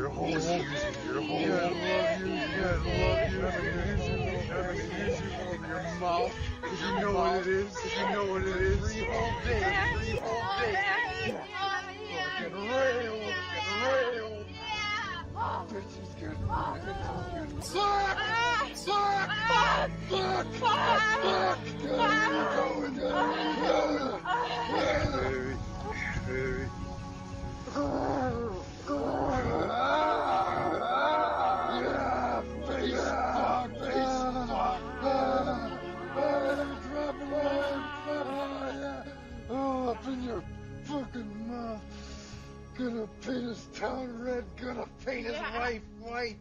Your whole music. Your whole music. I love you. I'm gonna use you from your mouth. Cause you know what it is. You know what it is. Free whole day. Free whole day. Fucking railed. Railed. Bitches get railed. Fuck! Fuck! Fuck! Fuck! You're going down. Baby. Baby. Up in your fucking mouth. Gonna paint his town red. Gonna paint his wife white.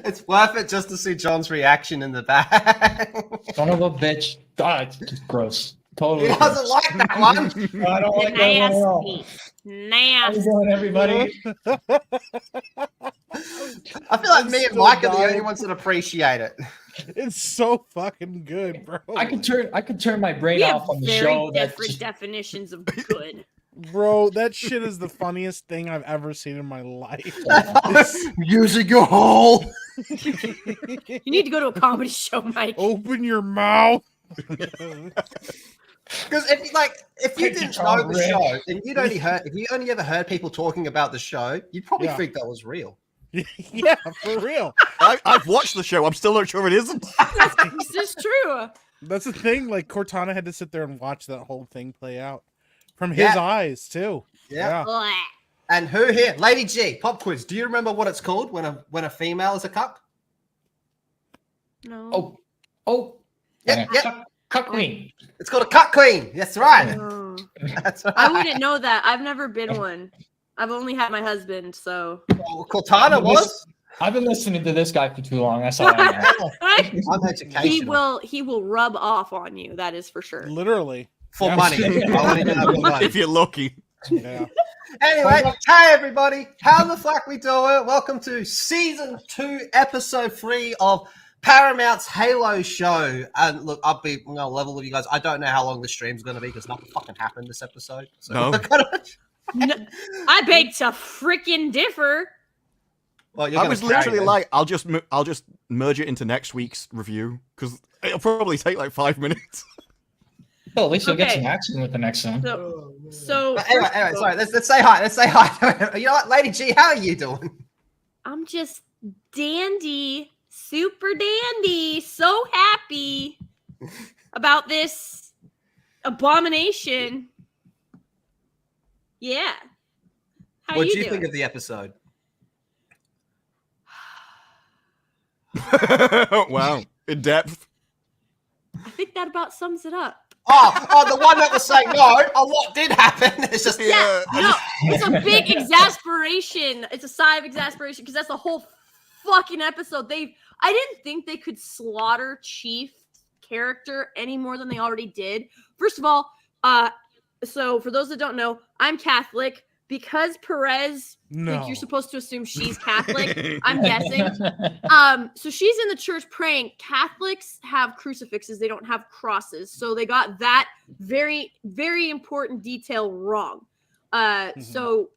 It's worth it just to see John's reaction in the back. Son of a bitch. God, it's just gross. Totally. He doesn't like that one. I don't like that one at all. How you doing, everybody? I feel like me and Mike are the only ones that appreciate it. It's so fucking good, bro. I could turn my brain We have off on the very show. different definitions of good. Bro, that shit is the funniest thing I've ever seen in my life. Using your hole. You need to go to a comedy show, Mike. Open your mouth. Because if you didn't know the show and if you only ever heard people talking about the show, you'd probably think that was real. Yeah, for real. I've watched the show. I'm still not sure it isn't. This is true. That's the thing. Like Cortana had to sit there and watch that whole thing play out from his eyes too. Yeah. Blah. And who here, Lady G, pop quiz? Do you remember what it's called when a female is a cuck? No. Oh. Yep. Cuck queen. It's called a cuck queen. That's right. Oh. That's right. I wouldn't know that. I've never been one. I've only had my husband, so. Well, Cortana was. I've been listening to this guy for too long. That's all I know. I'm educational. He will rub off on you. That is for sure. Literally. For money. I want to do that for money. If you're lucky. Yeah. Anyway, hey everybody, how the fuck we doing? Welcome to season 2, episode 3 of Paramount's Halo show. And look, I'll be level with you guys. I don't know how long the stream's going to be because nothing fucking happened this episode. So No. No, I beg to freaking differ. Well, I was literally like, I'll just merge it into next week's review because it'll probably take like 5 minutes. Well, at least you'll get Okay. some action with the next one. So Anyway, sorry. Let's say hi. Let's say hi. You know what, Lady G, how are you doing? I'm just dandy, super dandy, so happy about this abomination. Yeah. How What you do you doing? think of the episode? Wow, in depth. I think that about sums it up. Oh, the one that was saying no, a lot did happen. It's just Yeah, no, it's a big exasperation. It's a sigh of exasperation because that's the whole fucking episode. I didn't think they could slaughter Chief's character any more than they already did. First of all, so for those that don't know, I'm Catholic. Because Perez, like, you're supposed to assume she's Catholic, I'm guessing. So she's in the church praying. Catholics have crucifixes, they don't have crosses. So they got that very, very important detail wrong. So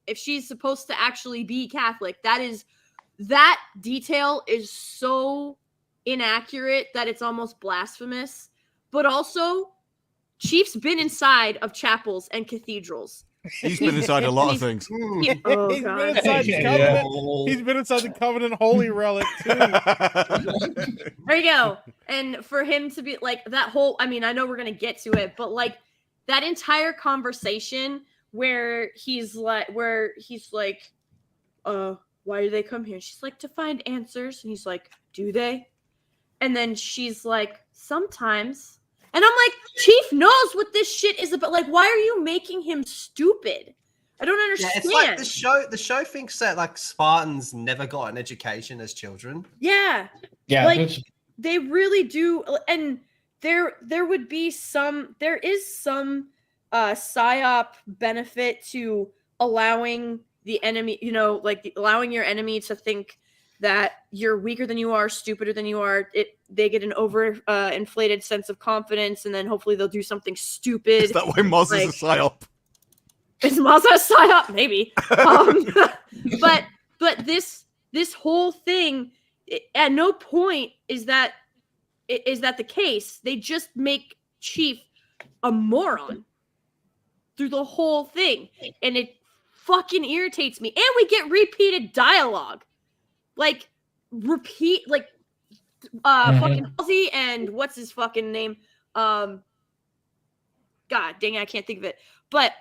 if she's supposed to actually be Catholic, that detail is so inaccurate that it's almost blasphemous. But also, Chief's been inside of chapels and cathedrals. He's been inside a lot of things. Oh, He's been God. inside the covenant. He's been inside the covenant holy relic too. There you go. And for him to be like that whole, I mean, I know we're going to get to it, but like that entire conversation where he's like, why do they come here? She's like, to find answers. And he's like, do they? And then she's like, sometimes. And I'm like, Chief knows what this shit is about. Like, why are you making him stupid? I don't understand. Yeah, it's like the show thinks that like Spartans never got an education as children. Yeah. Yeah. Like, they really do. And there is some psyop benefit to allowing the enemy, allowing your enemy to think that you're weaker than you are, stupider than you are. They get an inflated sense of confidence, and then hopefully they'll do something stupid. Is that why Moz is a psyop? Is Maz a psyop? Maybe. But this whole thing, at no point is that the case. They just make Chief a moron through the whole thing, and it fucking irritates me. And we get repeated dialogue, fucking Halsey and what's his fucking name? God dang it, I can't think of it. But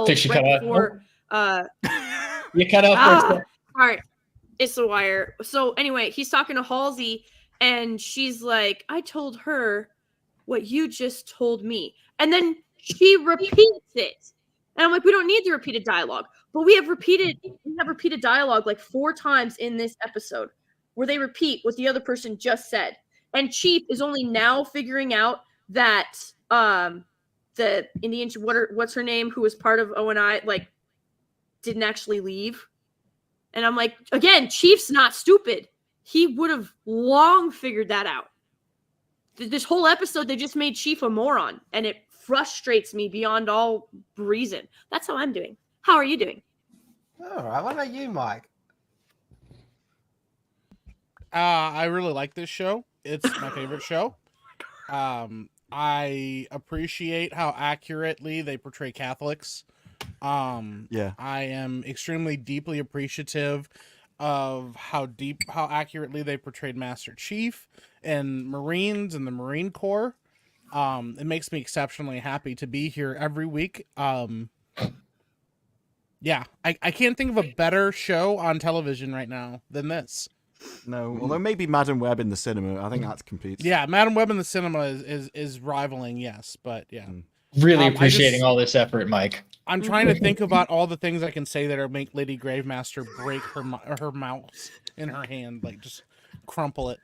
Think she cut out. you cut off. all right, it's a wire. So anyway, he's talking to Halsey, and she's like, "I told her what you just told me," and then she repeats it, and I'm like, "We don't need the repeated dialogue." But we have repeated dialogue like 4 times in this episode, where they repeat what the other person just said, and Chief is only now figuring out that the Indian, what's her name, who was part of ONI, didn't actually leave. And I'm like, again, Chief's not stupid. He would have long figured that out. This whole episode, they just made Chief a moron, and it frustrates me beyond all reason. That's how I'm doing. How are you doing? All right. What about you, Mike? I really like this show. It's my favorite show. I appreciate how accurately they portray Catholics. Yeah. I am extremely deeply appreciative of how accurately they portrayed Master Chief and Marines and the Marine Corps. It makes me exceptionally happy to be here every week. Yeah, I can't think of a better show on television right now than this. No, although maybe Madam Web in the cinema. I think that's complete. Yeah, Madam Web in the cinema is rivaling, yes, but yeah. Really appreciating all this effort, Mike. I'm trying to think about all the things I can say that make Lady Gravemaster break her mouse in her hand, just crumple it.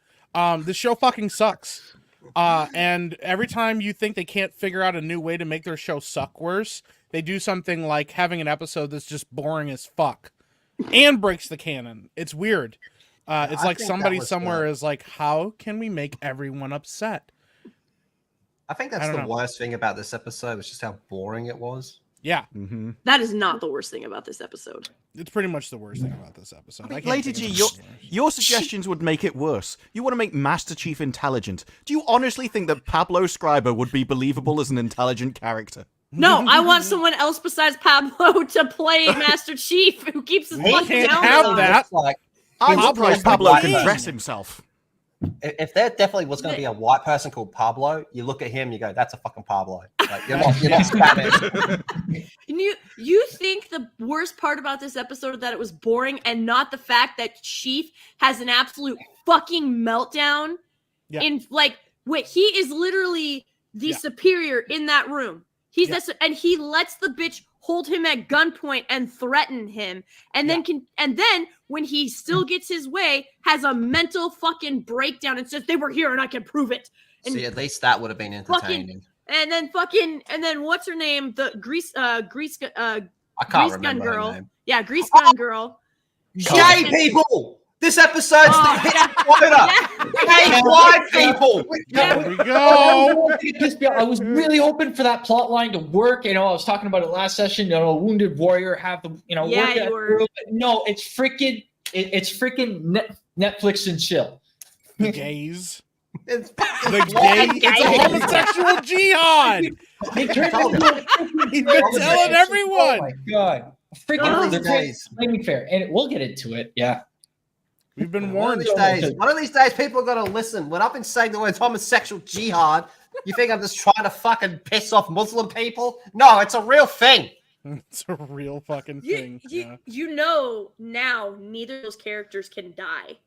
This show fucking sucks. And every time you think they can't figure out a new way to make their show suck worse, they do something like having an episode that's just boring as fuck and breaks the canon. It's weird. It's like somebody somewhere is like, how can we make everyone upset? I think that's the worst thing about this episode was just how boring it was. Yeah. Mm-hmm. That is not the worst thing about this episode. It's pretty much the worst thing about this episode. Lady G, your suggestions would make it worse. You want to make Master Chief intelligent. Do you honestly think that Pablo Scriber would be believable as an intelligent character? No, I want someone else besides Pablo to play Master Chief who keeps his fucking can't helmet have on. that. I'm surprised Pablo can dress himself. If there definitely was going to be a white person called Pablo, you look at him, you go, "That's a fucking Pablo." You're not Spanish. You think the worst part about this episode is that it was boring, and not the fact that Chief has an absolute fucking meltdown? Yeah. He is literally the superior in that room. And he lets the bitch hold him at gunpoint and threaten him, and then when he still gets his way, has a mental fucking breakdown and says they were here and I can prove it. And see, at least that would have been entertaining. And then what's her name? The grease I can't grease gun remember girl. her name. Yeah, grease gun girl. Gay people. This episode's the hidden quota. Gay white people. There we go. I was really hoping for that plot line to work. I was talking about it last session. A wounded warrior have the work that through. But no, it's freaking Netflix and chill. The gays. It's It's a homosexual jihad. He's been telling everyone. Oh my god. Freaking days. Flaming fair. And we'll get into it. Yeah. We've been One warned. of these days, people are going to listen. When I've been saying the words homosexual jihad, you think I'm just trying to fucking piss off Muslim people? No, it's a real thing. It's a real fucking thing. You know now neither of those characters can die.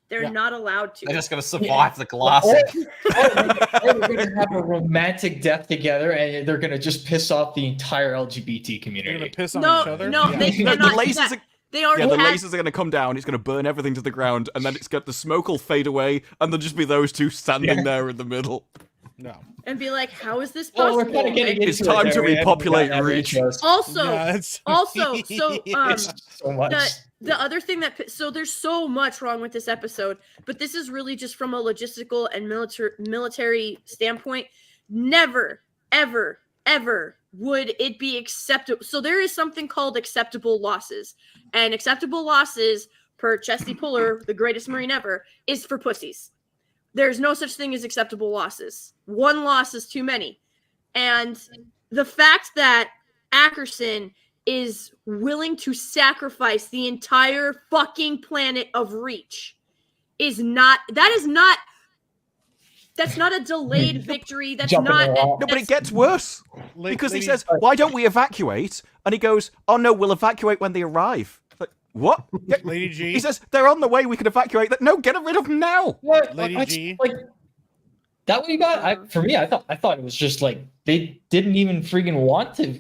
They're not allowed to. They're just going to survive the glassing. They're going to have a romantic death together, and they're going to just piss off the entire LGBT They're community. gonna piss on each other. No, they're not. They already the lasers are going to come down, it's going to burn everything to the ground, and then the smoke will fade away, and there'll just be those two standing there in the middle. No. and be like, how is this Well, we're possible? kind of getting It's into time it to there. We haven't repopulate gotten that Reach. Reach. Also, Yeah, it's- also, so It's so much. the other thing that so there's so much wrong with this episode, but this is really just from a logistical and military standpoint. Never, ever, ever would it be acceptable. So there is something called acceptable losses, and acceptable losses per Chesty Puller, the greatest Marine ever, is for pussies. There's no such thing as acceptable losses. One loss is too many. And the fact that Ackerson is willing to sacrifice the entire fucking planet of Reach that's not a delayed victory. That's Jumping not. in the wall. No, but it gets worse. Because he says, why don't we evacuate? And he goes, oh no, we'll evacuate when they arrive. Like, what? Lady G. He says, they're on the way, we can evacuate. No, get rid of them now. What? Lady Like, G. Like, that what you got? For me, I thought it was just like they didn't even freaking want to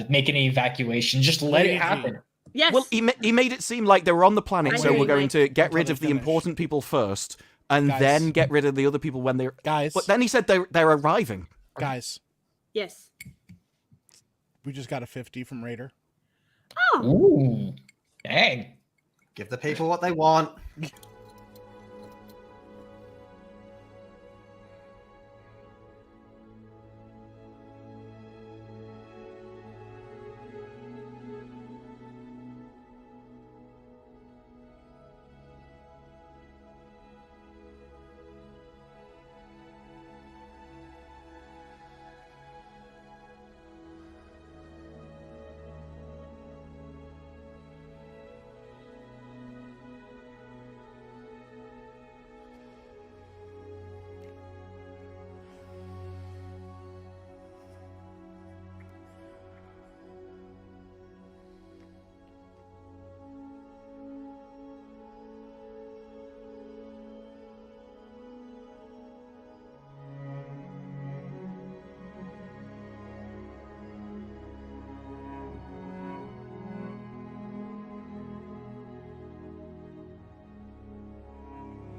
make any evacuation. Just let Lady it G. happen. Yes. Well, he made it seem like they were on the planet, I so hear we're you, going Mike. to get Let rid me of the finish. important people first, and Guys. then get rid of the other people when they're... Guys, But then he said they're arriving. guys, yes. we just got a 50 from Raider. Oh, Ooh, dang. Give the people what they want.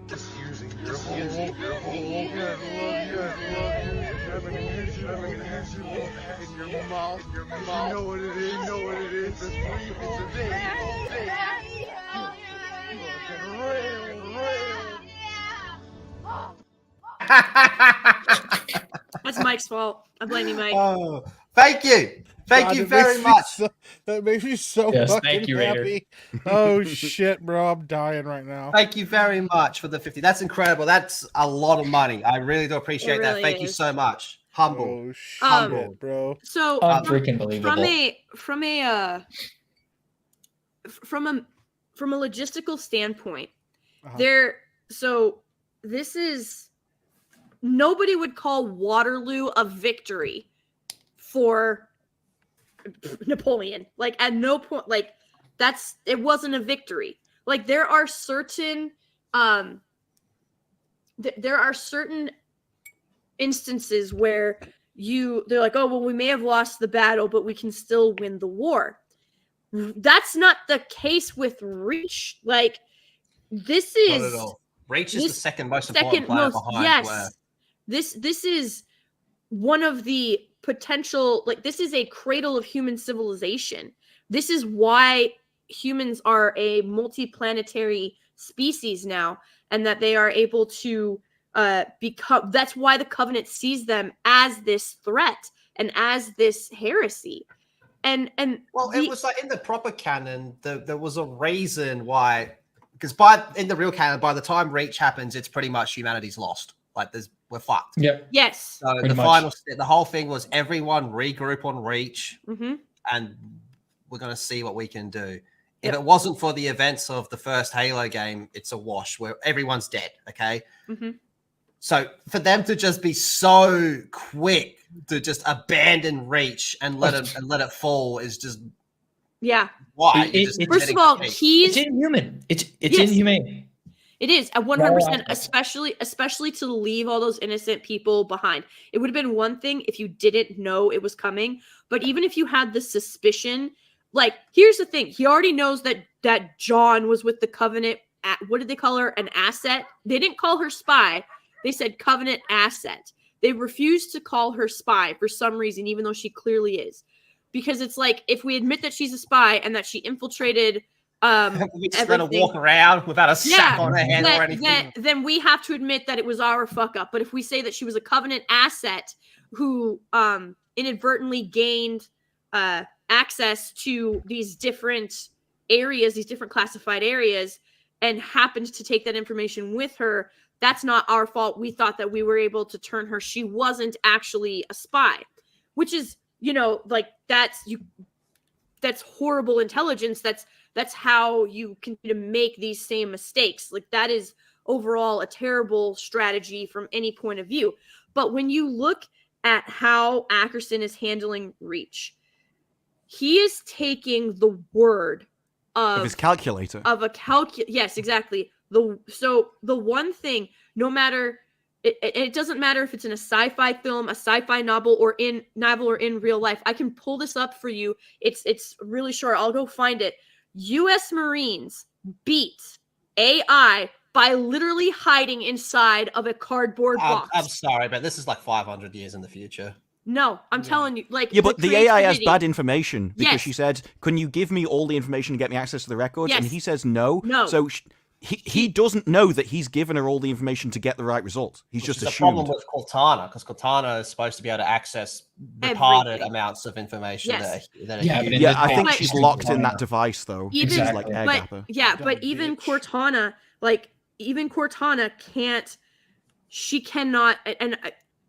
Just using your whole I love you. I'm gonna use you in your mouth. You know what it is. You know what it is. It's a whole thing. that's Mike's fault. I blame you, Mike. Oh, thank you. Thank God, you it very makes me much. that makes me so Yes, fucking thank you, Raider. happy. Oh shit, bro, I'm dying right now. Thank you very much for the 50. That's incredible. That's a lot of money. I really do appreciate It that. really Thank you is. so much. Humble. Oh shit, Humble. bro. So Unfreaking believable. from a logistical standpoint, Uh-huh. this is nobody would call Waterloo a victory for Napoleon. Like at no point, like it wasn't a victory. Like there are certain there are certain instances where they're like, oh well, we may have lost the battle, but we can still win the war. That's not the case with Reach. Like this Not is at all. Reach is the this second most important player behind yes. Blair. This is one of the potential, like this is a cradle of human civilization. This is why humans are a multi-planetary species now, and that they are able to become. That's why the Covenant sees them as this threat and as this heresy. And Well, the- it was like in the proper canon, there was a reason why. Because in the real canon, by the time Reach happens, it's pretty much humanity's lost. Like we're fucked. Yep. yes. So Pretty the much. the whole thing was everyone regroup on Reach, Mm-hmm. and we're gonna see what we can do. If Yep. it wasn't for the events of the first Halo game, it's a wash where everyone's dead. Okay. Mm-hmm. So for them to just be so quick to just abandon Reach and let it fall is just Yeah. why. It- You're just it- First of all, getting- he's It's inhuman. It's Yes. inhumane. It is at 100%, Wow. especially to leave all those innocent people behind. It would have been one thing if you didn't know it was coming, but even if you had the suspicion, like here's the thing: he already knows that John was with the Covenant. What did they call her? An asset? They didn't call her spy. They said Covenant asset. They refuse to call her spy for some reason, even though she clearly is. Because it's like, if we admit that she's a spy and that she infiltrated we just let her walk around without a sack on her head or anything. Then we have to admit that it was our fuck up. But if we say that she was a Covenant asset who inadvertently gained access to these different areas, these different classified areas, and happened to take that information with her, that's not our fault. We thought that we were able to turn her. She wasn't actually a spy, which is, like that's horrible intelligence. That's how you continue to make these same mistakes. Like, that is overall a terrible strategy from any point of view. But when you look at how Ackerson is handling Reach, he is taking the word of his calculator. Yes, exactly. So the one thing, no matter it doesn't matter if it's in a sci-fi film, a sci-fi novel, or in real life. I can pull this up for you. It's really short. I'll go find it. U.S. Marines beat AI by literally hiding inside of a cardboard box. I'm sorry, but this is like 500 years in the future. No, I'm telling you, like, yeah, but the AI has bad information because Yes. she said, "Can you give me all the information to get me access to the records?" Yes. And he says no. No. So he doesn't know that he's given her all the information to get the right result. He's just the assumed. problem with Cortana, because Cortana is supposed to be able to access retarded Everything. amounts of information. Yes. That Yeah, are but huge. Yeah, I think But- she's locked in that device though. Even- She's like Exactly. air But gapper. yeah, Dumb but even bitch. Cortana, cannot, and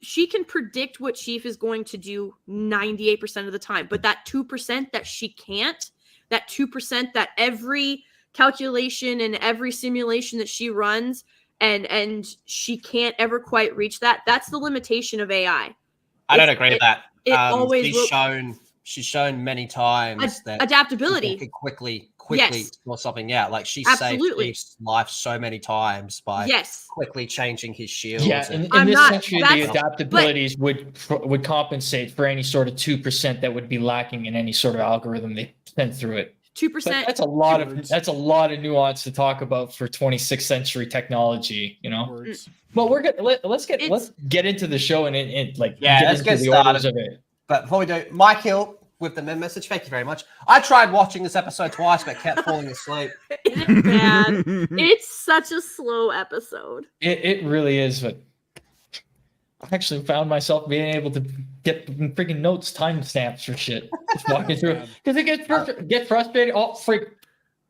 she can predict what Chief is going to do 98% of the time. But that 2% that she can't, that 2% that every calculation and every simulation that she runs, and she can't ever quite reach that. That's the limitation of AI. I don't agree with that. It always She's shown many times that adaptability. she can quickly Yes. sort something out. Like she Absolutely. saved Chief's life so many times by Yes. quickly changing his shields. Yeah, and- in I'm this not- century, the that's- adaptabilities would compensate for any sort of 2% that would be lacking in any sort of algorithm they send through it. 2%. But that's a lot of nuance to talk about for 26th century technology, Words. But we're good. Let's get into the show and let's into get the orders started. of it. But before we do, Mike Hill with the mem message. Thank you very much. I tried watching this episode twice, but kept falling asleep. It's bad. It's such a slow episode. It really is, but I actually found myself being able to get freaking notes, timestamps for shit. Just walking through it. Because it gets frustrated. Oh, freak.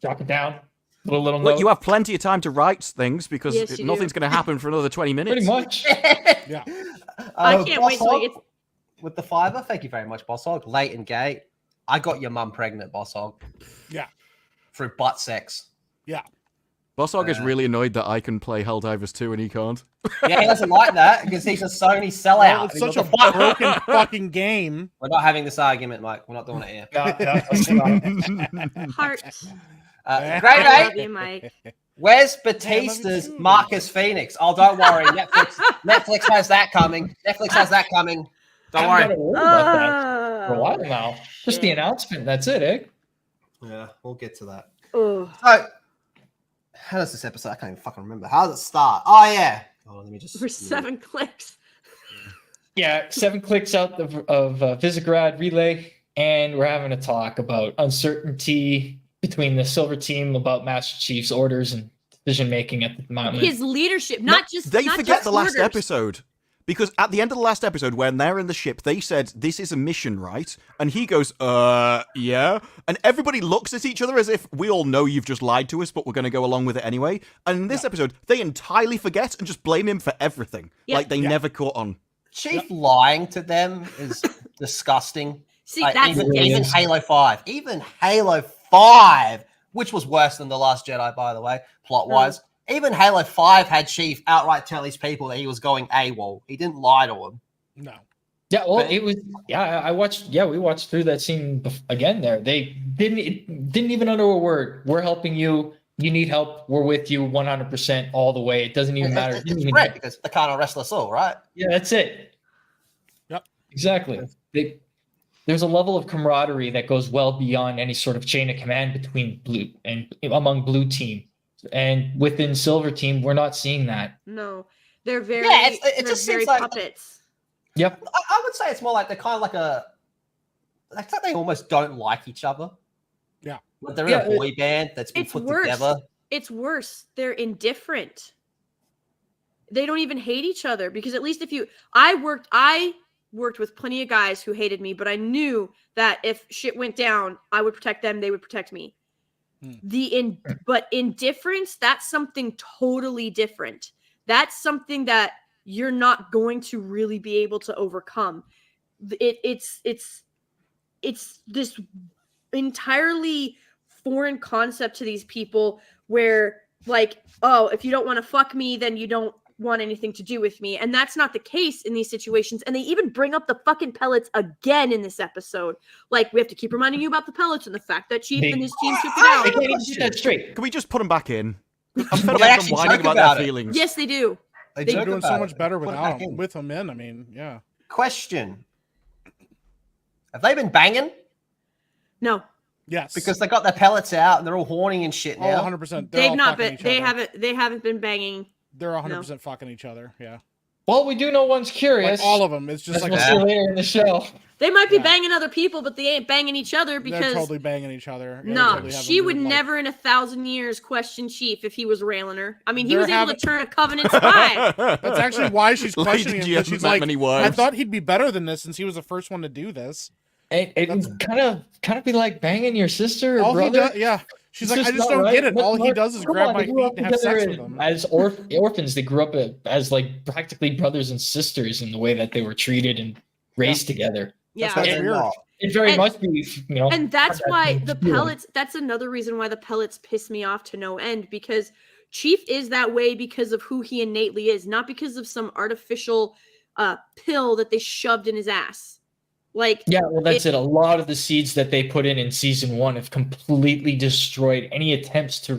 Drop it down. Put a little Well, note. you have plenty of time to write things because Yes, you nothing's do. going to happen for another 20 minutes. Pretty much. Yeah. I can't wait till Boss we Hog with the fiver. Thank you very much, Boss Hog. Late and gay. I got your mum pregnant, Boss Hog. Yeah. Through butt sex. Bossog is really annoyed that I can play Helldivers 2 and he can't. Yeah, he doesn't like that because he's a Sony sellout. Well, it's He such a goes, "Fuck." broken fucking game. We're not having this argument, Mike. We're not doing it here. Heart. Great, I love mate. you, Mike. Where's Yeah, Batista's love you too. Marcus Phoenix? Oh, don't worry. Netflix has that coming. Don't worry. About that for a while now. Just the shit. announcement. That's it, eh? Yeah, we'll get to that. Oh, So, how does this episode? I can't even fucking remember. How does it start? Oh yeah. Oh, let me just. for 7 clicks. Yeah, 7 clicks out of Visegrad Relay, and we're having a talk about uncertainty between the Silver Team about Master Chief's orders and decision making at the mountain. His leadership, No, not just they not forget just the last orders. episode. Because at the end of the last episode, when they're in the ship, they said, "This is a mission, right?" And he goes, yeah." And everybody looks at each other as if we all know you've just lied to us, but we're going to go along with it anyway. And in this episode, they entirely forget and just blame him for everything. Yeah. Like they never caught on. Chief lying to them is disgusting. See, Like, that's even, the thing. even Halo 5. Even Halo 5, which was worse than The Last Jedi, by the way, plot-wise. Even Halo 5 had Chief outright tell his people that he was going AWOL. He didn't lie to them. No. Yeah, well, But- it was. Yeah, we watched through that scene again. There, they didn't even utter a word. We're helping you. You need help. We're with you 100% all the way. It doesn't even matter. It's great because they can't arrest us all, right? Yeah, that's it. Yep. Exactly. There's a level of camaraderie that goes well beyond any sort of chain of command between blue and among blue team. And within Silver Team, we're not seeing that. No, they're very. Yeah, it they're just very seems like- puppets. Yep. I would say it's more like they're kind of like like they almost don't like each other. Yeah. Like they're in a boy band that's been It's put worse. together. It's worse. They're indifferent. They don't even hate each other because at least I worked with plenty of guys who hated me, but I knew that if shit went down, I would protect them, they would protect me. But indifference, that's something totally different. That's something that you're not going to really be able to overcome. It's this entirely foreign concept to these people where like, oh, if you don't want to fuck me, then you don't want anything to do with me. And that's not the case in these situations. And they even bring up the fucking pellets again in this episode. Like, we have to keep reminding you about the pellets and the fact that Chief and his team took it I out. can't even get that straight. Can we just put them back in? I'm fed Well, up they with them actually whining joke about about their it. feelings. Yes, they do. They They're joke doing so about much it. better Put it without back in. with them in. I mean, yeah. Question: have they been banging? No, Yes. Because they got their pellets out and they're all horny and shit oh, now. 100%. they've not been. They haven't been banging. They're 100% fucking each other. Yeah. Well, we do know one's curious. Like all of them. It's just as like we'll see later in the show. They might be Yeah. banging other people, but they ain't banging each other they're because totally banging each other. Yeah, they no, totally have a she would weird, like- never in 1,000 years question Chief if he was railing her. I mean, he They're was able having- to turn a Covenant spy. That's actually why she's Lady questioning him. G Because hasn't she's met like, many I wives. thought he'd be better than this since he was the first one to do this. It would kind of be like banging your sister or All he brother. does, yeah. She's It's like, I just not don't right. get it. But All he Mark, does is come grab on, my they feet grew up and have sex together with them. as orphans. They grew up as like practically brothers and sisters in the way that they were treated and raised together. Yeah. That's They're weird. not. It very And- much be, And that's that why thing the feeling. pellets, that's another reason why the pellets piss me off to no end, because Chief is that way because of who he innately is, not because of some artificial pill that they shoved in his ass. Like, Yeah, well, that's it. A lot of the seeds that they put in season 1 have completely destroyed any attempts to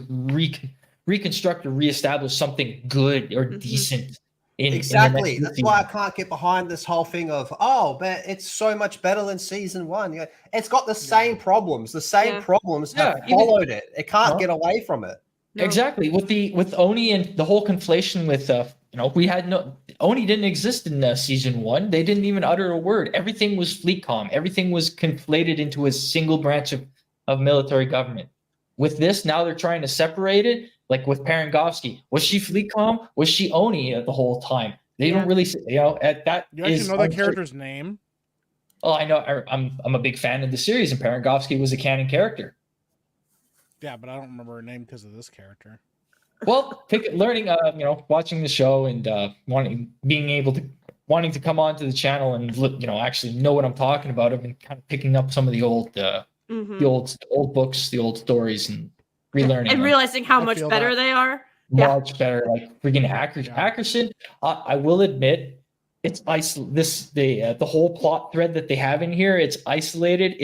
reconstruct or reestablish something good or Mhm. decent. In Exactly. the next That's season. why I can't get behind this whole thing of, oh, but it's so much better than season 1. You know, it's got the same problems. The same Yeah. problems have Yeah, even- followed it. It can't Huh? get away from it. no. Exactly. With Oni and the whole conflation with we had Oni didn't exist in season 1. They didn't even utter a word. Everything was FleetCom. Everything was conflated into a single branch of military government. With this, now they're trying to separate it. Like with Parangovsky, was she FleetCom? Was she Oni the whole time? They Yeah. don't really, at that. You actually is know that uncertain. character's name? Oh, I know. I'm a big fan of the series, and Parangovsky was a canon character. Yeah, but I don't remember her name because of this character. Well, learning, watching the show and wanting to come onto the channel and actually know what I'm talking about. I've been kind of picking up some of the old Mhm. old books, the old stories, and relearning And them. realizing how I much feel better that. they are. Yeah. Much better. Like freaking Ackerson. I will admit, it's the whole plot thread that they have in here. It's isolated.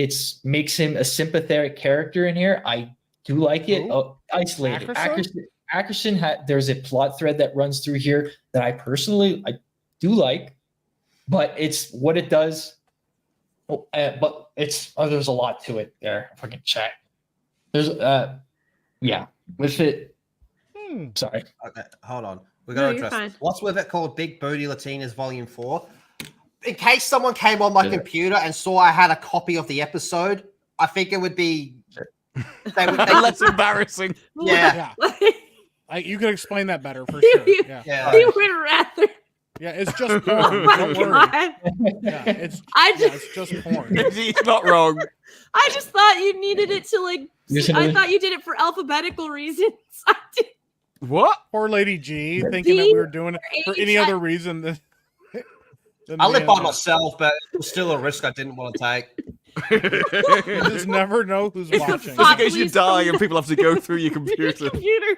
Makes him a sympathetic character in here. I do like it. Who? Isolated. Ackerson? Ackerson there's a plot thread that runs through here that I do like, but it's what it does. But there's a lot to it there. If I can check. There's with it. Sorry. Okay, hold on. We're No, going to you're address fine. this. What's with it called Big Booty Latinas Volume 4? In case someone came on my Yeah. computer and saw I had a copy of the episode, I think it would be... They would, Less embarrassing. yeah. Yeah. You could explain that better for sure. Yeah. Yeah. You would rather. Yeah, it's just Oh porn. my Don't worry. God. Yeah, it's Just just porn. He's not wrong. I just thought you needed it to like. Here's I another- thought you did it for alphabetical reasons. I did. What? Poor Lady G, thinking that we were doing it for any other reason than. I live by myself, but it was still a risk I didn't want to take. You just never know who's It's the watching. fuck- Just in case you Please die don't- and people have to go through your computer. Computer.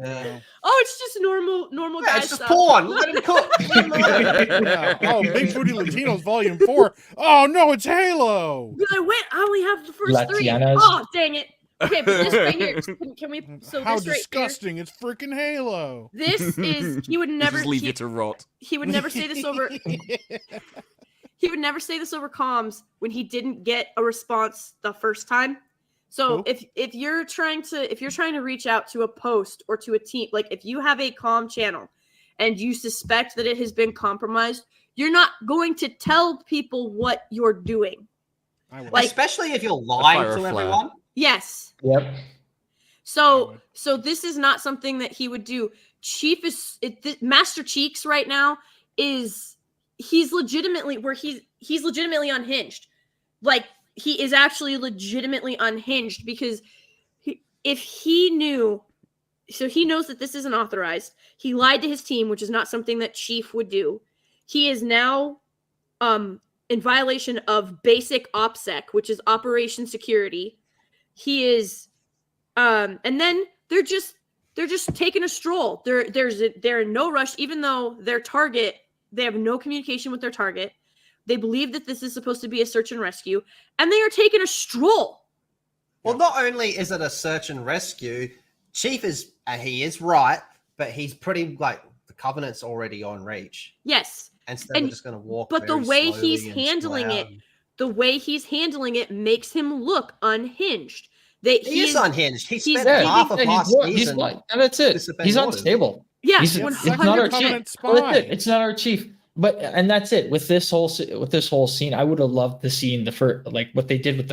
Yeah. Oh, it's just normal Yeah, guy it's just stuff. porn. Let him cook. Let him alone. Yeah. Oh, Big Booty Latinos Volume 4. Oh, no, it's Halo. But I only have the first three. Latianas. Oh, dang it. Okay, but this right here. Can we? So How this right here. disgusting. It's freaking Halo. This is. He would never. Just leave you to rot. He would never say this over. He would never say this over comms when he didn't get a response the first time. So Who? if you're trying to reach out to a post or to a team, like if you have a comm channel and you suspect that it has been compromised, you're not going to tell people what you're doing. Like, especially if you're lying fire to flare. everyone. yes. Yep. So this is not something that he would do. Chief is Master Cheeks right now he's legitimately unhinged. Like, he is actually legitimately unhinged because if he knew, so he knows that this isn't authorized. He lied to his team, which is not something that Chief would do. He is now in violation of basic OPSEC, which is Operation Security. He is and then they're just taking a stroll. They're in no rush, even though their target, they have no communication with their target. They believe that this is supposed to be a search and rescue, and they are taking a stroll. Well, not only is it a search and rescue, Chief is he is right, but he's pretty like the Covenant's already on Reach. Yes. And so they're just going to walk. But the very way slowly he's and handling slow. it, the way he's handling it makes him look unhinged. He is unhinged. He he's- spent yeah, half of he's last not- he's season. not- and that's it. disobeying He's orders. unstable. Yeah, He's 100%. not our chief. Covenant Well, that's spy. it. It's not our chief. But and that's it with this whole scene. I would have loved to see in the first, like what they did with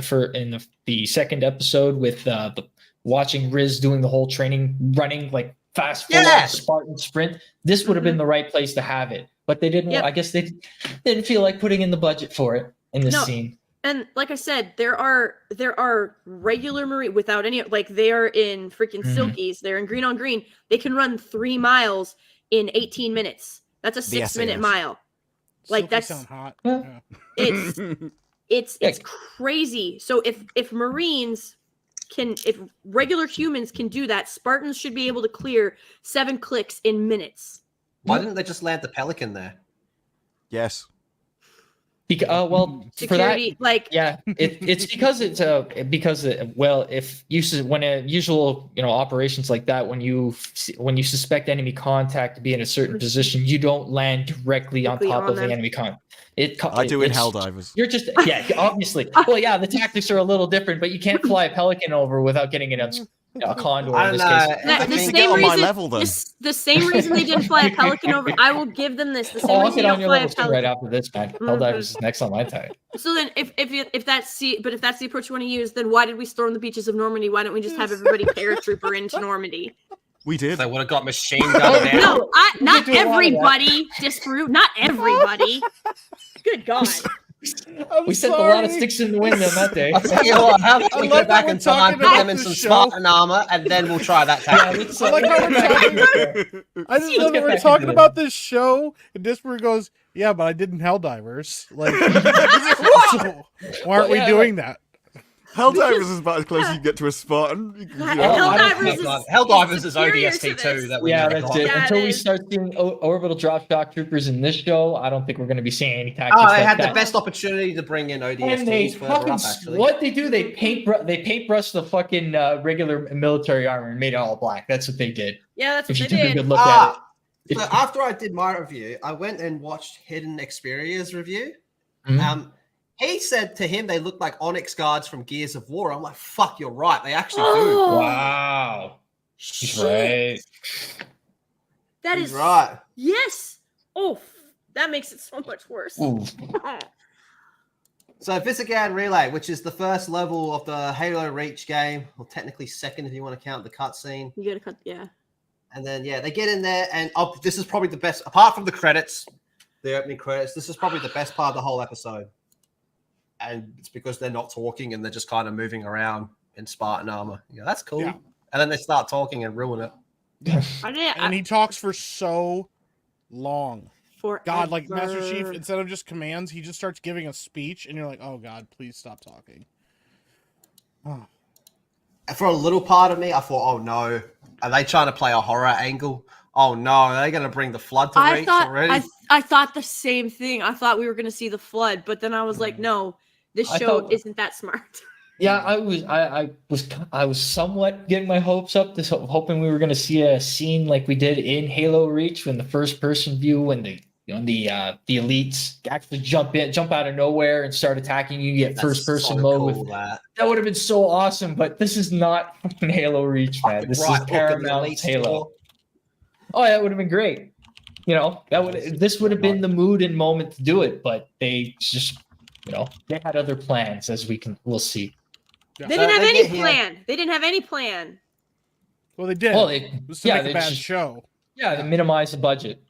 the second episode with the watching Riz doing the whole training, running like fast forward Spartan sprint. This would have been the right place to have it, but they didn't. Yep. I guess they didn't feel like putting in the budget for it in this scene. And like I said, there are regular Marine without any, like, they are in freaking Silkies. They're in Green on Green. They can run 3 miles in 18 minutes. That's a 6-minute SAS. mile. Like, Silky that's sound hot. Yeah. it's crazy. So if Marines can, if regular humans can do that, Spartans should be able to clear 7 clicks in minutes. Why didn't they just land the Pelican there? Yes. Well, Security, for that, like, yeah, it's because if usual operations like that, when you suspect enemy contact to be in a certain position, you don't land directly on top of the enemy contact. I do in Helldivers. You're just obviously. Well, yeah, the tactics are a little different, but you can't fly a Pelican over without getting in a Condor I in don't this know. case. the I mean, same get on my reason, level, then. the same reason they didn't fly a Pelican over. I will give them this. The same I'll reason get they on don't your fly a level soon Pelican. right after this, man. Helldivers is next on my tag. So then, if that's the approach you want to use, then why did we storm the beaches of Normandy? Why don't we just have everybody paratrooper into Normandy? We did. They would have got machine gun down. No, not do a lot of that. everybody. Disprove. Not everybody. Good God. We sent a lot of sticks in the wind on that day. I'll tell you what, how about we love go back that in we're time, talking put them about in the some show. Spartan armor, and then we'll try that tactic. let's, I like how we're talking. I just love that get we're back talking into it. about this show, and Disper goes, "Yeah, but I did in Helldivers." Like, so why aren't we yeah, doing that? Helldivers is about as close as you get to a Spartan. You can- Helldivers is superior ODST to too. this. That we Yeah, never that's got. it. Yeah, Until it we is. start seeing orbital drop shock troopers in this show, I don't think we're going to be seeing any tactics. Oh, they like had that. the best opportunity to bring in And they ODSTs further fucking up, actually. what they do? They paintbrush the fucking regular military armor and made it all black. That's what they did. Yeah, that's If what you they took a did. good look at it. So after I did my review, I went and watched Hidden Xperia's review. Mhm. He said to him they look like Onyx guards from Gears of War. I'm like, fuck, you're right. They actually Oh, Wow, shit. right. That do. is He's right. Yes. Oh, that makes it so much worse. Ooh. So Visigan Relay, which is the first level of the Halo Reach game, or technically second if you want to count the cutscene. You gotta cut. Yeah. And then, yeah, they get in there, and this is probably the best, apart from the credits, the opening credits, this is probably the best part of the whole episode. And it's because they're not talking and they're just kind of moving around in Spartan armor. Yeah, that's cool. Yeah. And then they start talking and ruin it. I did. And he talks for so long. For God, like Master Chief, instead of just commands, he just starts giving a speech, and you're like, "Oh God, please stop talking." Oh. And for a little part of me, I thought, oh no, are they trying to play a horror angle? Oh no, are they going to bring the flood to Reach already? I thought the same thing. I thought we were gonna see the flood, but then I was like, no, this I show thought- isn't that smart. Yeah, I was somewhat getting my hopes up, hoping we were going to see a scene like we did in Halo Reach, when the first person view, when the elites actually jump out of nowhere and start attacking you. You get That's first person so mode. cool, that. That would have been so awesome, but this is not fucking Halo Reach, man. This Right is hook in the Paramount Elite Halo. store. Oh, yeah, it would have been great. this would have been the mood and moment to do it, but they just, they had other plans, as we'll see. Yeah. They didn't have any get here. plan. They didn't have any plan. Well, they did. Well, It was to make a bad show. Yeah, they minimize the budget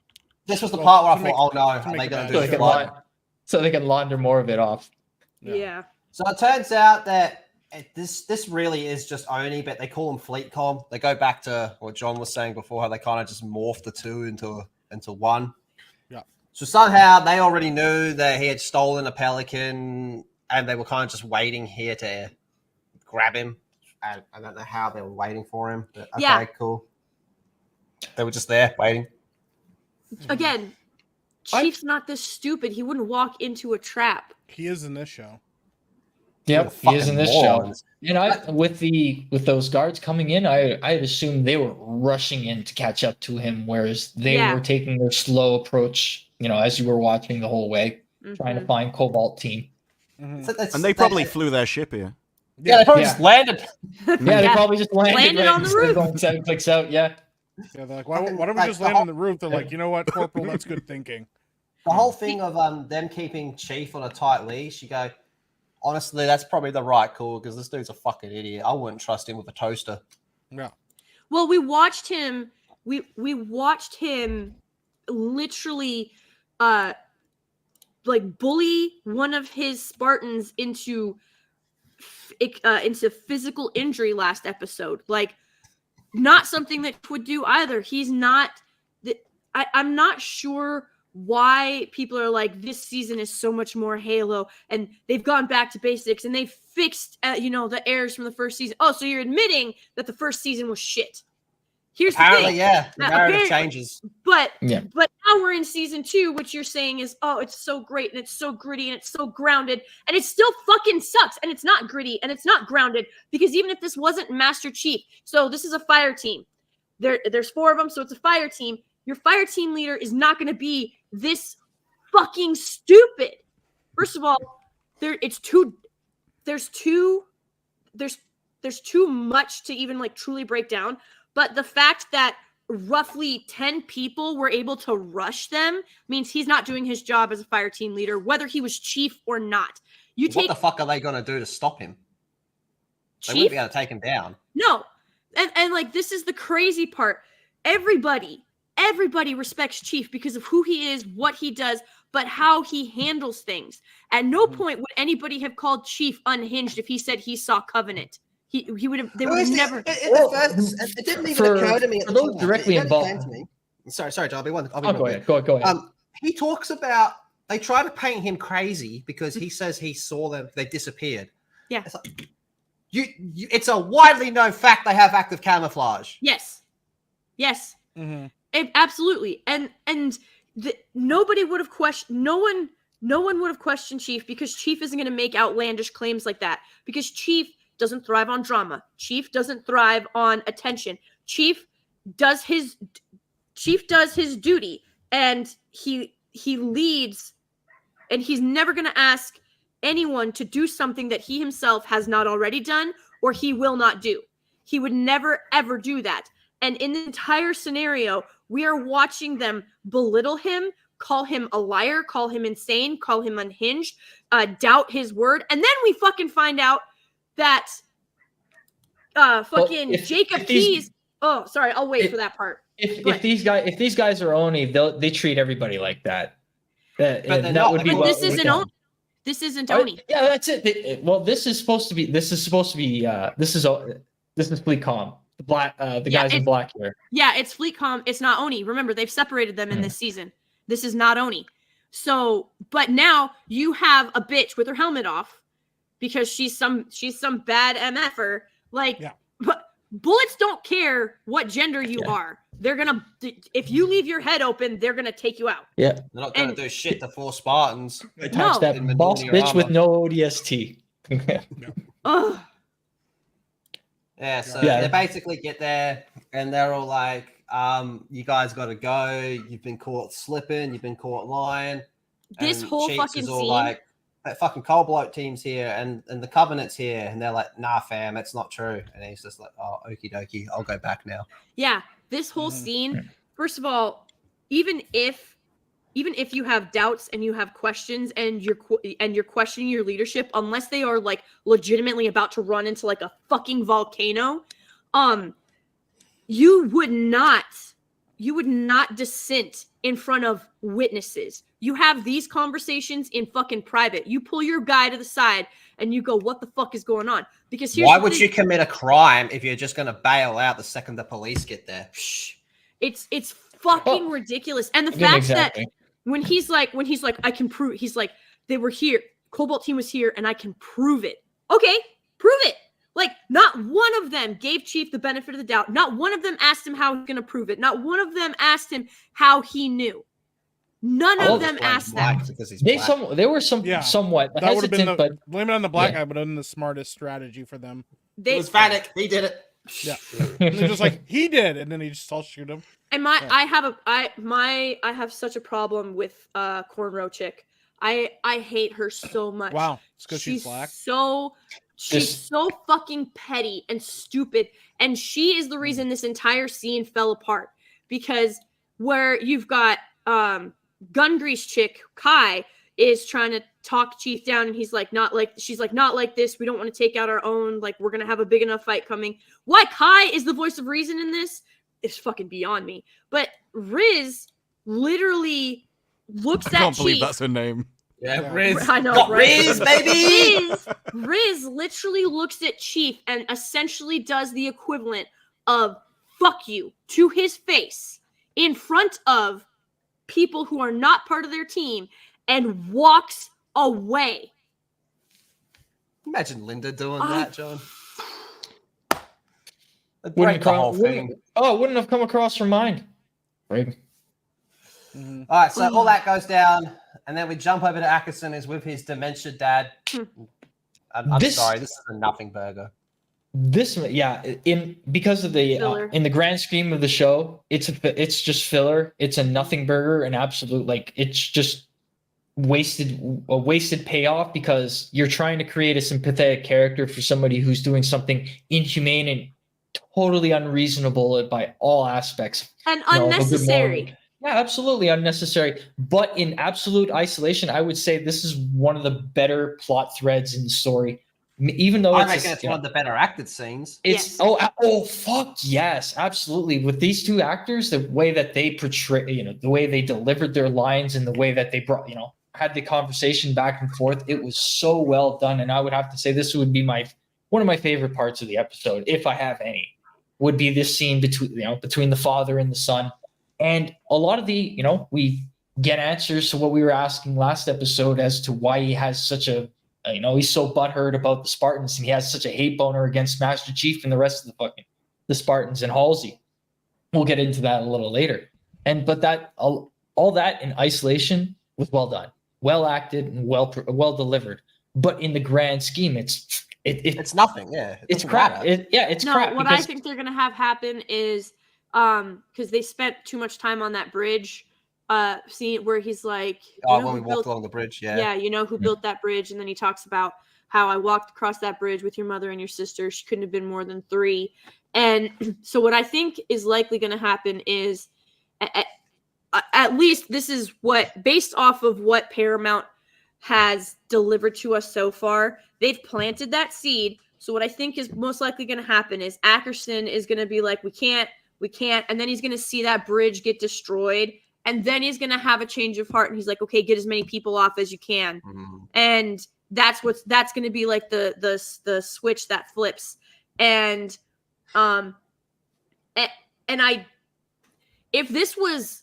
This was the Well, part where I to thought, make- oh no, to are make they it going bad. to do this? so they can launder more of it off. Yeah. So it turns out that this really is just Oni, but they call them FleetCom. They go back to what John was saying before, how they kind of just morphed the two into one. Yeah. So somehow they already knew that he had stolen a Pelican, and they were kind of just waiting here to grab him. I don't know how they were waiting for him. But okay, Yeah. cool. They were just there waiting. Again, Chief's not this stupid. He wouldn't walk into a trap. He is in this show. Yep, he is in this Morons. show. And with those guards coming in, I'd assume they were rushing in to catch up to him, whereas they Yeah. were taking their slow approach, as you were watching the whole way, trying to Mhm. find Cobalt team. Mhm. So that's- And they probably flew their ship here. yeah, they probably Yeah. just landed. Yeah, they Yeah. probably just landed, Landed on the instead of roof. going 7 clicks out. Yeah. Yeah, they're like, why don't we Like, just the land whole- on the roof? They're like, you know what, Corporal, that's good thinking. The whole thing of them keeping Chief on a tight leash, you go, honestly, that's probably the right call because this dude's a fucking idiot. I wouldn't trust him with a toaster. Yeah. Well, we watched him. We watched him literally, like bully one of his Spartans into physical injury last episode. Like, not something that would do either. He's not. I'm not sure why people are like, this season is so much more Halo, and they've gone back to basics and they fixed the errors from the first season. Oh, so you're admitting that the first season was shit. Here's Apparently, the thing. yeah, the Now, narrative apparently- changes. But Yeah. but now we're in season 2, which you're saying is, oh, it's so great and it's so gritty and it's so grounded, and it still fucking sucks, and it's not gritty and it's not grounded, because even if this wasn't Master Chief, so this is a fire team. There's 4 of them, so it's a fire team. Your fire team leader is not going to be this fucking stupid. First of all, there's too much to even like truly break down. But the fact that roughly 10 people were able to rush them means he's not doing his job as a fire team leader, whether he was chief or not. What the fuck are they going to do to stop him? They wouldn't chief. be able to take him down. No. And like, this is the crazy part. Everybody respects Chief because of who he is, what he does, but how he handles things. At no point would anybody have called Chief unhinged if he said he saw Covenant. He would have. They would have never. It didn't even occur to me. For those directly involved. Sorry, John. Go ahead. Go ahead. He talks about they try to paint him crazy because he says he saw them. They disappeared. Yeah. It's like, it's a widely known fact they have active camouflage. Yes. Mm-hmm. Absolutely. And nobody would have questioned. No one would have questioned Chief, because Chief isn't going to make outlandish claims like that, because Chief doesn't thrive on drama. Chief doesn't thrive on attention. Chief does his duty, and he leads, and he's never going to ask anyone to do something that he himself has not already done or he will not do. He would never ever do that. And in the entire scenario, we are watching them belittle him, call him a liar, call him insane, call him unhinged, doubt his word. And then we fucking find out that Jacob Keyes. Oh, sorry, I'll wait for that part. If these guys are Oni, they treat everybody like that. But this isn't Oni. This isn't Oni. Yeah, that's it. Well, this is supposed to be. This is Fleet Com. The guys in black here. Yeah, it's FleetCom. It's not Oni. Remember, they've separated them in this season. This is not Oni. So, but now you have a bitch with her helmet off because she's some bad MFer. Like, yeah. But bullets don't care what gender you are. They're gonna, if you leave your head open, they're gonna take you out. Yeah, they're not gonna do shit to 4 Spartans. They attach that boss bitch with no ODST. Ugh. Yeah, so they basically get there and they're all like, you guys got to go. You've been caught slipping. You've been caught lying. This whole Cheeks fucking is all scene. like, that fucking Cold team's here and the Covenant's here. And they're like, nah, fam, it's not true. And he's just like, oh, okie dokie. I'll go back now. Yeah, this whole scene, first of all, even if you have doubts and you have questions and you're questioning your leadership, unless they are like legitimately about to run into like a fucking volcano, you would not dissent in front of witnesses. You have these conversations in fucking private. You pull your guy to the side and you go, what the fuck is going on? Because why would you commit a crime if you're just going to bail out the second the police get there? It's fucking ridiculous. And the fact that when he's like, I can prove, he's like, they were here, Cobalt team was here, and I can prove it. Okay, prove it. Like, not one of them gave Chief the benefit of the doubt. Not one of them asked him how he's going to prove it. Not one of them asked him how he knew. None of them asked that. They were somewhat That would have been hesitant, but blame it on the black guy, but it been the smartest strategy for them. It was Vanek. He did it. Yeah, and they're just like, he did, and then he just all shoot him. And I have such a problem with Cornrow chick. I hate her so much. Wow, it's because she's black. She's so fucking petty and stupid, and she is the reason this entire scene fell apart. Because where you've got Gun Grease chick Kai is trying to talk Chief down, and she's like, not like this. We don't want to take out our own. Like, we're gonna have a big enough fight coming. Why Kai is the voice of reason in this is fucking beyond me. But Riz literally looks at Chief. I can't believe that's her name. Yeah, Riz. I know, got right? Riz, baby. Riz literally looks at Chief and essentially does the equivalent of "fuck you" to his face in front of people who are not part of their team and walks away. Imagine Linda doing that, John. Wouldn't have come across her mind. Right. All right, so all that goes down, and then we jump over to Ackerson is with his dementia dad. I'm sorry, this is a nothing burger. Because of the in the grand scheme of the show, it's just filler. It's a nothing burger, an absolute it's just a wasted payoff because you're trying to create a sympathetic character for somebody who's doing something inhumane and totally unreasonable by all aspects and unnecessary. Yeah, absolutely unnecessary. But in absolute isolation, I would say this is one of the better plot threads in the story. Even though I reckon it's one of the better acted scenes. It's fuck yes, absolutely. With these two actors, the way that they portray, the way they delivered their lines and the way that they brought, had the conversation back and forth, it was so well done. And I would have to say this would be one of my favorite parts of the episode, if I have any, would be this scene between the father and the son. And a lot of we get answers to what we were asking last episode as to why he has such a, he's so butthurt about the Spartans and he has such a hate boner against Master Chief and the rest of the Spartans and Halsey. We'll get into that a little later. But that all that in isolation was well done, well acted, and well delivered. But in the grand scheme, it's nothing. Yeah, it's crap. It's crap. What I think they're gonna have happen is because they spent too much time on that bridge scene where he's like, when we walked along the bridge, who built that bridge, and then he talks about how I walked across that bridge with your mother and your sister. She couldn't have been more than 3. And so what I think is likely going to happen is at least this is what, based off of what Paramount has delivered to us so far, they've planted that seed. So what I think is most likely going to happen is Ackerson is going to be like, we can't, and then he's going to see that bridge get destroyed, and then he's going to have a change of heart, and he's like, okay, get as many people off as you can. Mm-hmm. And that's going to be like the switch that flips. And if this was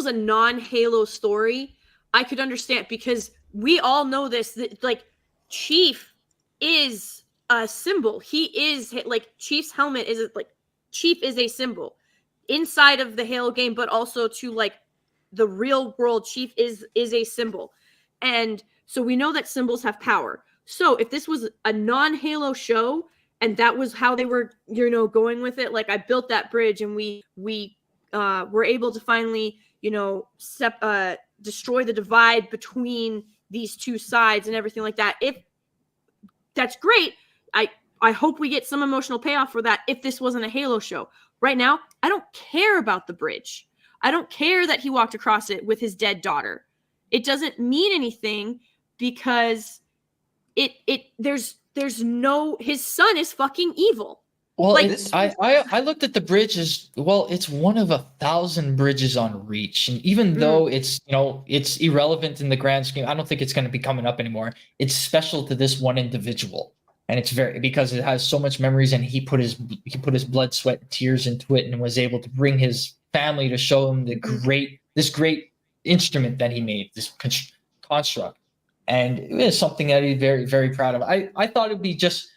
a non-Halo story, I could understand, because we all know this, that like Chief is a symbol. He is like, Chief's helmet is like, Chief is a symbol inside of the Halo game, but also to like the real world, Chief is a symbol. And so we know that symbols have power. So if this was a non-Halo show and that was how they were, going with it, like I built that bridge and we were able to finally, destroy the divide between these two sides and everything like that. If that's great, I hope we get some emotional payoff for that if this wasn't a Halo show. Right now, I don't care about the bridge. I don't care that he walked across it with his dead daughter. It doesn't mean anything because there's no, his son is fucking evil. Well, Like- I looked at the bridge as well. It's one of 1,000 bridges on Reach, and even though it's it's irrelevant in the grand scheme, I don't think it's going to be coming up anymore. It's special to this one individual, and it's very because it has so much memories, and he put his blood, sweat, and tears into it, and was able to bring his family to show him this great instrument that he made, this construct, and it is something that he's very, very proud of. I thought it'd be just.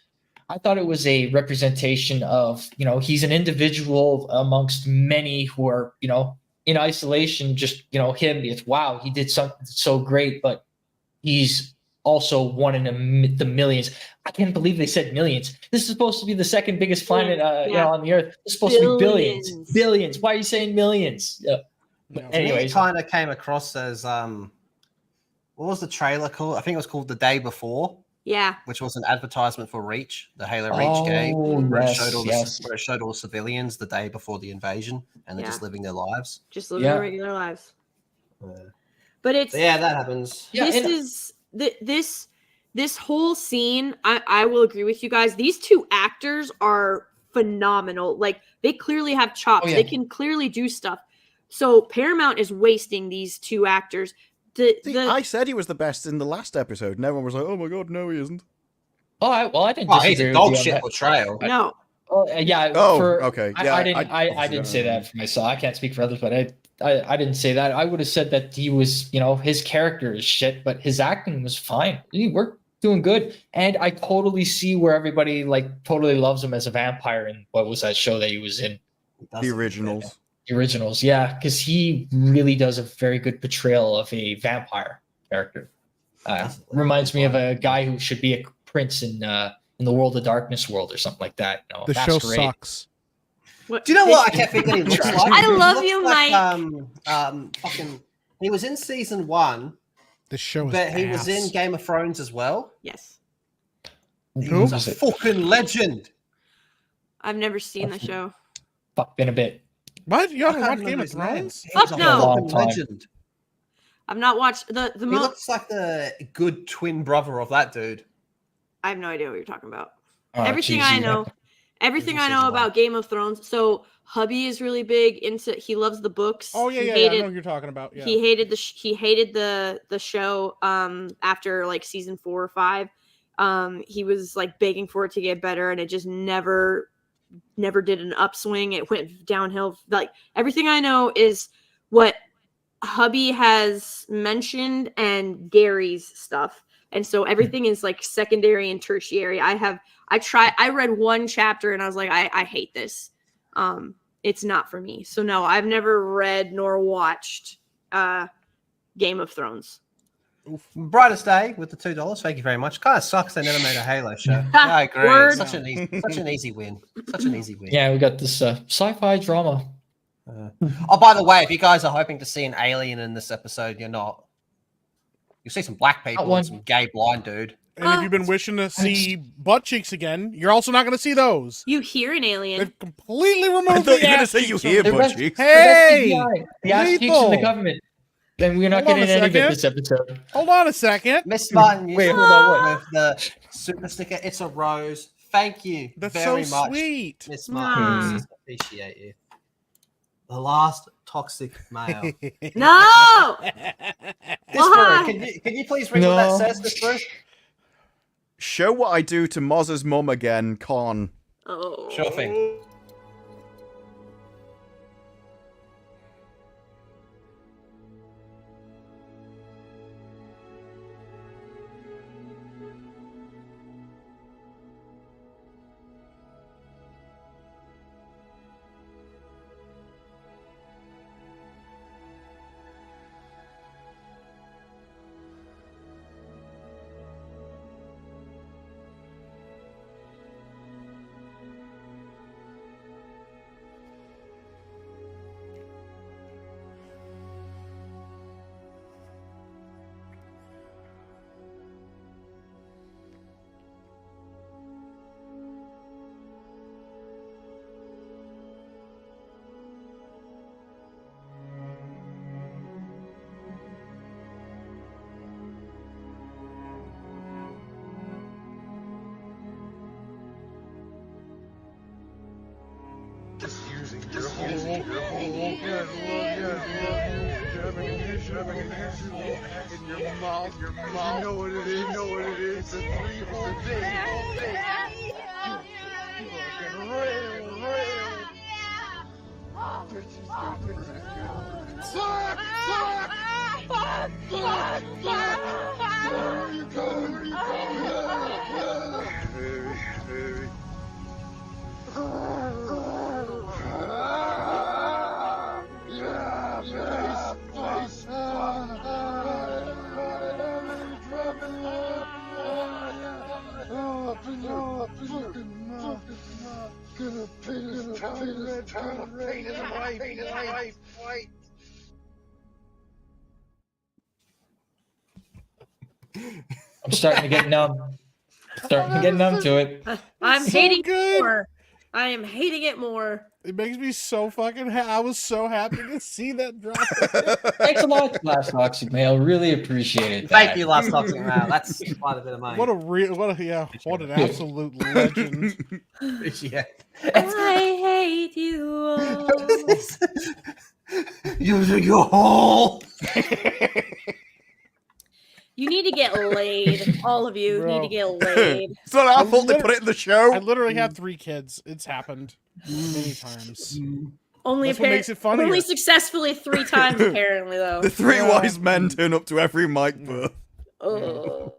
I thought it was a representation of, he's an individual amongst many who are, in isolation, just, him. It's wow, he did something so great, but he's also one in the millions. I can't believe they said millions. This is supposed to be the second biggest planet, on the Earth. It's supposed to be billions. Billions. Why are you saying millions? Anyways, it kind of came across as what was the trailer called? I think it was called The Day Before. Yeah. Which was an advertisement for Reach, the Halo Reach game, where, it showed all the civilians the day before the invasion, and they're just living their lives. Just living their regular lives. But it's that happens. Yeah, this whole scene. I will agree with you guys. These two actors are phenomenal. Like they clearly have chops. They can clearly do stuff. So Paramount is wasting these two actors. I said he was the best in the last episode, and everyone was like, "Oh my god, no, he isn't." I didn't. Oh, he's a dog shit portrayal. No. Yeah. Okay. Yeah, I didn't say that for myself. I can't speak for others, but I didn't say that. I would have said that he was, his character is shit, but his acting was fine. We're doing good, and I totally see where everybody totally loves him as a vampire. And what was that show that he was in? The Originals. Originals, yeah, because he really does a very good portrayal of a vampire character. Reminds me of a guy who should be a prince in the World of Darkness world or something like that. The show sucks. Do you know what I kept thinking he looks like? I love you, Mike. He was in season 1. The show is but he was in Game of Thrones as well. Yes. He was a fucking legend. I've never seen the show. Fuck, been a bit. What? You haven't watched Game of Thrones? Fuck no. Legend. I've not watched the He looks like the good twin brother of that dude. I have no idea what you're talking about. Oh, everything I know about Game of Thrones. So hubby is really big into. He loves the books. Oh yeah, I know what you're talking about. Yeah. He hated the show. After season 4 or 5, he was begging for it to get better, and it just never did an upswing. It went downhill. Everything I know is what hubby has mentioned and Gary's stuff, and so everything is secondary and tertiary. I read one chapter and I was like, I hate this. It's not for me. So no, I've never read nor watched Game of Thrones. Brightest Day with the $2. Thank you very much. Kind of sucks they never made a Halo show. I agree. Word. Such an easy win. Such an easy win. Yeah, we got this sci-fi drama. By the way, if you guys are hoping to see an alien in this episode, you're not. You'll see some black people and some gay blind dude. And if you've been wishing to see butt cheeks again, you're also not going to see those. You hear an alien. They've completely removed I thought you were going to ass say you cheeks hear from- butt cheeks. Hey! The ass cheeks in the government. Then we're not Hold on getting a any of it second. this episode. Hold on a second. Miss Martin, Wait, hold on, with the super sticker. It's a rose. Thank you That's very so much, sweet. Miss Martin. Appreciate you. The last toxic male. No. Miss Brew, can you please read what that says, Miss Brew? Show what I do to Moz's mum again, Con. Oh. Sure thing. You're whole. Yes, love you. Having an issue in your mouth. You know what it is. It's a 3-hole thing. Fucking rail. Baby. I'm starting to get numb. To it. I'm So hating good. it more. I am hating it more. It makes me so fucking I was so happy to see that drop. Thanks a lot, Last Toxic Mail. Really appreciate it. Thank you, Last Toxic Mail. That's quite a bit of money. What an absolute legend. Yeah. I hate you all. You're whole. I You need to get laid. All of you need to get laid. It's not our fault they put it in the show. literally have 3 kids. It's happened many times. Only That's what makes it funnier. Only successfully 3 times, apparently, though. The 3 Yeah. wise men turn up to every mic birth. Ugh.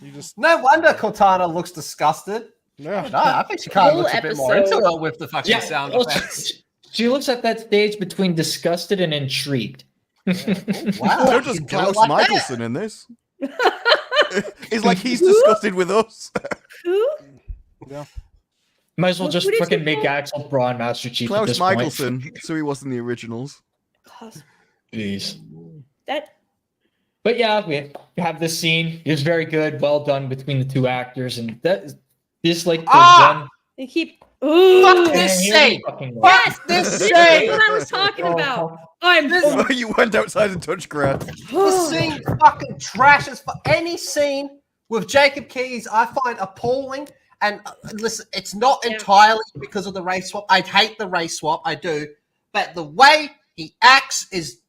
You just No wonder Cortana looks disgusted. yeah. No, I think she kind of Whole looks a bit more into episode. it with the fucking Yeah, sound well, effects. she looks at that stage between disgusted and intrigued. Wow. So does you do it Klaus like that. Michelson in this. It's like he's disgusted with us. Who? Might as well What- just what is fucking it make called? Axel Braun Master Chief at Klaus this Michelson, so he was in the originals. point. Jeez. That But yeah, we have this scene. It was very good, well done between the 2 actors, and this like the one. they keep. Ooh. Fuck this Man, here we scene. fucking go. Yes, This this scene. is what I was talking about. I'm. This- You went outside and touched grass. This scene fucking trash as fuck. Any scene with Jacob Keyes, I find appalling. And listen, it's not Yeah. entirely because of the race swap. I hate the race swap, I do. But the way he acts is.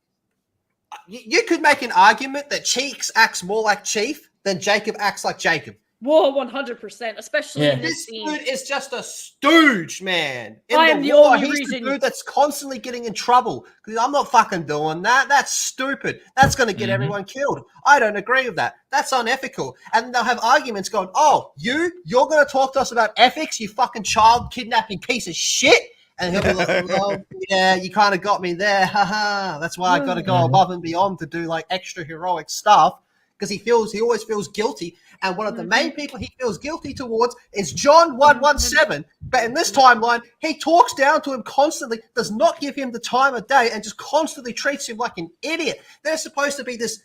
You could make an argument that Cheeks acts more like Chief than Jacob acts like Jacob. Whoa, 100%, especially Yeah. in this This scene. dude is just a stooge, man. In I the am the war, only he's reason- the dude that's constantly getting in trouble. Because I'm not fucking doing that. That's stupid. That's going to get Mhm. everyone killed. I don't agree with that. That's unethical. And they'll have arguments going, "Oh, you're going to talk to us about ethics, you fucking child kidnapping piece of shit." And he'll be like, "Oh, yeah, you kind of got me there. Haha. That's why I got to go Mhm. above and beyond to do like extra heroic stuff." Because he always feels guilty. And one of the main people he feels guilty towards is John 117. But in this timeline, he talks down to him constantly, does not give him the time of day, and just constantly treats him like an idiot. There's supposed to be this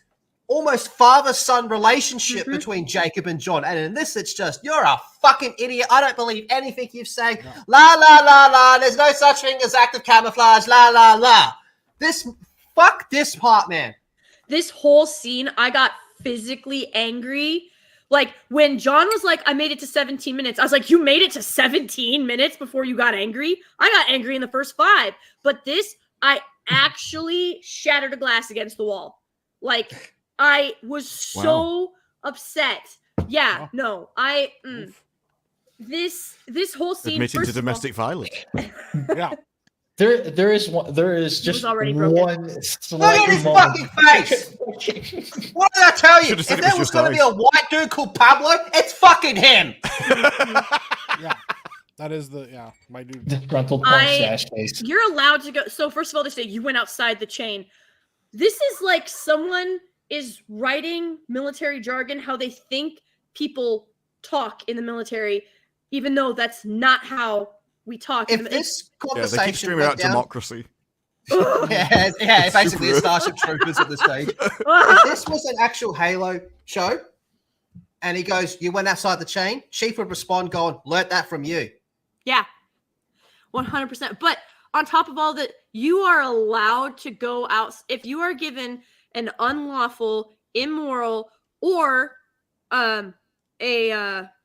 almost father-son relationship between Jacob and John. And in this, it's just, you're a fucking idiot. I don't believe anything you've said. No. La, la, la, la. There's no such thing as active camouflage. La, la, la. Fuck this part, man. This whole scene, I got physically angry. Like when John was like, I made it to 17 minutes. I was like, you made it to 17 minutes before you got angry? I got angry in the first 5. But this, I actually shattered a glass against the wall. Like I was so upset. Yeah, Wow. no, this whole scene. Admitting first to of all- domestic violence. Yeah. There is just already broken. one Look slight at his moment. fucking face. What did I tell you? Should've If said it there was was just going to be ice. a white dude called Pablo, it's fucking him. Yeah. That is my dude. Disgruntled I- mustache face. You're allowed to go. So first of all, they say you went outside the chain. This is like someone is writing military jargon, how they think people talk in the military, even though that's not how we talk. If this Yeah, they conversation keep streaming went out down, democracy. yeah, basically Super. a Starship Troopers at this stage. If this was an actual Halo show, and he goes, "You went outside the chain," Chief would respond, going, "Learnt that from you." Yeah, 100%. But on top of all that, you are allowed to go out if you are given an unlawful, immoral, or a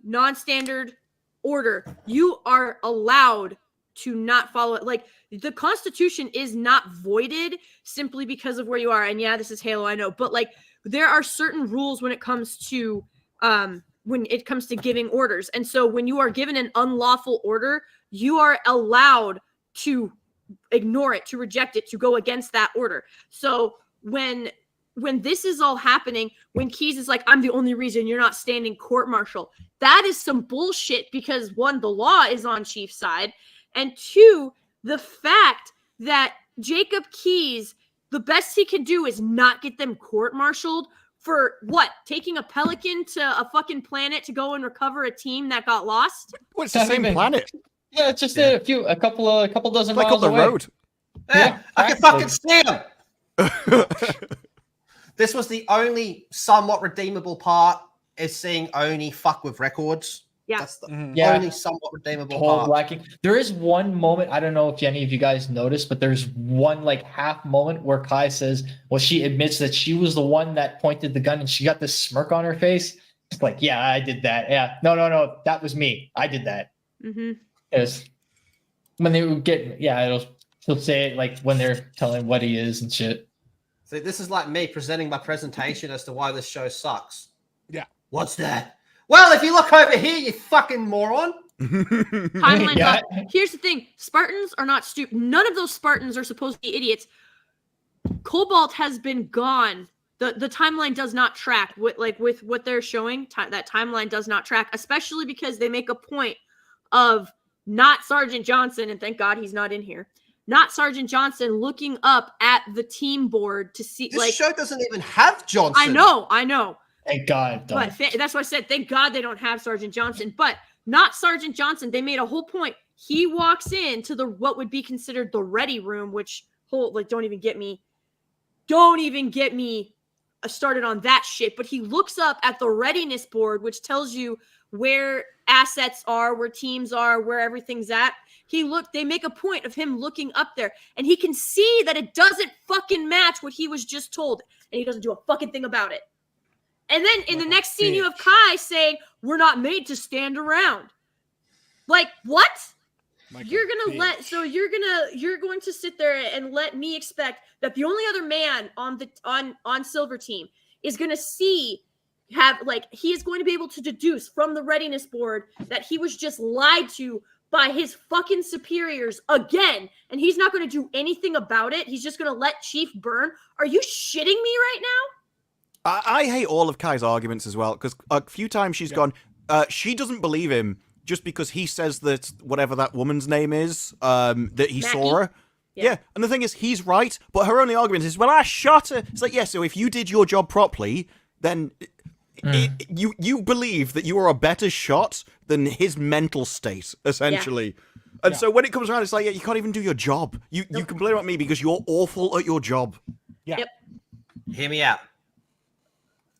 non-standard order. You are allowed to not follow it. Like, the Constitution is not voided simply because of where you are. And yeah, this is Halo, I know, but like there are certain rules when it comes to giving orders. And so when you are given an unlawful order, you are allowed to ignore it, to reject it, to go against that order. So when this is all happening, when Keyes is like, I'm the only reason you're not standing court-martial, that is some bullshit, because one, the law is on Chief's side, and two, the fact that Jacob Keyes, the best he can do is not get them court-martialed for what? Taking a Pelican to a fucking planet to go and recover a team that got lost? Well, it's the same planet. Yeah, it's just a couple dozen Like miles up the away. road. Yeah, I can fucking see him. This was the only somewhat redeemable part, is seeing Oni fuck with records. Yeah. That's the Yeah. only somewhat redeemable Total part. lacking. There is one moment, I don't know if any of you guys noticed, but there's one like half moment where Kai says, well, she admits that she was the one that pointed the gun and she got this smirk on her face. It's like, yeah, I did that. Yeah. No, that was me. I did that. Mm-hmm. It was when they would get, she'll say it like when they're telling what he is and shit. See, this is like me presenting my presentation as to why this show sucks. Yeah. What's that? Well, if you look over here, you fucking moron. Timeline's Yeah. off. Here's the thing. Spartans are not stupid. None of those Spartans are supposed to be idiots. Cobalt has been gone. The timeline does not track with what they're showing. That timeline does not track, especially because they make a point of not Sergeant Johnson, and thank God he's not in here. Not Sergeant Johnson looking up at the team board to see. This like, show doesn't even have Johnson. I know. Thank God. But that's why I said, thank God they don't have Sergeant Johnson. But not Sergeant Johnson. They made a whole point. He walks into what would be considered the ready room, which don't even get me started on that shit. But he looks up at the readiness board, which tells you where assets are, where teams are, where everything's at. They make a point of him looking up there, and he can see that it doesn't fucking match what he was just told, and he doesn't do a fucking thing about it. And then in the next scene, you have Kai saying, we're not made to stand around. Like, what? You're going to sit there and let me expect that the only other man on Silver Team is going to he is going to be able to deduce from the readiness board that he was just lied to by his fucking superiors again, and he's not going to do anything about it. He's just going to let Chief burn. Are you shitting me right now? I hate all of Kai's arguments as well, because a few times she's gone, she doesn't believe him just because he says that whatever that woman's name is, that he saw her. Yeah, and the thing is, he's right, but her only argument is, well, I shot her. It's like, yeah, so if you did your job properly, then you believe that you are a better shot than his mental state, essentially. Yeah. And so when it comes around, it's like, yeah, you can't even do your job. You complain about me because you're awful at your job. Yeah. Yep. Hear me out.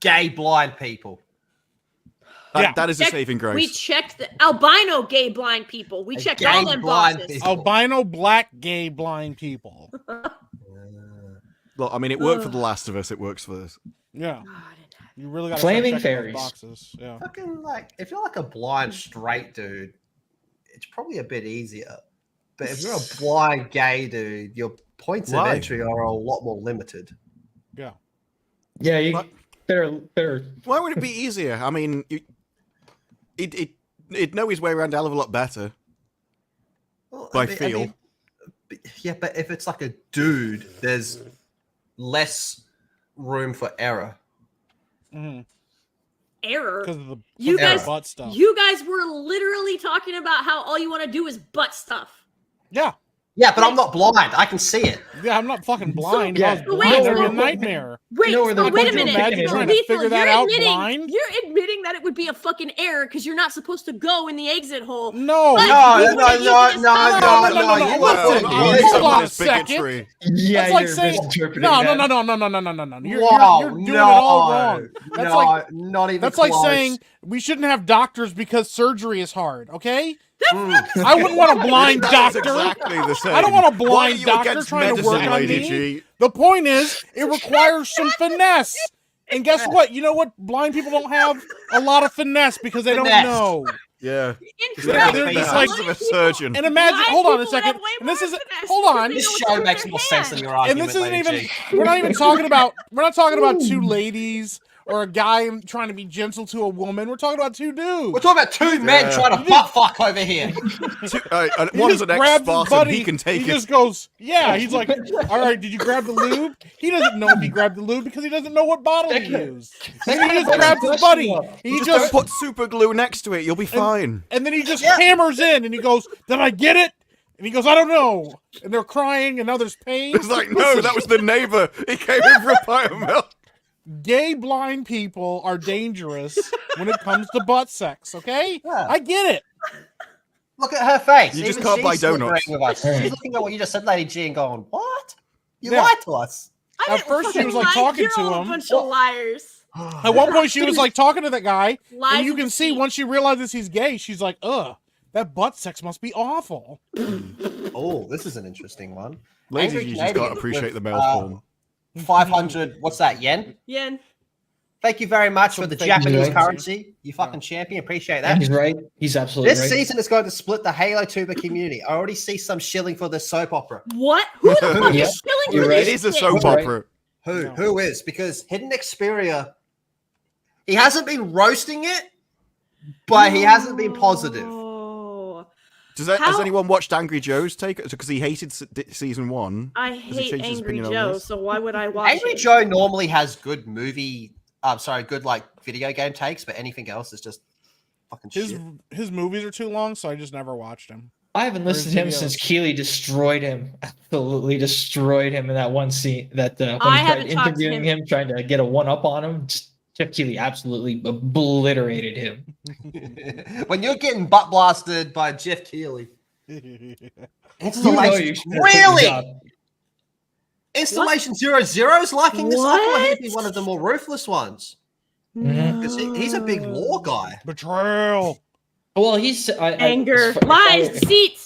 Gay blind people. That is a saving grace. We checked the albino gay blind people. We checked all them boxes. people. Albino black gay blind people. Look, I mean, it worked for The Last of Us. It works for this. Yeah. You really got Flaming to fairies. Boxes. Yeah. Fucking if you're like a blind straight dude, it's probably a bit easier. But if you're a blind gay dude, your points of entry are a lot more limited. Yeah. Yeah, you better. Why would it be easier? I mean, it'd know his way around a hell of a lot better. Well, I feel. Yeah, but if it's like a dude, there's less room for error. Mm-hmm. Error. Because of the You guys, butt stuff. you guys were literally talking about how all you want to do is butt stuff. Yeah. Yeah, but I'm not blind. I can see it. Yeah, I'm not fucking blind. yeah. If I was blind, Wait, that'd be a so- nightmare. Wait, You know where so the wait a bunch of minute. imagine So trying to Lethal, figure that out blind? You're admitting that it would be a fucking error because you're not supposed to go in the exit hole. No. But No, you no, wanna use no, this no, time- no, no, no, no, you no, listen. no, You no, listen. hold on a Someone's second. bigotry. Yeah, That's like you're saying misinterpreting no. that. You're Wow, doing it all wrong. That's no, like not even that's close. like saying we shouldn't have doctors because surgery is hard. Okay, Mm. I wouldn't want a blind That's doctor. exactly the same. I don't want a Why blind are you doctor against trying to medicine, work on Lady me. G? The point is, it requires some finesse. And guess what? You know what? Blind people don't have a lot of finesse because they don't Finesse. know. Yeah. Incredible. Yeah, The size of a surgeon. And imagine, Blind hold on a people have second. way And this more isn't. finesse Hold because on. they This know what to show do with makes their more sense than hand. your And argument, this isn't Lady even. G. We're not even talking about. We're not talking about two ladies or a guy trying to be gentle to a woman. We're talking about two dudes. We're talking about two men Yeah. trying to butt fuck over here. And He one's just an grabs his ex-Spartan. buddy. He can take he it. just goes, yeah. He's like, all right, did you grab the lube? He doesn't know if he grabbed the lube because he doesn't know what bottle to use. And then he just grabs his buddy. He Just just don't put super glue next to it. You'll be fine. and then he just Yeah. hammers in and he goes, did I get it? And he goes, I don't know. And they're crying and now there's pain. It's like, no, that was the neighbor. He came in for a pint of milk. Gay blind people are dangerous when it comes to butt sex, okay? Yeah. I get it. Look at her face. You just Even can't buy she's slippering donuts. with us. She's looking at what you just said, Lady G, and going, "What? You Yeah. lied to us." I At didn't first she fucking was, like, lie. talking You're to all him. A bunch of liars. At one point she was like talking to that guy, Lies and you and can see deceit. once she realizes he's gay, she's like, ugh, that butt sex must be awful. Oh, this is an interesting one. Ladies, Angry you just Canadian can't appreciate the with, male form. 500. What's that? Yen. Yen. Thank you very much for the Thank you, Japanese Yen. currency. You fucking champion. Appreciate And that. he's right. He's absolutely This right. season is going to split the Halo tuber community. I already see some shilling for this soap opera. What? Who the fuck Yep. is shilling You're for right. It this is a shit? soap Right. opera. Who? No. Who is? Because Hidden Xperia, he hasn't been roasting it, but he hasn't been positive. Oh. Has How- anyone watched Angry Joe's take? Because he hated season 1. I he hate changed his Angry opinion on Joe, this? so why would I watch Angry it? Joe normally has good good like video game takes, but anything else is just fucking shit. His movies are too long, so I just never watched him. I haven't listened to him since Keeley destroyed him. Absolutely destroyed him in that one scene. That when I he haven't tried talked to interviewing him, trying to get a one-up on him, just Jeff Keeley absolutely obliterated him. When you're getting butt blasted by Jeff Keighley, Installation, you should have really? taken the job. Installation 00 is liking this. I thought he'd be What? one of the more ruthless ones Mhm. because he's a big law guy. Betrayal. Well, he's Anger, if I- lies, if deceit.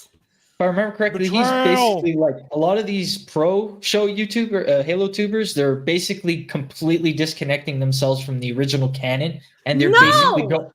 I remember correctly, he's Betrayal. basically like a lot of these pro show YouTuber, Halo tubers. They're basically completely disconnecting themselves from the original canon, and they're basically No!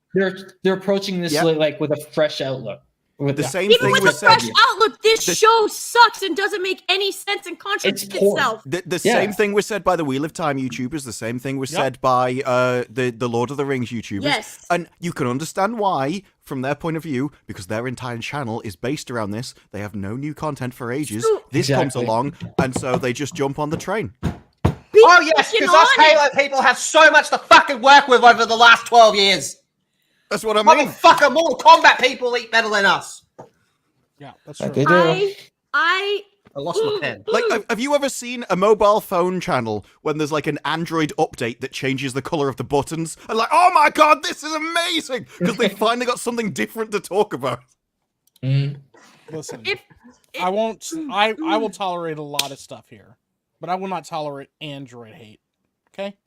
they're approaching this Yep. like with a fresh outlook. With The that. same Even thing with a was said. fresh outlook, this The- show sucks and doesn't make any sense and contradicts poor. itself. The Yeah. same thing was said by the Wheel of Time YouTubers. The same thing was Yep. said by the Lord of the Rings YouTubers. Yes. And you can understand why, from their point of view, because their entire channel is based around this. They have no new content for ages. So- This comes Exactly. along, and so they just jump on the train. Be Oh yes, fucking because us honest. Halo people have so much to fucking work with over the last 12 years. That's what I mean. Motherfucker, Mortal Kombat people eat better than us. Yeah, that's Like true. they do. I I lost my pen. Like, have you ever seen a mobile phone channel when there's like an Android update that changes the color of the buttons? And like, oh my god, this is amazing! Because they finally got something different to talk about. Mm. Listen, if I won't. I will tolerate a lot of stuff here, but I will not tolerate Android hate. Okay.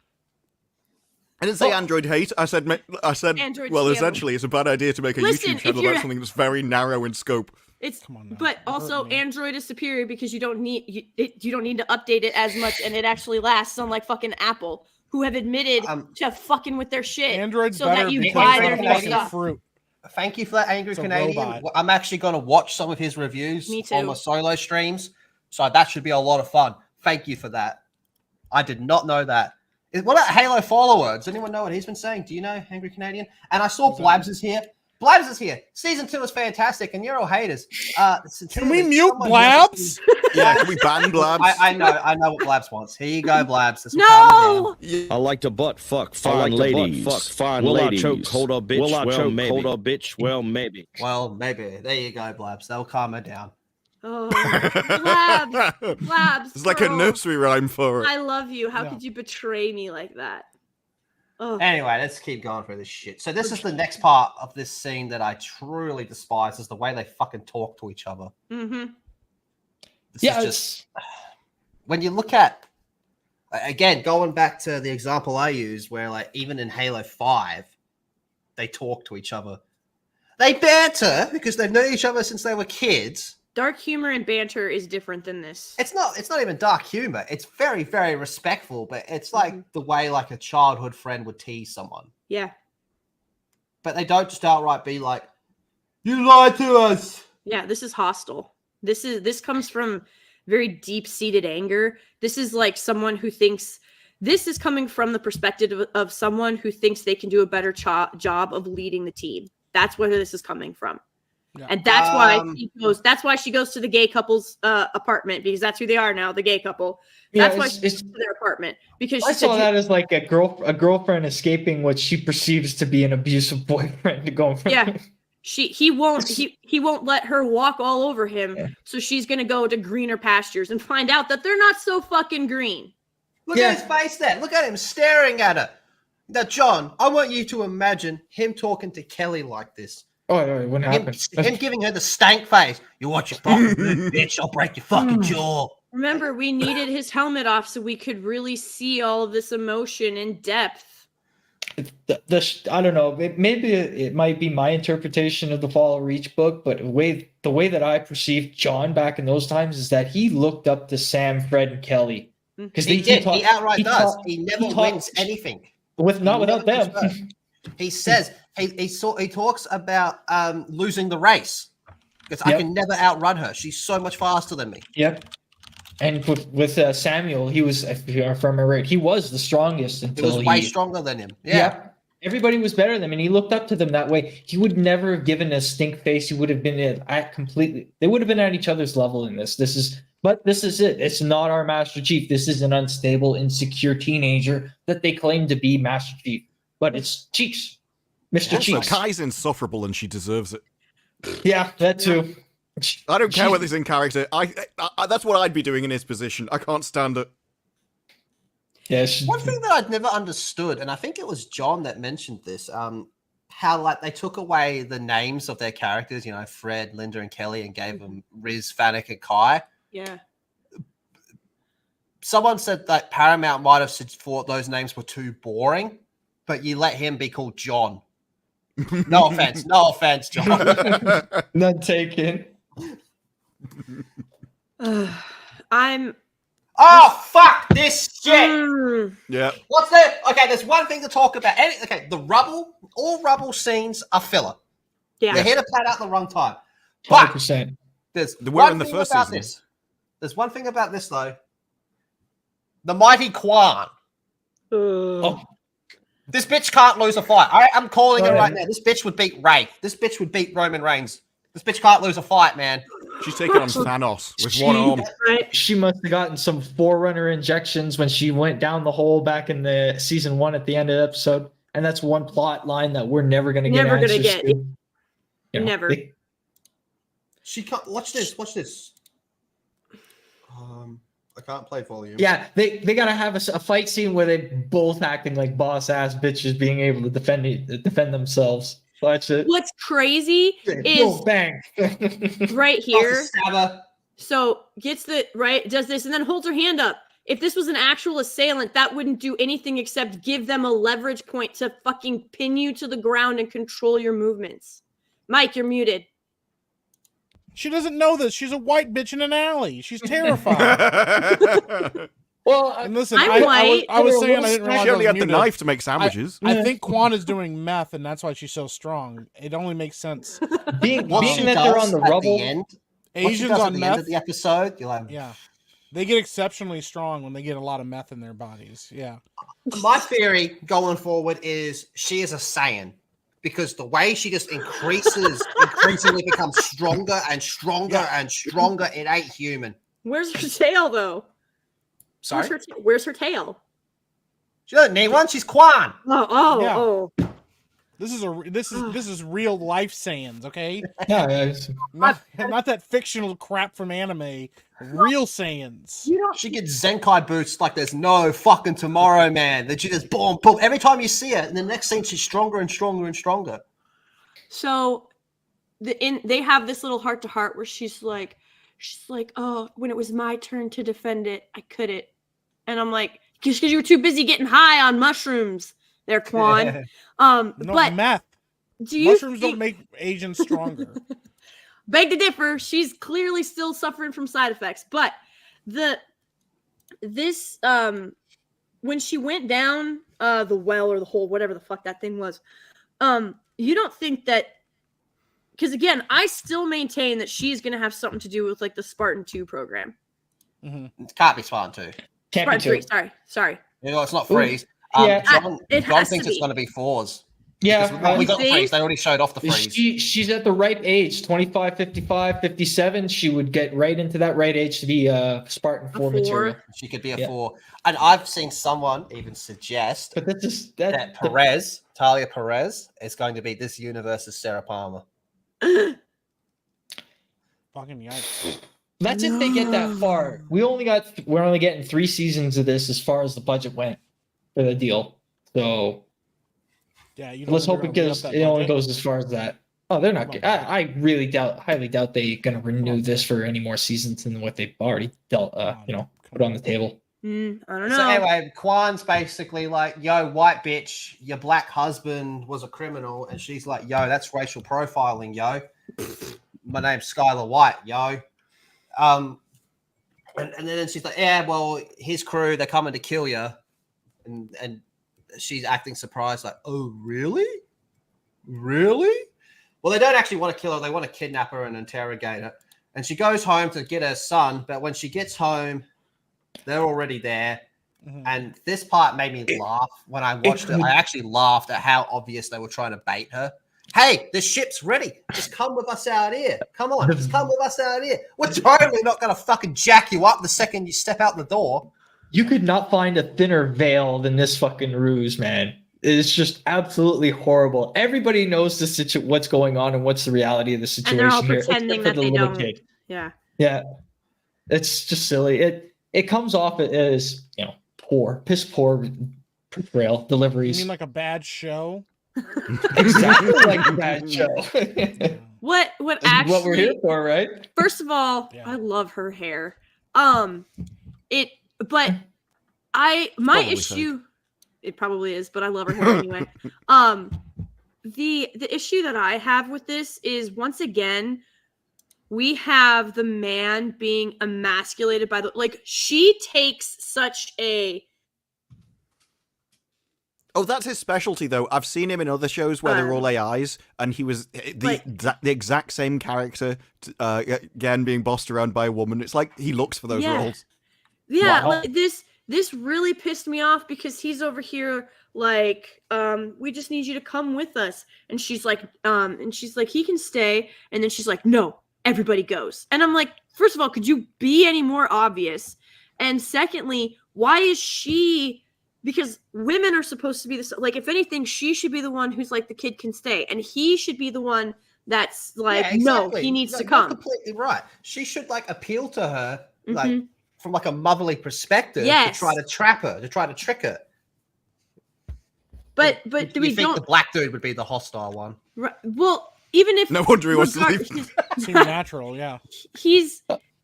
I didn't say Android hate. I said, Android well, scam. essentially, it's a bad idea to make a Listen, YouTube if channel you're- about something that's very narrow in scope. it's Come on now. but Don't also hurt me. Android is superior because you don't need you don't need to update it as much and it actually lasts, unlike fucking Apple, who have admitted to fucking with their shit Android's so better that you because buy it's their not a new fucking stuff. fruit. Thank you for that, Angry It's a Canadian. robot. I'm actually going to watch some of his reviews Me on too. my solo streams, so that should be a lot of fun. Thank you for that. I did not know that. What about Halo follower? Does anyone know what he's been saying? Do you know, Angry Canadian? And I saw Blabs is here. Blabs is here. Season 2 is fantastic, and you're all haters. Can we mute Blabs? Yeah, can we ban Blabs? I know what Blabs wants. Here you go, Blabs. This will calm him No, I like to butt fuck I fine like to ladies. butt fuck fine Will ladies. I choke? Hold up, bitch. Will I well, choke? maybe. Hold up, bitch. Well, maybe. down. Well, maybe. There you go, Blabs. That'll calm her down. oh, Blabs, It's like a bro. nursery rhyme for it. I love you. How Yeah. could you betray me like that? Oh, Anyway, let's keep going through this shit. So this is the next part of this scene that I truly despise is the way they fucking talk to each other. mm-hmm. This Yeah, is just when you look at again going back to the example I use, where like even in Halo 5, they talk to each other. They banter because they've known each other since they were kids. Dark humor and banter is different than this. It's not even dark humor. It's very, very respectful, but it's like the way like a childhood friend would tease someone. Yeah. But they don't just outright be like, You lied to us. Yeah, this is hostile. This comes from very deep-seated anger. This is like someone who thinks this is coming from the perspective of someone who thinks they can do a better job of leading the team. That's where this is coming from. Yeah. And that's why she goes to the gay couple's apartment, because that's who they are now, the gay couple. That's why she goes to their apartment, because I saw that as like a girlfriend escaping what she perceives to be an abusive boyfriend going from. Yeah. He won't let her walk all over him. Yeah. So she's gonna go to greener pastures and find out that they're not so fucking green. Look at his face there. Look at him staring at her. Now, John, I want you to imagine him talking to Kelly like this. Oh, it wouldn't happen. Him giving her the stank face. You watch your fucking bitch, I'll break your fucking jaw. Remember, we needed his helmet off so we could really see all of this emotion in depth. I don't know. Maybe it might be my interpretation of the Fall of Reach book, but the way that I perceived John back in those times is that he looked up to Sam, Fred, and Kelly. Because he outright does. He never wins anything. Without them. He says he talks about losing the race because I can never outrun her. She's so much faster than me. Yep. And with Samuel, he was, if I remember right, he was the strongest until he was way stronger than him. Yeah. Yep. Everybody was better than him, and he looked up to them that way. He would never have given a stink face. He would have been they would have been at each other's level in this. But this is it. It's not our Master Chief. This is an unstable, insecure teenager that they claim to be Master Chief. But it's Cheeks. Mr. Cheeks. Kai's insufferable and she deserves it. Yeah, that too. I don't care whether he's in character. I that's what I'd be doing in his position. I can't stand it. Yeah. One thing that I'd never understood, and I think it was John that mentioned this, how like they took away the names of their characters, you know, Fred, Linda, and Kelly, and gave them Riz, Fennec, and Kai. Yeah. Someone said that Paramount might have thought those names were too boring, but you let him be called John. No offense, John. None taken. Oh, fuck this shit. Yeah. What's there? Okay, there's one thing to talk about. The rubble, all rubble scenes are filler. Yeah. They're here to pad out the wrong time. But 100%. There's one thing about season. This. There's one thing about this, though. The mighty Quan. This bitch can't lose a fight. I'm calling it right now. This bitch would beat Ray. This bitch would beat Roman Reigns. This bitch can't lose a fight, man. She's taking on Thanos with one arm. She must have gotten some Forerunner injections when she went down the hole back in the season 1 at the end of the episode. And that's one plot line that we're never going to get answers to. You know, never. She can't. Watch this. I can't play volume. Yeah, they got to have a fight scene where they both acting like boss-ass bitches being able to defend themselves. Watch it. What's crazy is bang right here. So gets the right, does this, and then holds her hand up. If this was an actual assailant, that wouldn't do anything except give them a leverage point to fucking pin you to the ground and control your movements. Mike, you're muted. She doesn't know this. She's a white bitch in an alley. She's terrified. Well, and listen, I was saying I didn't realize she only had the knife to make sandwiches. I think Quan is doing meth, and that's why she's so strong. It only makes sense. being that they're on the rubble, Asians on meth. End of the episode, you're like, yeah, they get exceptionally strong when they get a lot of meth in their bodies. Yeah. My theory going forward is she is a Saiyan. Because the way she just increasingly becomes stronger and stronger and stronger, it ain't human. Where's her tail, though? Sorry? Where's her tail? She doesn't need one. She's Quan. Oh. This is real life Saiyans, okay? Yeah. Not that fictional crap from anime. Real Saiyans. She gets Zenkai boots like there's no fucking tomorrow, man. That she just boom. Every time you see her, in the next scene, she's stronger and stronger and stronger. So, they have this little heart-to-heart where she's like, oh, when it was my turn to defend it, I couldn't. And I'm like, just because you were too busy getting high on mushrooms there, Quan. No, but meth. Mushrooms don't make Asians stronger. Beg to differ. She's clearly still suffering from side effects. But when she went down the well or the hole, whatever the fuck that thing was, you don't think that because again, I still maintain that she's gonna have something to do with like the Spartan 2 program. It can't be Spartan 2. Can't be Spartan 3. two. Sorry. You know, it's not Ooh, Freeze. yeah. John, It John has thinks to it's be. going to be Fours. Yeah, Because we got the think? Freeze. They already showed off the Freeze. she's at the right age, 25, 55, 57. She would get right into that right age to be Spartan 4 4. material. She could be a Yeah. 4. And I've seen someone even suggest But that's just that Perez, Talia Perez, is going to be this universe's Sarah Palmer. Fucking yikes. That's if they get that far. We're only getting 3 seasons of this as far as the budget went for the deal. So Yeah, you let's know hope they're it gonna goes. re-up It that only budget. goes as far as that. Oh, they're not. I really highly doubt they're gonna renew this for any more seasons than what they've already dealt. Put on the table. I don't know. So anyway, Kwan's basically like, yo, white bitch, your black husband was a criminal. And she's like, yo, that's racial profiling, yo. My name's Skylar White, yo. And then she's like, yeah, well, his crew, they're coming to kill you. And she's acting surprised, like, oh, really? Really? Well, they don't actually want to kill her. They want to kidnap her and interrogate her. And she goes home to get her son. But when she gets home, they're already there. Mhm. And this part made me laugh when I watched it. I actually laughed at how obvious they were trying to bait her. Hey, the ship's ready. Just come with us out here. Come on, just come with us out here. We're totally not going to fucking jack you up the second you step out the door. You could not find a thinner veil than this fucking ruse, man. It's just absolutely horrible. Everybody knows what's going on and what's the reality of the situation they're all here, pretending except for that the they little don't. kid. Yeah. Yeah, it's just silly. It comes off as piss poor portrayal You deliveries. mean like a bad show? Exactly like a bad show. What That's actually? what we're here for, right? First of all, Yeah. I love her hair. My probably issue, it probably is, but I love her hair anyway. The issue that I have with this is, once again, we have the man being emasculated by she takes such a Oh, that's his specialty, though. I've seen him in other shows where they're all AIs, and he was the exact same character, again, being bossed around by a woman. It's like he looks for those roles. Yeah, Wow. like this really pissed me off because he's over here like, we just need you to come with us. And she's like, he can stay. And then she's like, no, everybody goes. And I'm like, first of all, could you be any more obvious? And secondly, why is she? Because women are supposed to be like, if anything, she should be the one who's like, the kid can stay, and he should be the one that's like, Yeah, exactly. no, he needs to You're come. completely right. She should like appeal to her, like Mhm. from like a motherly perspective, Yes. to try to trap her, to try to trick her. But You we think don't. the black dude would be the hostile one? Well, even if No wonder he wants to regard- leave. Seems natural, yeah.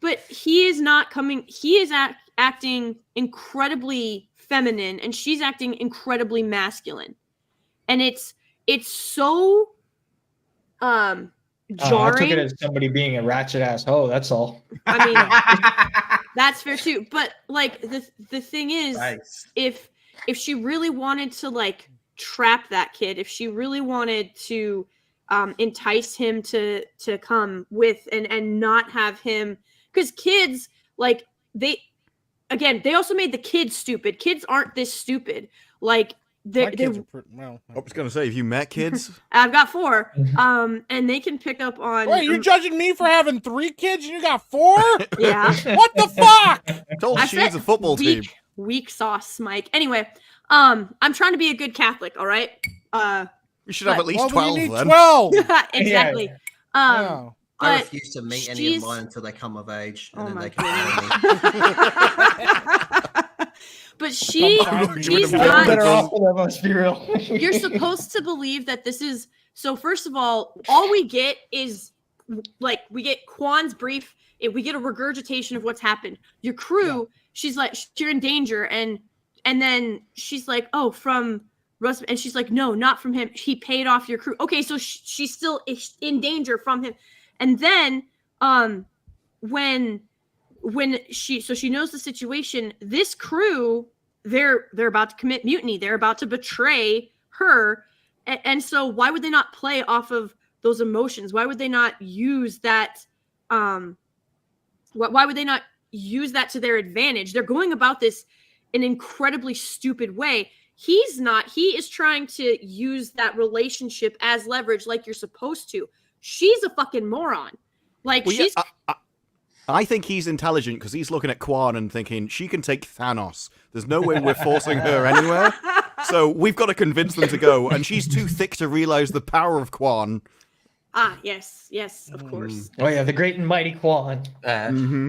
but he is not coming. He is acting incredibly feminine, and she's acting incredibly masculine, and it's so jarring. I took it as somebody being a ratchet ass hoe. That's all. I mean, that's fair too. But like the thing is, Nice. if she really wanted to like trap that kid, if she really wanted to entice him to come with and not have him, because kids, like, they also made the kids stupid. Kids aren't this stupid. Like My kids are well. I was going to say, have you met kids? I've got 4, and they can pick up on. Wait, you're judging me for having 3 kids and you got 4? Yeah. What the fuck? Told I she needs said a football team. Weak sauce, Mike. Anyway, I'm trying to be a good Catholic. All right. We should have at least Well, 12 you need then. 12. Exactly. No. I But refuse to meet any she's- of mine until they come of age, and Oh then my they can follow me. but she's Would've not. Better off with them, let's be real. You're supposed to believe that this is so. First of all we get is like, we get Kwan's brief. We get a regurgitation of what's happened. Your crew, she's like, you're in danger, and then she's like, oh, from Russ, and she's like, no, not from him. He paid off your crew. Okay, so she's still in danger from him. And then when she knows the situation, this crew, they're about to commit mutiny. They're about to betray her. And so why would they not play off of those emotions? Why would they not use that? Why would they not use that to their advantage? They're going about this in an incredibly stupid way. He's not. He is trying to use that relationship as leverage, like you're supposed to. She's a fucking moron. Like Well, she's. yeah, I think he's intelligent because he's looking at Quan and thinking she can take Thanos. There's no way we're forcing her anywhere. So we've got to convince them to go, and she's too thick to realize the power of Quan. Yes, of course. Oh yeah, the great and mighty Quan.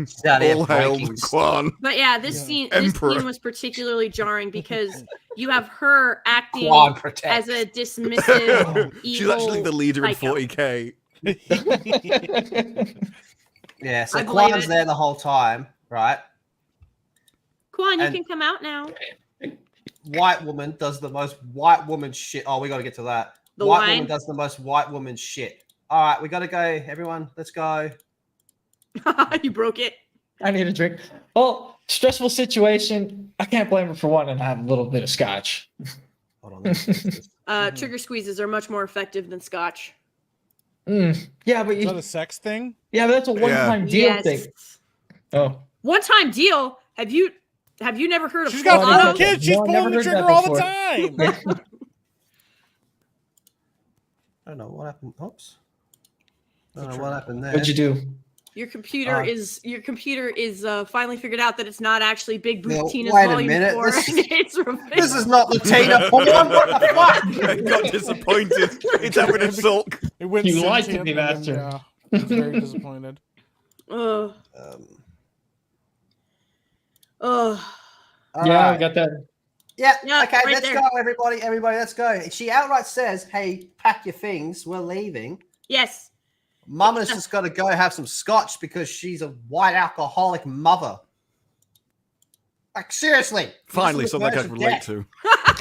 She's out here All hail breaking Quan. But yeah, this scene was particularly jarring because you have her acting Quan protects. as a dismissive, She's evil actually the leader psycho. in 40k. Yeah, so I believe Quan's it. there the whole time, right? Quan, you And- can come out now. White woman does the most white woman shit. Oh, we got to get to that. The White wine? woman does the most white woman shit. All right, we got to go. Everyone, let's go. You broke it. I need a drink. Well, stressful situation. I can't blame her for wanting to have a little bit of scotch. Hold on. Trigger squeezes are much more effective than scotch. Yeah, but Is that a sex thing? but that's a one-time deal Yes. thing. Oh, One-time deal. Have you never heard of She's got Well, 4 no, kids. She's no, I've never pulling the heard that trigger all the before. time. I don't know what happened. Oops. I don't know what happened there. what'd you do? Your computer is finally figured out that it's not actually Big Boot No, Tina's wait a Volume minute, 4. this- It's This is not the Tina porn. What the fuck? I got disappointed. It's Edward and Sulk. It went You lied to sentient me, and then, master. Yeah, I was very disappointed. Ugh. All Yeah, I right. got that. Yeah, Yeah, okay, right let's there. go, everybody. Everybody, let's go. She outright says, hey, pack your things. We're leaving. Yes. Mama's just got to go have some scotch because she's a white alcoholic mother. Like, seriously. Finally, This is something I the can verge relate of to.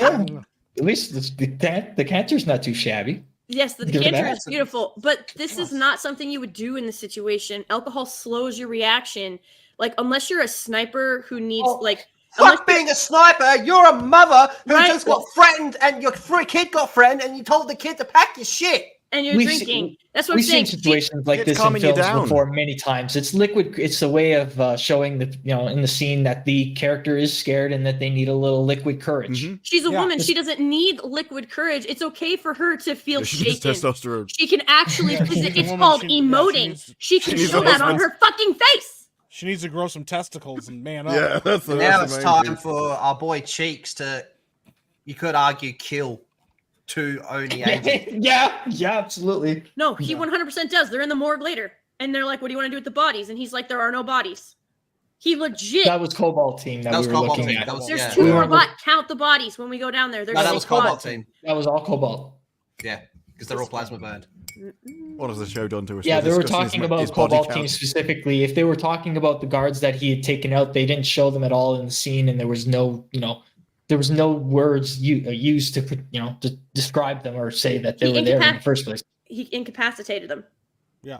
Yeah. At least the cancer's not too shabby. Yes, the Give it decanter that. is beautiful, but this is not something you would do in this situation. Alcohol slows your reaction. Like, unless you're a sniper who needs, Oh, like, unless Fuck being a sniper. You're a mother who Right. just got threatened and your kid got threatened and you told the kid to pack your shit. and you're We've drinking. seen- That's what I'm We've saying. seen situations like It's this in calming you films down. before many times. It's liquid. It's a way of showing that in the scene that the character is scared and that they need a little liquid courage. Mhm. She's a Yeah. woman. She doesn't need liquid courage. It's okay for her to feel She needs shaken. testosterone. She can actually, Yeah, she's a it's woman. called She emoting. needs- She can needs show a that on husband. her fucking face. She needs to grow some testicles and man up. Yeah, that's the Now that's it's the main time thing. for our boy Cheeks to, you could argue, kill two Oni agents. yeah, absolutely. No, he Yeah. 100% does. They're in the morgue later. And they're like, what do you want to do with the bodies? And he's like, there are no bodies. He legit, That was Cobalt Team that, That was we were Cobalt looking Team. at. That was- there's yeah. two We more were- but count the bodies when we go down there. There's No, that a was squad. Cobalt Team. That was all Cobalt. Yeah, because they're all plasma burned. What has the show done to us? Yeah, We're they were discussing talking his about body Cobalt count. Team specifically. If they were talking about the guards that he had taken out, they didn't show them at all in the scene, and there was no, there was no words used to, to describe them or say that they He were there in the incapac- first place. He incapacitated them. Yeah,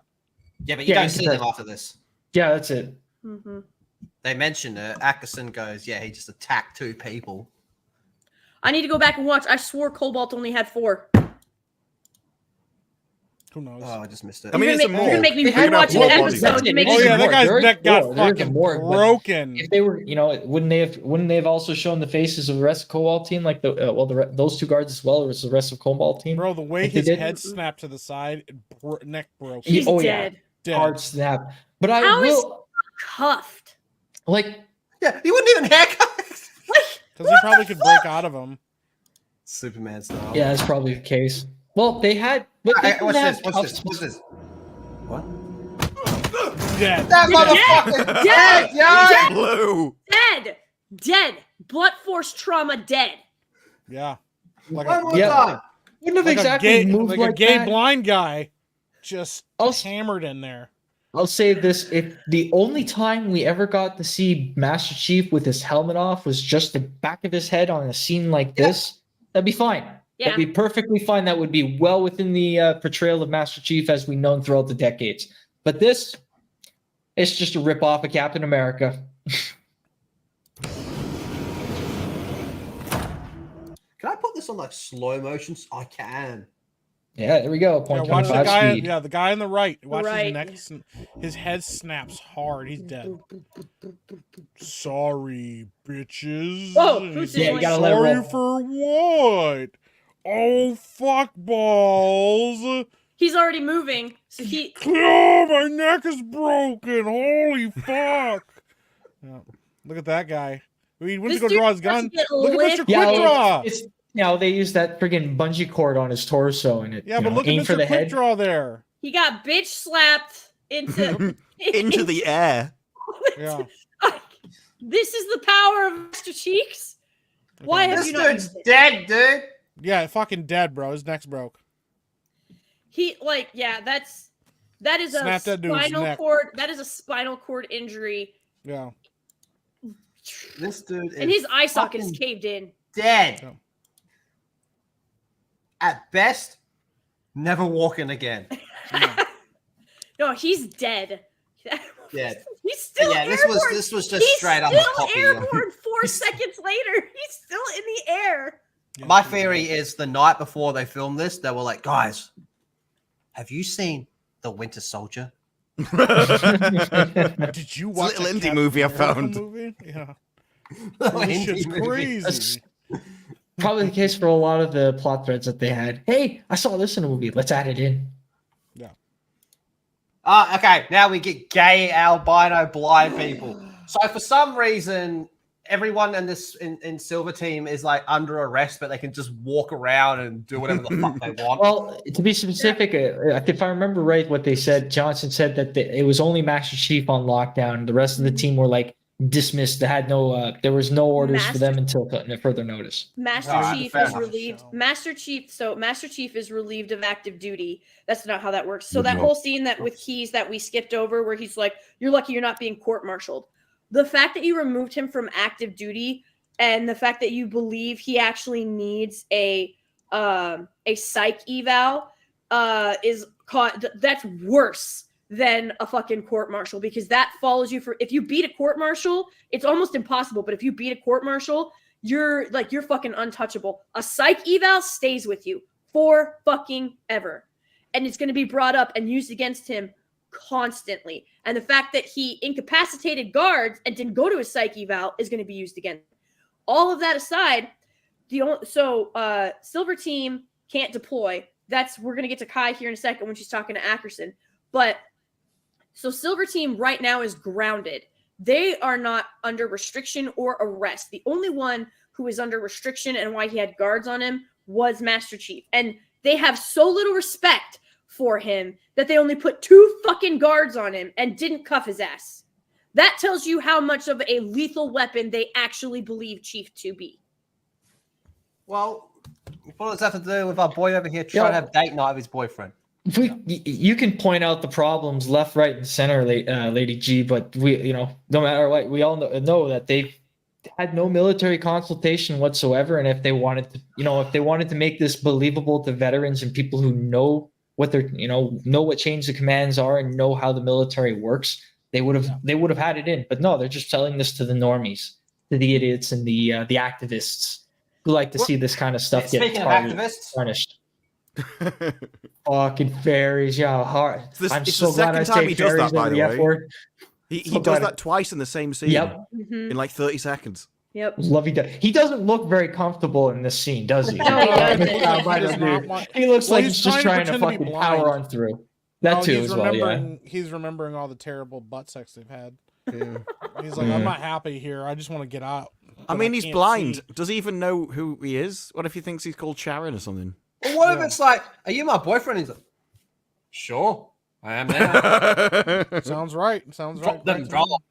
but you Yeah, don't see them after this. Yeah, that's it. hmm They mention it. Ackerson goes, yeah, he just attacked two people. I need to go back and watch. I swore Cobalt only had 4. Who knows? Oh, I just missed it. I mean, You're it's a gonna make- you're gonna make me morgue. They can have rewatch an more episode bodies. to make Oh sure- yeah, that guy's There is neck got more. There is a fucking morgue, but broken. If they were, wouldn't they have also shown the faces of the rest of Cobalt Team, like those two guards as well, or was the rest of Cobalt Team? Bro, the way Like they his did? head snapped to the side, neck broke. Yeah, He's oh, yeah. dead. Dead. Hard snap. But I How is- will Cuffed. like. Yeah, he wouldn't even haircut. Because he probably could break out of him. Superman style. Yeah, that's probably the case. Well, they had. But they Hey, what's didn't this? have What's this? cuffs. What's this? What? Dead. That motherfucker dead, yo! Blue. Dead. Blunt force trauma dead. Yeah. Like One a, more Yeah. time. Wouldn't have like exactly a gay, moved like like a gay that. blind guy, just I'll- hammered in there. I'll say this: if the only time we ever got to see Master Chief with his helmet off was just the back of his head on a scene like this, that'd be fine. Yeah. That'd be perfectly fine. That would be well within the portrayal of Master Chief as we've known throughout the decades. But this, it's just a rip off of Captain America. Can I put this on like slow motion? I can. Yeah, there we go. Yeah, Point watch the 25 guy. speed. Yeah, the guy on the right. Watch Right. his neck. His head snaps hard. He's dead. Sorry, bitches. Whoa, And who's he's Yeah, you like, gotta let it sorry roll. for what? Oh, fuck balls. He's already moving, so he. Oh, my neck is broken. Holy fuck. Yeah. Look at that guy. He went This to go dude draw his wants gun. to get Look at Mr. lifted. Yeah, Quick Draw. it's they use that friggin' bungee cord on his torso and it. Yeah, you but know, look aim at for Mr. the Quick head. Draw there. He got bitch slapped into Into the air. Yeah. This is the power of Master Cheeks. Why Okay. have This you not dude's used it? dead, dude. Yeah, fucking dead, bro. His neck's broke. He that is Snap a that dude's spinal neck. cord. That is a spinal cord injury, Yeah. This dude and is his eye socket is fucking caved in. dead. Yeah. At best, never walking again. No, he's dead. Dead. He's still Yeah, airborne. this was just He's straight up still a copy. airborne 4 seconds later. He's still in the air. Yeah, My he's theory is the night before they filmed this, they were like, guys, have you seen The Winter Soldier? dead. Did you watch little a indie Captain movie I America found. Movie? Yeah. The This shit's indie movie. crazy. Probably the case for a lot of the plot threads that they had. Hey, I saw this in a movie. Let's add it in. Okay, now we get gay albino blind people. So for some reason, everyone in this in Silver Team is like under arrest, but they can just walk around and do whatever the fuck they want. Well, to be specific, if I remember right, what they said, Johnson said that it was only Master Chief on lockdown. The rest of the team were like dismissed. They had no, there was no orders for them until further notice. Master Alright, Chief fair is enough. relieved. Master Chief is relieved of active duty. That's not how that works. So that whole scene that with Keys that we skipped over, where he's like, "You're lucky you're not being court-martialed." The fact that you removed him from active duty, and the fact that you believe he actually needs a psych eval, that's worse than a fucking court-martial, because that follows you for, if you beat a court-martial, it's almost impossible, but if you beat a court-martial, you're fucking untouchable. A psych eval stays with you for fucking ever, and it's going to be brought up and used against him constantly. And the fact that he incapacitated guards and didn't go to his psych eval is going to be used again. All of that aside, Silver Team can't deploy. We're going to get to Kai here in a second when she's talking to Ackerson. But so Silver Team right now is grounded. They are not under restriction or arrest. The only one who is under restriction and why he had guards on him was Master Chief. And they have so little respect for him that they only put 2 fucking guards on him and didn't cuff his ass. That tells you how much of a lethal weapon they actually believe Chief to be. Well, what does that have to do with our boy over here trying to have date night with his boyfriend? You can point out the problems left, right, and center, Lady G, but no matter what, we all know that they've had no military consultation whatsoever. And if they wanted to, make this believable to veterans and people who know what know what change of commands are and know how the military works, they would have had it in. But no, they're just telling this to the normies, to the idiots and the activists who like to see this kind of stuff get Speaking of activists, punished. Fucking fairies, yeah, hard. I'm It's so the glad I second time say he does fairies that, by over the the F way. word. He So does glad that twice in the same scene. Yep. Mhm. In like 30 seconds. Yep. Love he doesn't look very comfortable in this scene, does he? No, he doesn't. He looks Well, like he's he's just trying to trying to pretend to be fucking blind. power on through. That too he's as well, yeah. He's remembering all the terrible butt sex they've had. Yeah. He's like, Yeah. I'm not happy here. I just want to get out. I but mean, he's can't blind. see." Does he even know who he is? What if he thinks he's called Sharon or something? well, what if Yeah. it's like, are you my boyfriend? He's like, sure, I am now. Sounds right. Sounds right. Drop them Right to me. drops.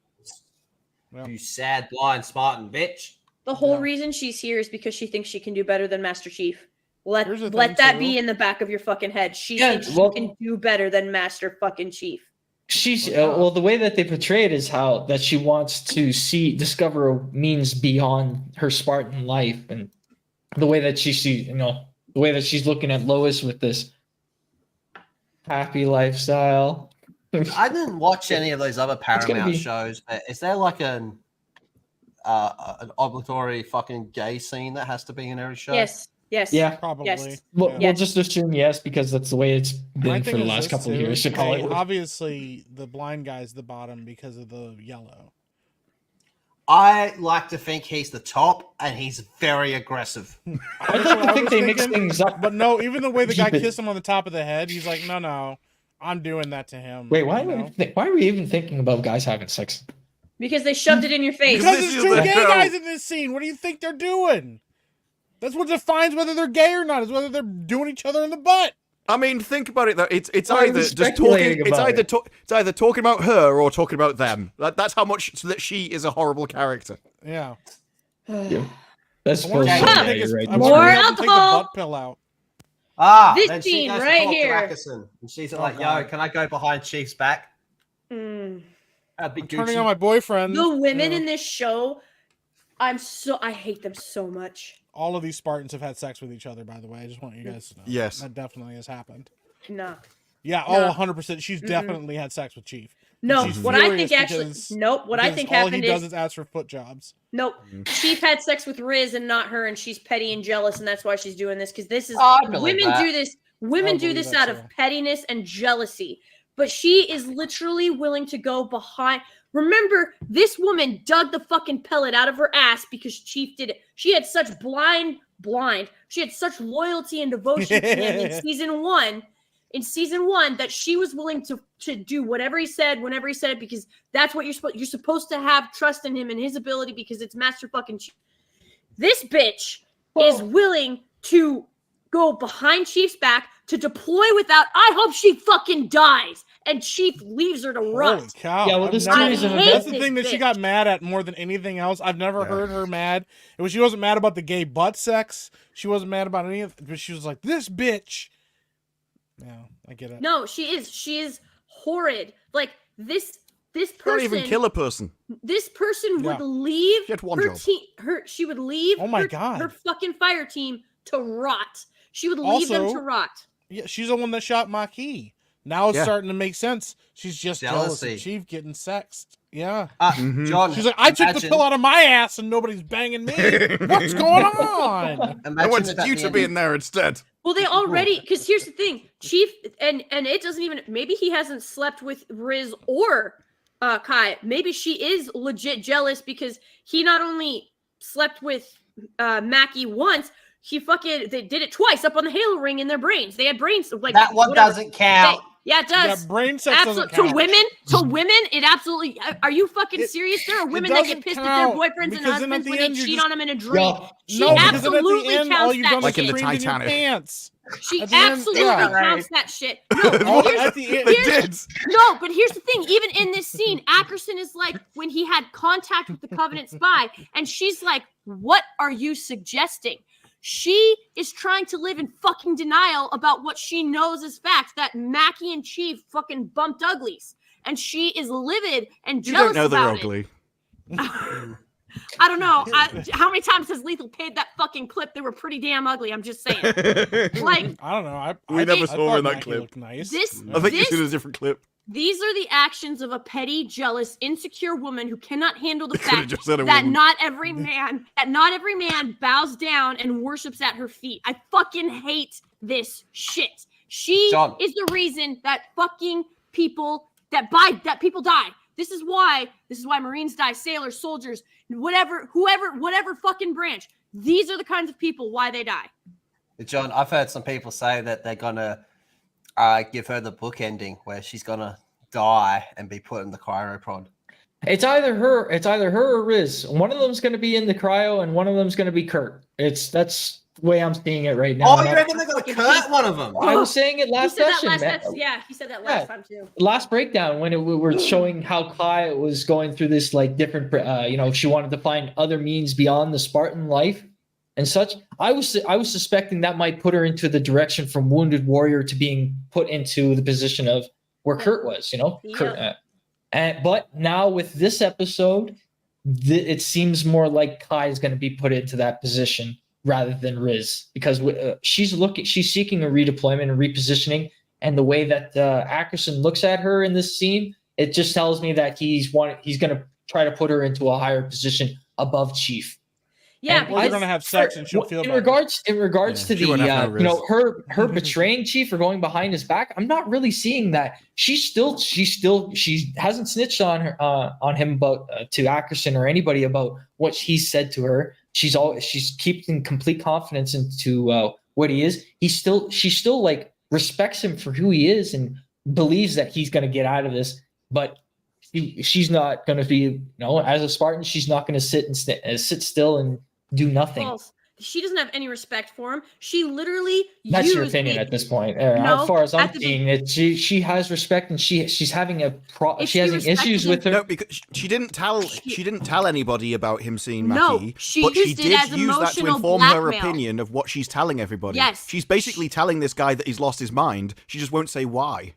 Yeah. You sad, blind, Spartan bitch. The whole Yeah. reason she's here is because she thinks she can do better than Master Chief. Let Here's the thing, that be too. in the back of your fucking head. She Yeah, thinks well- she can do better than Master fucking Chief. She's well, the way that they portray it is how that she wants to discover a means beyond her Spartan life, and the way that the way that she's looking at Lois with this happy lifestyle. I didn't watch any of those other gonna Paramount be- shows, but is there like an obligatory fucking gay scene that has to be in every show? Yes. Yes. Yeah. Probably. Yes. We'll, Yeah. we'll just assume yes because that's the way it's My been for thing the is last this, couple of too. years. To call Okay, it. obviously, the blind guy's the bottom because of the yellow. I like to think he's the top, and he's very aggressive. I'd like to think they mix things up. But no, even the way the guy Keep it- kissed him on the top of the head, he's like, no, I'm doing that to him. Wait, why you are know? why are we even thinking about guys having sex? Because they shoved it in your face. Because This there's is two the gay show. guys in this scene. What do you think they're doing? That's what defines whether they're gay or not. Is whether they're doing each other in the butt. I mean, think about it though. It's Why are we either just speculating talking. It's about either it? it's either talking about her or talking about them. That's how much that she is a horrible character. Yeah. That's I wonder supposed if to Come. be take his- right. I More wonder if he has to take the alcohol. butt pill out. This then she scene goes to right talk to here. Atkinson, and she's Oh, like, "Yo, God. can I go behind Chief's back?" Mm. Big Turning Gucci. on my boyfriend. The women Yeah. in this show, I hate them so much. All of these Spartans have had sex with each other, by the way. I just want you guys to know. Yes. That definitely has happened. No. Yeah, No. 100%. She's definitely had sex with Chief. No, She's what I furious think actually, because- nope. What I Because think all happened he does is, is ask for foot jobs. nope. Chief had sex with Riz and not her, and she's petty and jealous, and that's why she's doing this. Because this is Oh, I believe women that. do this. Women I do believe this that out too. of pettiness and jealousy. But she is literally willing to go behind. Remember, this woman dug the fucking pellet out of her ass because Chief did it. She had such blind. She had such loyalty and devotion to him in season one. In season one, that she was willing to do whatever he said, whenever he said it, because that's what you're supposed to have trust in him and his ability because it's Master fucking Chief. This bitch is willing to go behind Chief's back to deploy without. I hope she fucking dies and Chief leaves her to Holy rot. cow. Yeah, well, I've this never- series of I hate That's the this thing that she bitch. got mad at more than anything else. I've never heard her mad. It was she wasn't mad about the gay butt sex. She wasn't mad about any of it, but she was like, this bitch. Yeah, I get it. No, she is. She is horrid. Like this Don't person. even kill a person. This person would Yeah. leave She had one her job. team. She would leave. Oh my her, God. Her fucking fire team to rot. She would leave them Also- to rot. Yeah, she's the one that shot Maquis. Now it's Yeah. starting to make sense. She's just jealous Jealousy. of Chief getting sexed. Yeah. Mhm. John, She's like, I took the imagine- pill out of my ass and nobody's banging me. What's going on? I Imagine wanted if at you the to end- be in there instead. Well, they already because here's the thing, Chief, and it doesn't even. Maybe he hasn't slept with Riz or Kai. Maybe she is legit jealous because he not only slept with Mackie once, they did it twice up on the Halo ring in their brains. They had brains like That one whatever. doesn't count. Yeah, it Yeah, does. brain sex doesn't Absolutely. count. To women, it absolutely. Are you fucking serious? There are women that doesn't get pissed at count, their boyfriends and because then at husbands the when end they you're cheat just- on them in a dream. Yeah. She No, because then at absolutely the end, counts all you've that done is Like in the shit. screamed in your Titanic. pants. She at the end, absolutely yeah. counts that shit. No, Oh, here's- at the end, They Here's- did. no, but here's the thing. Even in this scene, Ackerson is like, when he had contact with the Covenant spy, and she's like, what are you suggesting? She is trying to live in fucking denial about what she knows is fact, that Mackie and Chief fucking bumped uglies. And she is livid and You jealous don't know they're about ugly. it. I don't know. How many times has Lethal paid that fucking clip? They were pretty damn ugly. I'm just saying. Like, I don't know. We never I saw her thought in that Mackie clip. looked nice. This- I think you've This- seen a different clip. these are the actions of a petty, jealous, insecure woman who cannot handle the Could have fact just said a that woman. not every man bows down and worships at her feet. I fucking hate this shit. She John. is the reason that fucking people that people die. This is why Marines die, sailors, soldiers, whatever fucking branch. These are the kinds of people why they die. John, I've heard some people say that they're gonna give her the book ending where she's gonna die and be put in the cryoprod. It's either her or Riz. One of them's going to be in the cryo, and one of them's going to be Kurt. That's the way I'm seeing it right now. Oh, And you I- reckon they're gonna cut one of them? I was saying it last he said session. that last man. yeah, he said that last Yeah. time too. Last breakdown when we were showing how Kai was going through this like different she wanted to find other means beyond the Spartan life and such. I was suspecting that might put her into the direction from Wounded Warrior to being put into the position of where Kurt was, Kurt, but now with this episode it seems more like Kai is going to be put into that position rather than Riz, because she's seeking a redeployment and repositioning. And the way that Ackerson looks at her in this scene, it just tells me that he's going to try to put her into a higher position above Chief. Yeah, And Or they're because gonna have sex and she'll feel in better. regards Yeah, to she the won't have no you know, risk. her betraying Chief or going behind his back, I'm not really seeing that. She hasn't snitched on him about to Ackerson or anybody about what he said to her. She's keeping complete confidence into what he is. She still like respects him for who he is and believes that he's going to get out of this, but she's not going to be, you know, as a Spartan, she's not going to sit still and do nothing. false. She doesn't have any respect for him. She literally That's your used opinion the- at this point. No, As far as I'm at the seeing it, she has respect and she's having If she's she having respected issues him- with her. No, because she didn't tell anybody about him seeing No, Mackie, she but she used it did as use that to emotional inform her blackmail. opinion of what she's telling everybody. Yes. She's basically telling this guy that he's lost his mind. She just won't say why.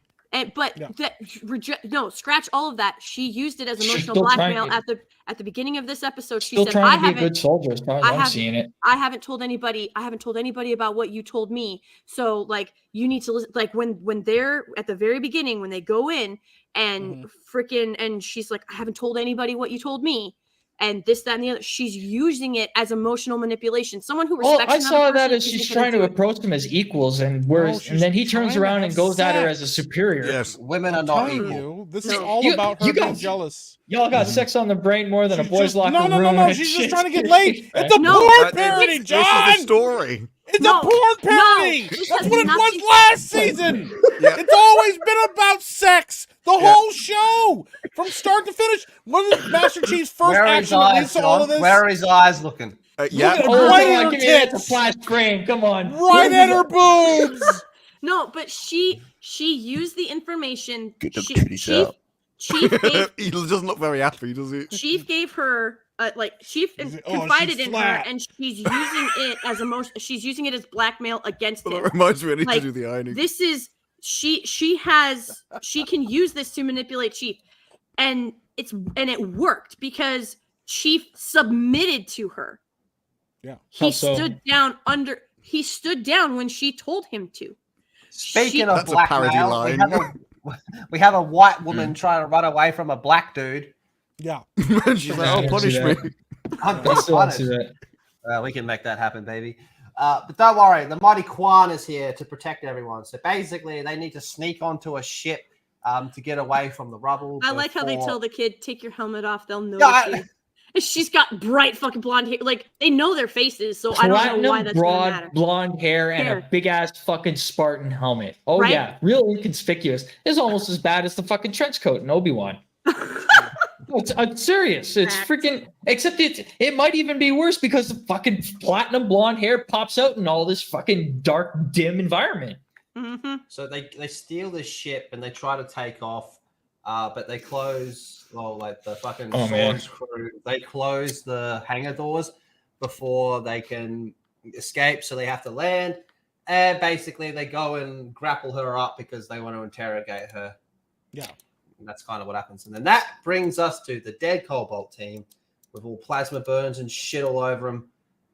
But Yeah. scratch all of that. She used it as She's emotional still trying blackmail to- at the beginning of this episode. She Still said, trying to be a good soldier as far as I I'm haven't- seeing it. I haven't told anybody about what you told me. So like you need to listen, like when they're at the very beginning, when they go in and and she's like, I haven't told anybody what you told me. And this, that, and the other. She's using it as emotional manipulation. Someone who Well, respects I another saw that person as isn't she's gonna trying to do it. approach him as equals, and she's and then he turns trying to around have and goes at her sex. as a superior. Yes. Women are I'm not telling equal. you, this is No. all You- about her you being guys- jealous. Y'all got sex on the brain more than a She's boys' just- locker no, room. no. and She's shit. just trying to get laid. It's a No, porn This parody, is John. the story. It's No, a porn parody. this That's has what it nothing- was last season. Yeah. It's always been about sex. The whole show, from start to finish. What is Master Chief's first Where are his action eyes, leads to all John? of this? Where are his eyes looking? Yeah. at Oh, Right come in on, her give me that tits. flash frame. Come on. Right at her boobs. No, but she used the information. Get them she- titties Chief, out. Chief gave He doesn't look very happy, does he? Chief gave her Chief Is it- confided she's in flat. her, and she's using it as emotion. She's using it as blackmail against Well, him. that reminds me, I need Like, to do the ironing. This is she can use this to manipulate Chief, and it worked because Chief submitted to her. Yeah. He How so? He stood down when she told him to. Speaking She- of That's a parody blackmail, line. we have a white woman trying to run away from a black dude. Yeah. She's like, oh, Yeah, punish see me. that. I'm I being still don't see punished. that. We can make that happen, baby. But don't worry, the mighty Quan is here to protect everyone. So basically, they need to sneak onto a ship to get away from the rubble. I like how they before- tell the kid, "Take your helmet off." They'll know. Yeah, it's you. And she's got bright fucking blonde hair. Like they know their faces, so I don't know Platinum why that's gonna broad matter. blonde hair and Hair. a big ass fucking Spartan helmet. Oh Right? yeah, real inconspicuous. It's almost as bad as the fucking trench coat in Obi-Wan. I'm serious. It's Fact. freaking. Except it might even be worse because the fucking platinum blonde hair pops out in all this fucking dark, dim environment. Mm-hmm. So they steal the ship and they try to take off, but they close. Well, like the fucking Oh, man. Sean's crew, they close the hangar doors before they can escape. So they have to land, and basically they go and grapple her up because they want to interrogate her. Yeah. And that's kind of what happens. And then that brings us to the dead Cobalt team with all plasma burns and shit all over them.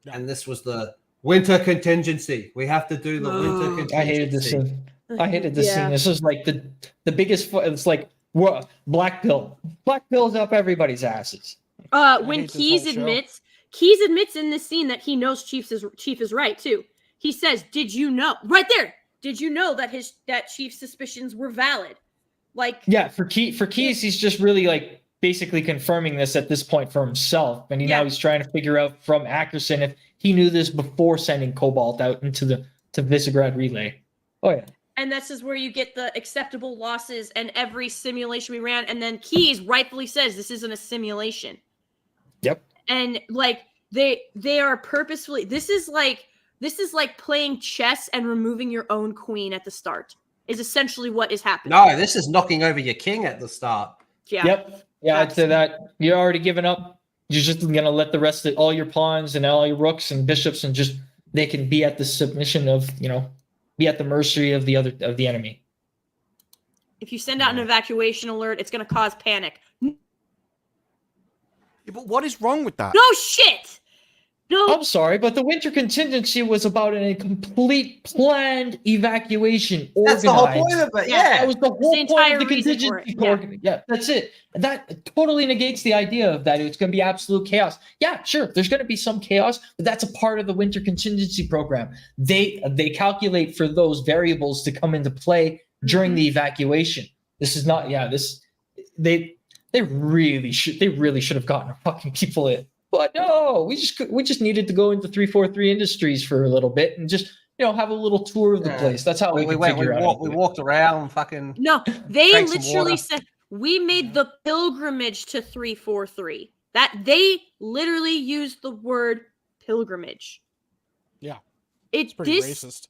Yeah. And this was the winter contingency. We have to do the winter Oh. contingency. I hated this scene. I hated this Yeah. scene. This is like the biggest. It's like what black pill. Black pills up everybody's asses. When hate this Keyes whole show. admits in this scene that he knows Chief is right too. He says, "Did you know?" Right there. Did you know that Chief's suspicions were valid? Like, Yeah, for Keyes, he's just really like basically confirming this at this point for himself, and now he's trying to figure out from Ackerson if he knew this before sending Cobalt out into the Visegrad relay. Oh yeah. and this is where you get the acceptable losses and every simulation we ran, and then Keyes rightfully says this isn't a simulation. Yep. And like they are purposefully. This is like playing chess and removing your own queen at the start. Is essentially what is happening. No, this is knocking over your king at the start. Yeah. Yep. Yeah, I'd say that you're already given up. You're just gonna let the rest of all your pawns and all your rooks and bishops and just they can be at the submission of be at the mercy of the enemy. If you send out an evacuation alert, it's going to cause panic. Yeah, but what is wrong with that? No shit. No, I'm sorry, but the winter contingency was about a complete planned evacuation. That's the whole organized. point of it. Yeah. Yeah. That was the whole the point of entire the reason for contingency it, yeah. program. Yeah, that's it. And that totally negates the idea of that it's going to be absolute chaos. Yeah, sure, there's going to be some chaos, but that's a part of the winter contingency program. They calculate for those variables to come into play during the evacuation. This is not. Yeah, this they really should have gotten our fucking people in. But no, we just needed to go into 343 Industries for a little bit and just have a little tour of the Yeah. place. That's how we We figure out. walked around fucking. no, they Drank some literally water. said we made the pilgrimage to 343. That they literally used the word pilgrimage. Yeah. It's Pretty this racist.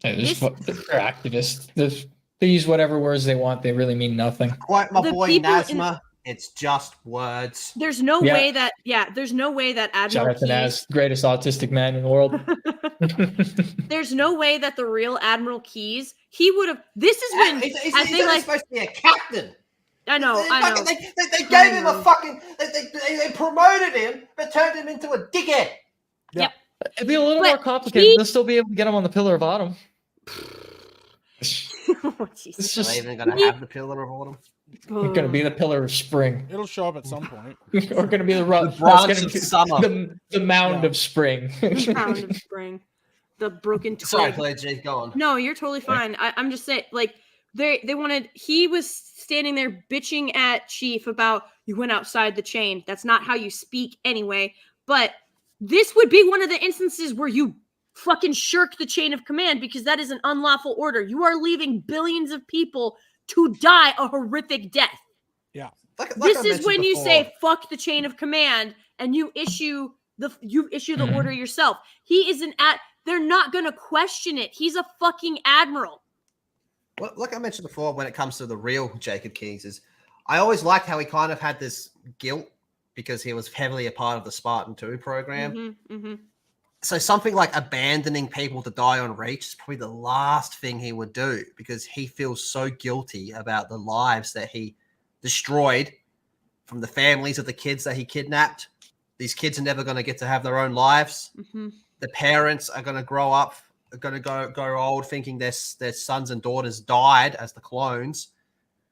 They're This- activists. They use whatever words they want. They really mean nothing. Quite my The boy people in- Nazma. It's just words. there's no Yeah. way that there's no way that Shout Admiral out to Keyes, Naz, greatest autistic man in the world. there's no way that the real Admiral Keyes, he would have this is when He's as only they like supposed to be a captain. I know. They gave him a fucking. They promoted him, but turned him into a dickhead. It'd be a little But more complicated. he- They'll still be able to get him on the pillar of autumn. Oh, Jesus. It's Are just they even going to have the pillar of autumn? going to be the pillar of spring. It'll show up at some point. Or going to be the branch of summer. the mound Yeah. of spring. Pound of spring. The broken twig. Sorry, Pledge, go on. No, you're totally fine. I'm just saying, like, they wanted. He was standing there bitching at Chief about you went outside the chain. That's not how you speak anyway. But this would be one of the instances where you fucking shirk the chain of command because that is an unlawful order. You are leaving billions of people to die a horrific death. Like This I is mentioned when you before, say fuck the chain of command and you issue the Mhm. order yourself. He is they're not going to question it. He's a fucking admiral. Well, like I mentioned before, when it comes to the real Jacob Keyes, is I always liked how he kind of had this guilt because he was heavily a part of the Spartan 2 program. So something like abandoning people to die on Reach is probably the last thing he would do because he feels so guilty about the lives that he destroyed from the families of the kids that he kidnapped. These kids are never going to get to have their own lives. The parents are going to grow up, are going to go old thinking their sons and daughters died as the clones.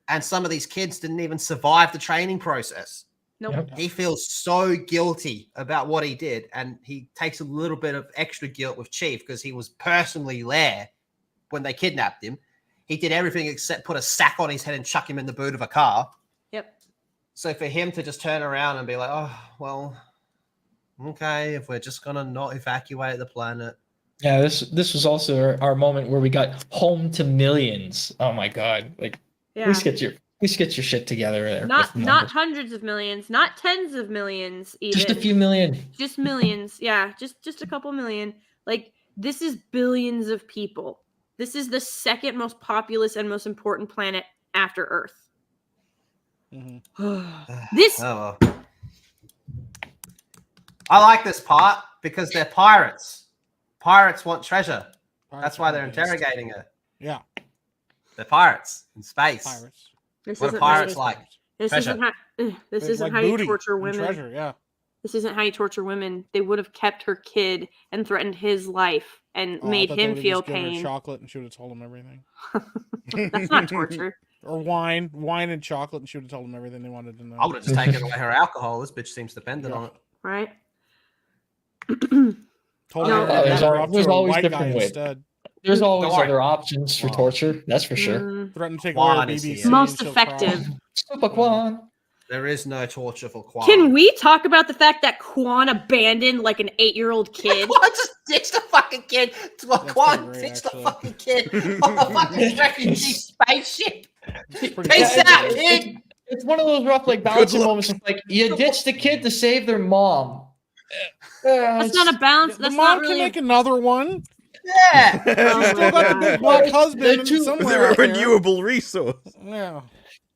And some of these kids didn't even survive the training process. Nope. Yep. He feels so guilty about what he did. And he takes a little bit of extra guilt with Chief because he was personally there when they kidnapped him. He did everything except put a sack on his head and chuck him in the boot of a car. Yep. So for him to just turn around and be like, oh, well, okay, if we're just going to not evacuate the planet. Yeah, this was also our moment where we got home to millions. Oh my god! Like, Yeah. please get your shit together there. Not with not numbers. hundreds of millions, not tens of millions, even Just a few million. just millions. Yeah, just a couple million. Like this is billions of people. This is the second most populous and most important planet after Earth. Mhm. This Oh, well. I like this part because they're pirates. Pirates want treasure. That's why they're Pirates are interrogating her. Yeah, They're pirates in space. pirates. this What are isn't pirates how like? this Treasure. isn't how this Like isn't how you booty torture and women. Treasure, yeah. This isn't how you torture women. They would have kept her kid and threatened his life and Oh, I made thought they him would've feel just given her pain. chocolate, and she would have told him everything. That's not torture, Or wine and chocolate, and she would have told him everything they wanted to know. I would have just taken away her alcohol. This bitch seems dependent Yeah. on it. right? Told No, her to there's get her al- off there's to a always white different guy ways. instead. There's always Don't worry. other options for Wow. torture. That's for sure. Mm, Threatened to take Juan away her is BBC. here. Most and she'll cry. effective. Super Quan. There is no torture for Quan. Can we talk about the fact that Quan abandoned like an 8-year-old kid? Quan just ditched the fucking kid. Quan pretty great, ditched the actually. fucking kid on a fucking refugee spaceship. It's pretty Peace good. out, kid. It's one of those rough like balancing luck. moments. Of, like you ditch the kid to save their mom. That's not a balance. The That's mom not can really. make another one. Yeah. Oh my Still got the God. big black husband They're too- somewhere They're a out there. renewable resource. Yeah.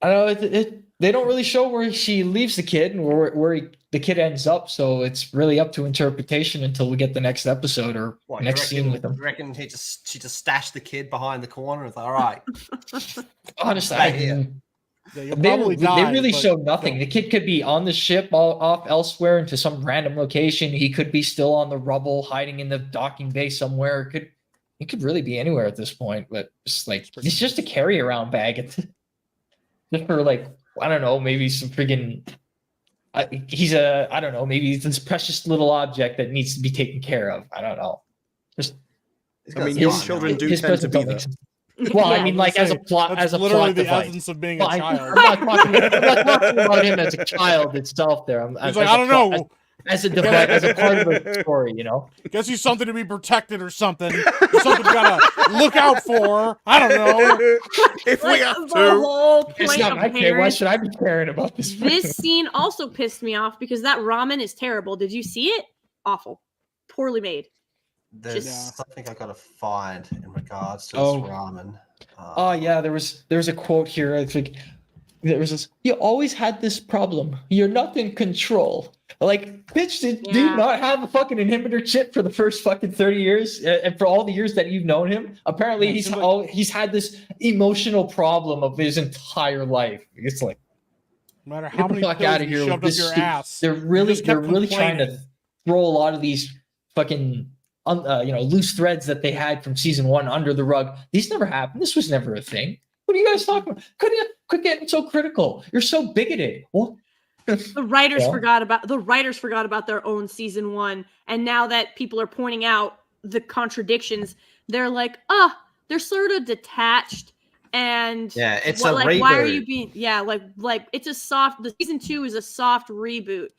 I know they don't really show where she leaves the kid and where the kid ends up, so it's really up to interpretation until we get the next episode or What, next scene with You him. reckon she just stashed the kid behind the corner and thought, all right. Honestly, Stay here. Yeah, you'll They probably die. really but showed nothing. don't. The kid could be on the ship, off elsewhere into some random location. He could be still on the rubble, hiding in the docking bay somewhere. He could really be anywhere at this point. But it's like he's just a carry around bag. It's just for like I don't know, maybe some friggin'. I don't know, maybe he's this precious little object that needs to be taken care of. I don't know. Just I mean, young children do tend to be there. Well, Yeah. I mean, like as a plot, That's as a literally plot the device. essence of being a Well, I'm child. not talking about him as a child itself. There, He's like, I don't know. as a device, as a part of the story, you know. Guess he's something to be protected or something. Or something you gotta look out for. I don't know. If we Like, have the to. whole It's point not of my care. Why parents. should I be caring about this? This scene also pissed me off because that ramen is terrible. Did you see it? Awful. Poorly made. There's Yeah. something I gotta find in regards to Oh. this ramen. Oh yeah, there was a quote here. I think there was this. You always had this problem. You're not in control. Like, bitch, do you Yeah. not have a fucking inhibitor chip for the first fucking 30 years, and for all the years that you've known him? Apparently, Yeah, he's had this emotional problem of his entire life. It's like, No matter get how the many fuck pills out of you here with shoved up this. your stu- ass. They're really just kept trying to complaining. throw a lot of these fucking loose threads that they had from season 1 under the rug. These never happened. This was never a thing. What are you guys talking about? Quit getting so critical. You're so bigoted. Well, The writers Yeah. forgot about their own season 1, and now that people are pointing out the contradictions, they're like, they're sort of detached. And Yeah, it's what- a like, why are you reboot. being? Yeah, like it's a soft. The season 2 is a soft reboot.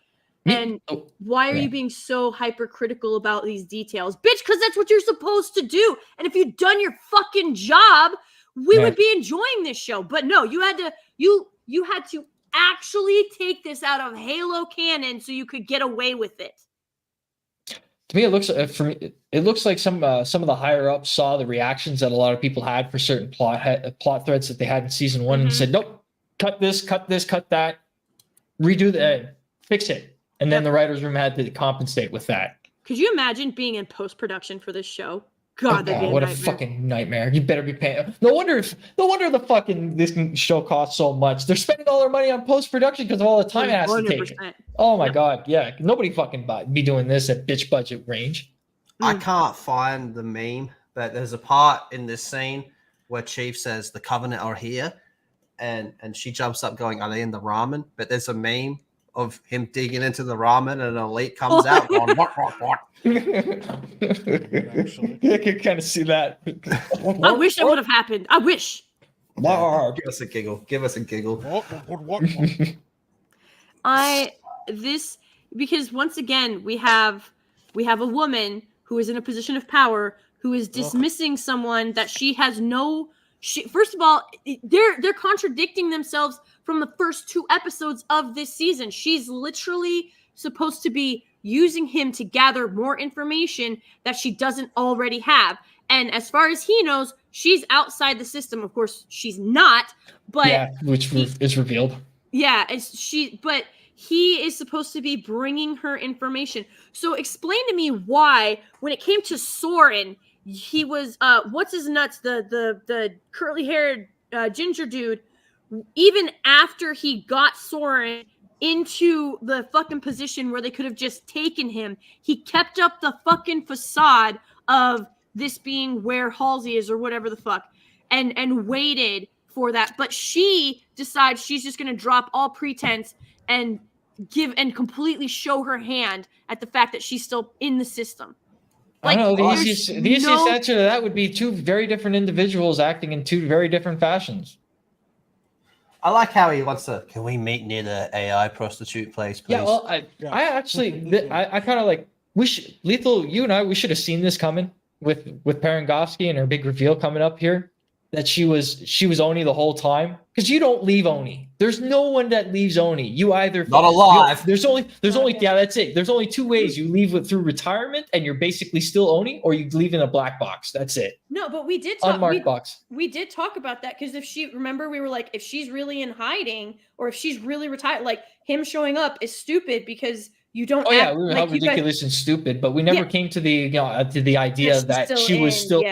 And why are Yeah. you being so hypercritical about these details? Bitch, because that's what you're supposed to do. And if you'd done your fucking job, we Yeah. would be enjoying this show. But no, you had to actually take this out of Halo canon so you could get away with it. to me, it looks for me, it looks like some of the higher ups saw the reactions that a lot of people had for certain plot threads that they had in season 1 and Mhm. said, nope, cut this, cut that, redo that, fix it. And then the writers' room had to compensate with that. Could you imagine being in post-production for this show? God, that'd be what a nightmare. fucking nightmare! You better be paying. No wonder the fucking this show costs so much. They're spending all their money on post production because of all the time it has to take. 100%. Oh my god, yeah. Nobody fucking be doing this at bitch budget range. I can't find the meme, but there's a part in this scene where Chief says the Covenant are here, and she jumps up going, "Are they in the ramen?" But there's a meme of him digging into the ramen, and an elite comes out going, what? Actually. I can kind of see that. I wish that would have happened. I wish. Mark. Give us a giggle. Give us a giggle. What? Because once again we have a woman who is in a position of power who is dismissing someone that she has no. First of all, they're contradicting themselves from the first 2 episodes of this season. She's literally supposed to be using him to gather more information that she doesn't already have. And as far as he knows, she's outside the system. Of course, she's not. But Yeah, which is revealed. yeah, but he is supposed to be bringing her information. So explain to me why, when it came to Soren, he was what's his nuts, the curly haired ginger dude. Even after he got Soren into the fucking position where they could have just taken him, he kept up the fucking facade of this being where Halsey is or whatever the fuck, and waited for that. But she decides she's just gonna drop all pretense and completely show her hand at the fact that she's still in the system. I don't know. The there's easiest answer to that would be 2 very different individuals acting in 2 very different fashions. I like how he wants to. Can we meet near the AI prostitute place, please? Yeah, well, I actually, I kind of like, Lethal, you and I, we should have seen this coming with Parangowski and her big reveal coming up here, that she was Oni the whole time. Because you don't leave Oni. There's no one that leaves Oni. You either Not alive. There's only yeah, that's it. There's only 2 ways. You leave through retirement and you're basically still Oni, or you leave in a black box. That's it. No, but we did talk. Unmarked box. We did talk about that because we were like, if she's really in hiding or if she's really retired, like him showing up is stupid because you don't. Oh yeah, act, we were like, how you guys- ridiculous and stupid, but we never Yeah. came to the idea she's that she was in, still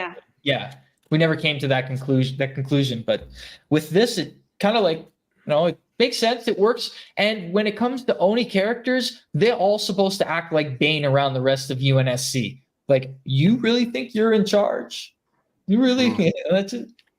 Yeah. we never came to that conclusion. But with this, it kind of like it makes sense. It works. And when it comes to Oni characters, they're all supposed to act like Bane around the rest of UNSC. Like, you really think you're in charge? You really?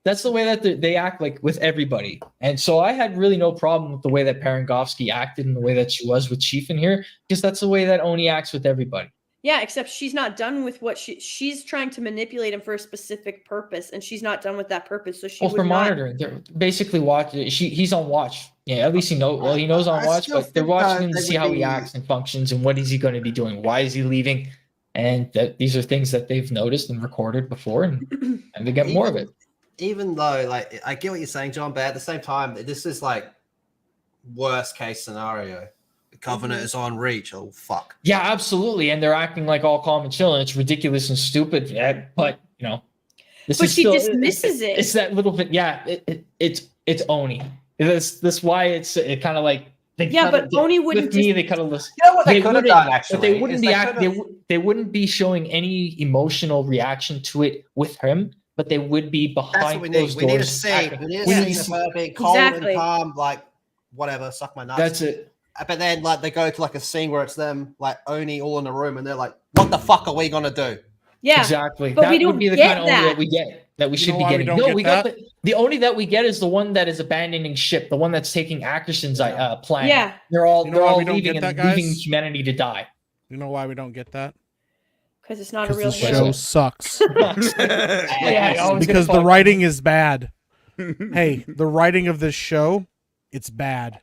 That's the way that they act, like, with everybody. And so I had really no problem with the way that Parangovsky acted and the way that she was with Chief in here, because that's the way that Oni acts with everybody. Yeah, except she's not done with what she's trying to manipulate him for a specific purpose, and she's not done with that purpose. So she for monitoring. They're basically watching. He's on watch. Yeah, at least he knows. Well, he knows on watch, but they're watching him to see how he acts and functions and what is he going to be doing. Why is he leaving? And these are things that they've noticed and recorded before, and they get more of it. Even though, like, I get what you're saying, John, but at the same time, this is like worst case scenario. The Covenant is on Reach. Oh, fuck. Yeah, absolutely. And they're acting like all calm and chill, and it's ridiculous and stupid. Yeah, but, but she dismisses it. It's that little bit. Yeah, it's Oni. That's why it's kind of like. But Oni wouldn't. With me, they kind of listen. You know what they could have done, actually? But they wouldn't they wouldn't be showing any emotional reaction to it with him. But they would be behind. That's what we need. We need to see. We need to see her being cold and calm, like, whatever, suck my nuts. That's it. But then, like, they go to like a scene where it's them, like, Oni all in the room, and they're like, "What the fuck are we gonna do?" Yeah, exactly. But that we don't would be the get kind of Oni that we get. That we should be getting. No, we got the Oni that we get is the one that is abandoning ship, the one that's taking Ackerson's plan. Yeah, they're all leaving and leaving humanity to die. You know why we don't get that? Because it's not a real show sucks. Because the writing is bad. Hey, the writing of this show, it's bad.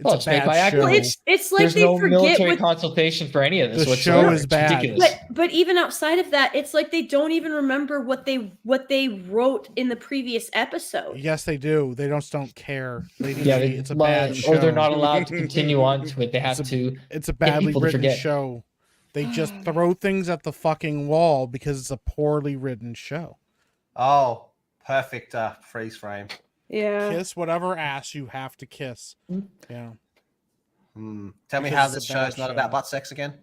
It's a bad show. Well, it's like there's they no forget military consultation for any of this. The show is bad. But even outside of that, it's like they don't even remember what they wrote in the previous episode. Yes, they do. They don't care. It's a bad show. Or they're not allowed to continue on to it. They have to. It's a badly written show. They just throw things at the fucking wall because it's a poorly written show. Oh, perfect freeze frame. Yeah. Kiss whatever ass you have to kiss. Yeah. Tell me how this show's not about butt sex again.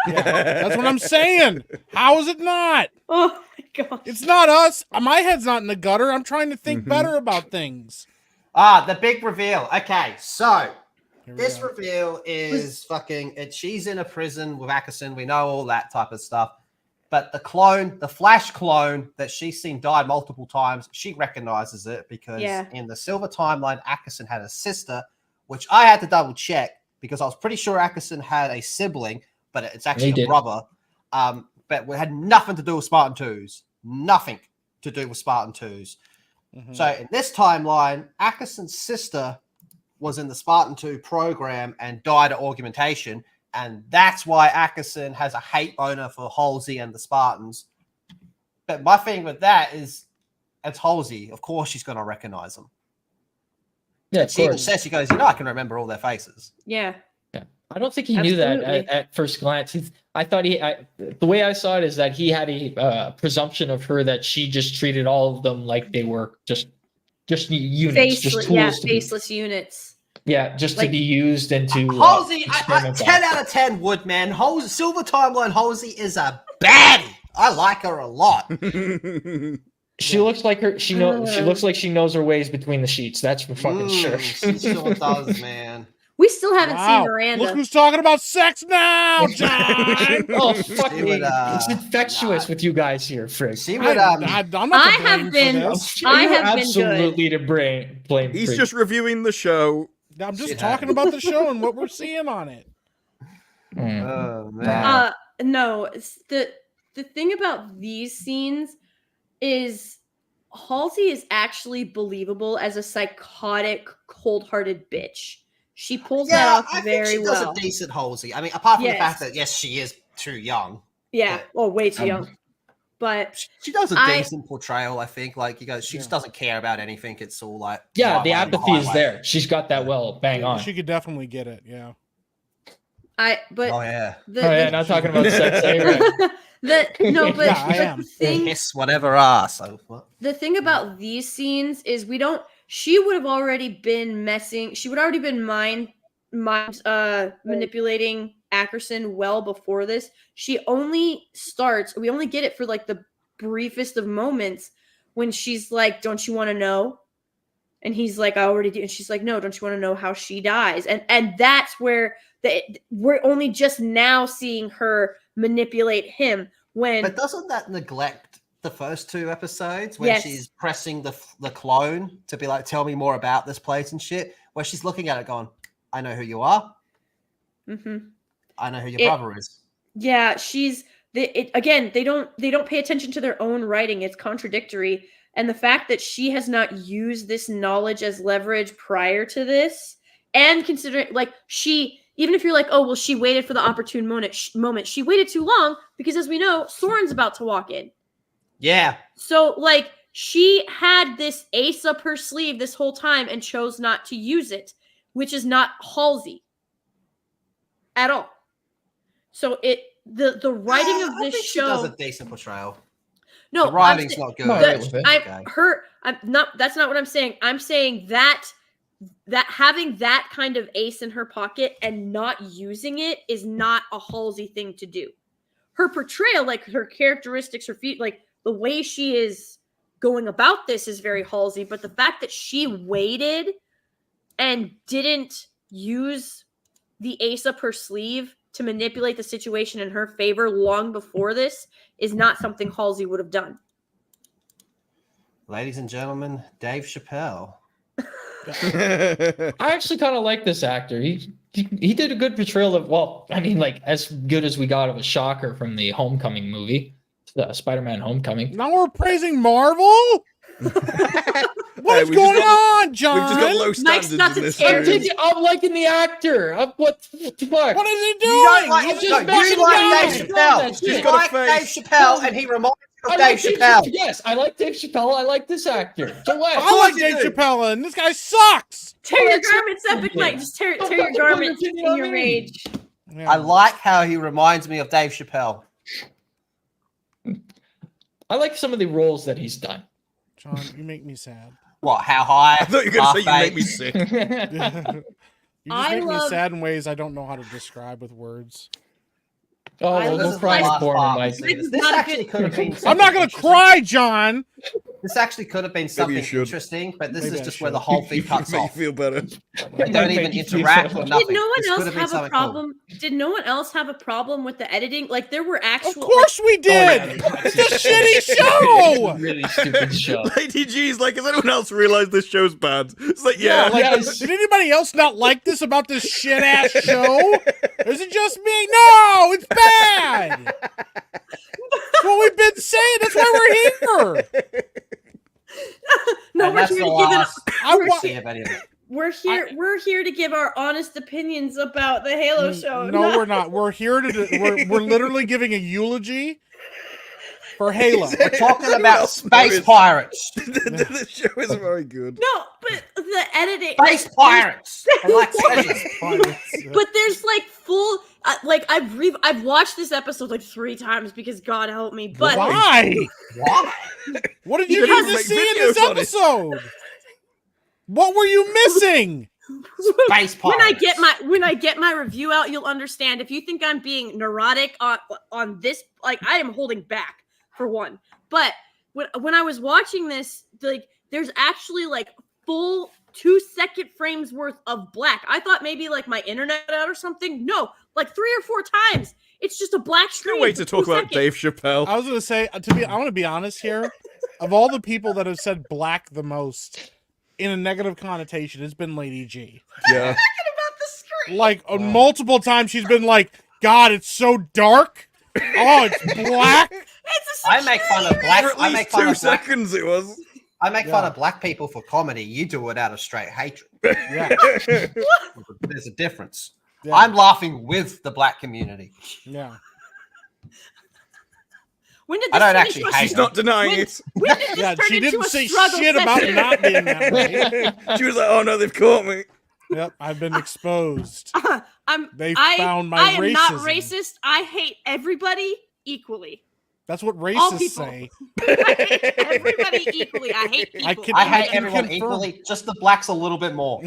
Yeah, that's what I'm saying. How is it not? Oh my god. It's not us. My head's not in the gutter. I'm trying to think better about things. The big reveal. Okay, so this reveal is she's in a prison with Ackerson. We know all that type of stuff. But the Flash clone that she's seen died multiple times, she recognizes it because in the Silver timeline, Ackerson had a sister, which I had to double check because I was pretty sure Ackerson had a sibling, but it's actually a brother. But it had nothing to do with Spartan 2s. Nothing to do with Spartan 2s. So in this timeline, Ackerson's sister was in the Spartan 2 program and died of augmentation. And that's why Ackerson has a hate boner for Halsey and the Spartans. But my thing with that is, it's Halsey. Of course she's going to recognize them. Yeah, she even says, she goes, I can remember all their faces. Yeah. I don't think he knew that at first glance. I thought the way I saw it is that he had a presumption of her that she just treated all of them like they were just units, just tools. Faceless units. Yeah, just to be used and to Halsey, 10 out of 10 would, man. Halsey, Silver Timeline Halsey is a baddie. I like her a lot. She looks like her. She looks like she knows her ways between the sheets. That's for fucking sure. She sure does, man. We still haven't seen Miranda. Look who's talking about sex now, John. Oh, fuck me. It's infectious with you guys here, Frig. She would, I have been absolutely to blame. He's just reviewing the show. I'm just talking about the show and what we're seeing on it. Oh, man. No, the thing about these scenes is Halsey is actually believable as a psychotic, cold-hearted bitch. She pulls that off very well. She does a decent Halsey. I mean, apart from the fact that, yes, she is too young. Yeah, way too young. But she does a decent portrayal, I think. Like, she just doesn't care about anything. It's all like... Yeah, the apathy is there. She's got that bang on. She could definitely get it, yeah. Not talking about sex, right? I am. Kiss whatever ass. The thing about these scenes is she would have already been she would already been mind manipulating Ackerson well before this. We only get it for like the briefest of moments when she's like, don't you want to know? And he's like, I already do. And she's like, no, don't you want to know how she dies? And that's where we're only just now seeing her manipulate him when. But doesn't that neglect the first 2 episodes when she's pressing the clone to be like, tell me more about this place and shit, where she's looking at it going, I know who you are. Mm-hmm. I know who your brother is. Yeah, again, they don't pay attention to their own writing. It's contradictory. And the fact that she has not used this knowledge as leverage prior to this, and considering even if you're like, oh, well, she waited for the opportune moment, she waited too long because, as we know, Soren's about to walk in. Yeah. So, like, she had this ace up her sleeve this whole time and chose not to use it, which is not Halsey at all. So the writing of this she show does a decent portrayal. No, the writing's not good. That's not what I'm saying. I'm saying that having that kind of ace in her pocket and not using it is not a Halsey thing to do. Her portrayal, like her characteristics, her feet, like the way she is going about this is very Halsey, but the fact that she waited and didn't use the ace up her sleeve to manipulate the situation in her favor long before this is not something Halsey would have done. Ladies and gentlemen, Dave Chappelle. I actually kind of like this actor. He did a good portrayal of, well, I mean, like as good as we got of a Shocker from the Homecoming movie, Spider-Man Homecoming. Now we're praising Marvel? What is going on, John? We've just got low standards in this series. I'm liking the actor. What the fuck? What is he doing? You don't like, He's no, just you like Dave Chappelle. You You like Dave Chappelle, and he reminds you of Dave Chappelle. Yes, I like Dave Chappelle. I like this actor. So what? I like Dave Chappelle, and this guy sucks. Tear your garments, Epic Mike. Just tear your garments in your rage. Yeah. I like how he reminds me of Dave Chappelle. I like some of the roles that he's done. John, you make me sad. What? How high? I thought you were going to say you make me sick. You just make me sad in ways I don't know how to describe with words. Oh, well, This we'll is cry the in the last corner, part. Mike. This actually could have been. I'm something not gonna interesting. cry, John. This actually could have been something should. interesting, but this Maybe is I just where should. the whole thing cuts Make you off. feel better. They don't even Make you feel interact so- or nothing. Did no one This else could been have a something cool. problem? Did no one else have a problem with the editing? Like there were Of actual. course we did. It's a shitty show. Really stupid show. Lady G's like, has anyone else realized this show's bad? It's like, yeah. Like, Yes. did anybody else not like this about this shit ass show? Is it just me? No, it's bad. That's what we've been saying. That's why we're here. No, And we're that's here the to give it. last I we wa- see of any of it. We're here. We're here to give our honest opinions about the Halo show. No, we're not. We're here to. We're literally giving a eulogy for Halo. We're talking Anyone about else space notice? pirates. The show is very good. No, but the editing. Space pirates. I like space But there's like full. Like I've watched this episode like 3 times because God help me. But Why? Why? What did you Because need to make see in this videos on it. episode? What were you missing? Space when I pirates. get my review out, you'll understand. If you think I'm being neurotic on this, like I am holding back for one. But when I was watching this, like there's actually like full 2-second frames worth of black. I thought maybe like my internet out or something. No, like 3 or 4 times. It's just a black screen. Good way for to talk 2 about seconds. Dave Chappelle. I was gonna say I want to be honest here. Of all the people that have said black the most in a negative connotation, it's been Lady G. Yeah. About the screen. Like multiple times, she's been like, "God, it's so dark. Oh, it's black." It's a I make fun of black. For at I make least fun 2 of black. seconds it was. I make fun Yeah. of black people for comedy. You do it out of straight hatred. Yeah, There's a difference. yeah, I'm laughing with the black community. yeah. When did I this don't turn actually into a hate She's not denying When- it. When did this Yeah, turn she into didn't a say struggle shit about session? not being that way. She was like, oh no, they've caught me. Yep, I've been exposed. They I found my I am racism. not racist. I hate everybody equally. That's what All racists people. say. I hate everybody equally. I hate people. I can- I hate can everyone confirm. equally. Just the blacks a little bit more.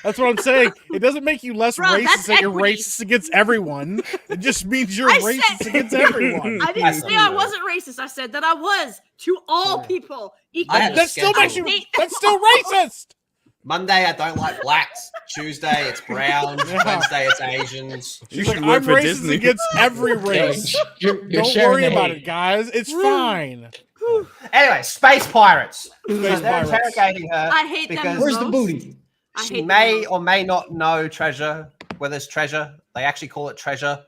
That's what I'm saying. It doesn't make you less Bro, racist that's that you're equity. racist against everyone. It just means you're I racist said- against everyone. I didn't say I wasn't racist. I said that I was to all people. I had a That still makes you. schedule. That's still racist. Monday, I don't like blacks. Tuesday, it's browns. Yeah. Wednesday, it's Asians. You Like, should work I'm for racist Disney. against every race. You're Don't sharing worry the about hate. it, guys. It's fine. Anyway, space pirates. So Space they're pirates. interrogating her I hate them. because Where's the most. booty? I she hate them may most. or may not know treasure. Where there's treasure, they actually call it treasure.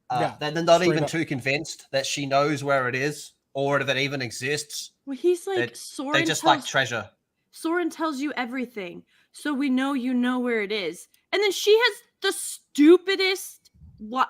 Yeah, they're not straight even up. too convinced that she knows where it is or that it even exists. Well, he's like They Soren. just tells, like treasure. Soren tells you everything, so we know you know where it is. And then she has the stupidest.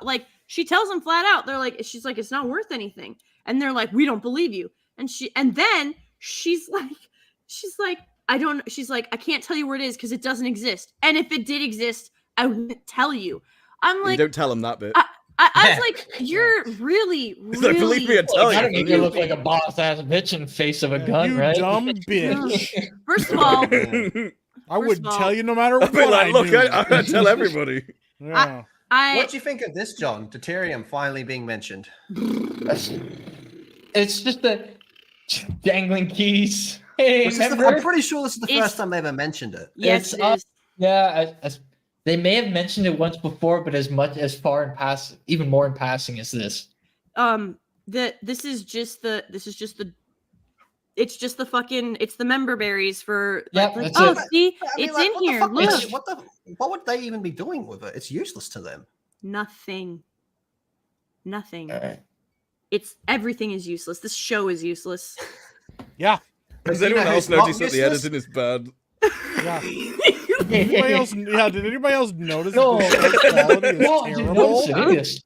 Like she tells them flat out. They're like, she's like, it's not worth anything, and they're like, we don't believe you. And then she's like, I don't. She's like, I can't tell you where it is because it doesn't exist. And if it did exist, I wouldn't tell you. I'm You like, don't tell him that bit. I was Yeah. like, you're really, He's like, believe me, I really. tell Gotta you. make you look like a boss ass bitch in face of a gun, You right? dumb bitch. First of all, I First wouldn't of all, tell you no matter I'd what. be like, look, knew. I tell everybody. Yeah. What do you think of this, John? Deuterium finally being mentioned. It's just the dangling keys. Hey, remember? I'm pretty sure this is the It's- first time they ever mentioned it. yes, It's it up. is. Yeah, they may have mentioned it once before, but as far in pass, even more in passing as this. This is just the it's just the fucking it's the member berries for Yep, like that's oh it. see I mean, it's like, in what the here fuck would look they- what would they even be doing with it? It's useless to them. nothing Alright. it's everything is useless. This show is useless. Yeah. Has Do you know anyone else who's not noticed that the useless? editing is bad? Yeah. Anybody else? Yeah. Did anybody else notice No. that the quality is No, I didn't notice terrible? it. It is.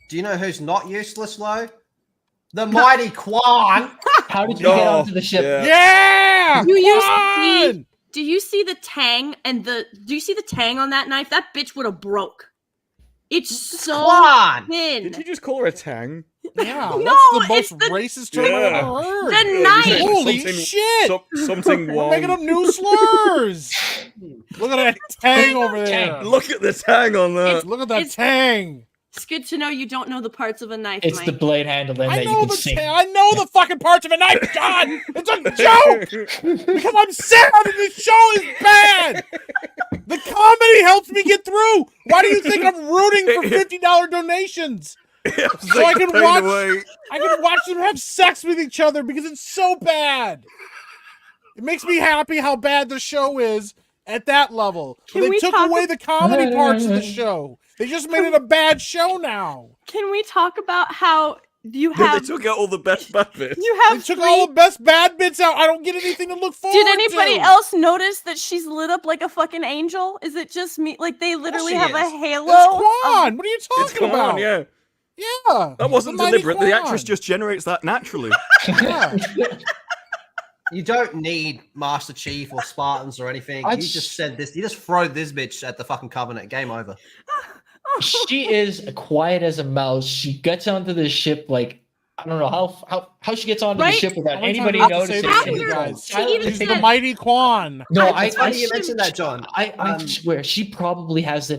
Do you know who's not useless, Lo? The mighty Quan. How did you get Oh, onto the ship? yeah. Yeah. You used to Come see- on! Do you see the tang and do you see the tang on that knife? That bitch would have broke. It's so Quan. thin. Did you just call her a tang? Yeah, No, that's the it's most the- racist term Yeah. I've ever heard. The Yeah, knife. you said Holy something- shit! Something We're making up wrong. new slurs. Look at that tang over there. Tang. Look at the tang on that. Look at that It's- tang. It's good to know you don't know the parts of a knife, It's Mike. the blade handle and I that you know can the sing. I know the fucking parts of a knife, John. It's a joke because I'm sad and this show is bad. The comedy helps me get through. Why do you think I'm rooting for $50 donations? So I can watch- I can watch them have sex with each other because it's so bad. It makes me happy how bad the show is at that level. Can They we took talk away the comedy parts of the show. They just made it a bad show now. Can we talk about how you They have took out all the best bad bits. you They have took three- all the best bad bits out. I don't get anything to look forward Did to. anybody else notice that she's lit up like a fucking angel? Is it just me? Like they literally she have a is. halo. It's of- Quan. What are you It's talking come about? on, yeah. Yeah. That wasn't The mighty deliberate. The actress Quan. just generates that naturally. Yeah. You don't need Master Chief or Spartans or anything. I You just- just said this. You just throw this bitch at the fucking Covenant. Game over. She is quiet as a mouse. She gets onto the ship like I don't know how she gets onto Right? the ship without How many anybody times do I have to say noticing. this to you After- guys? she even She's the said- mighty Quan. No, It's funny you mentioned that, John. I swear she probably has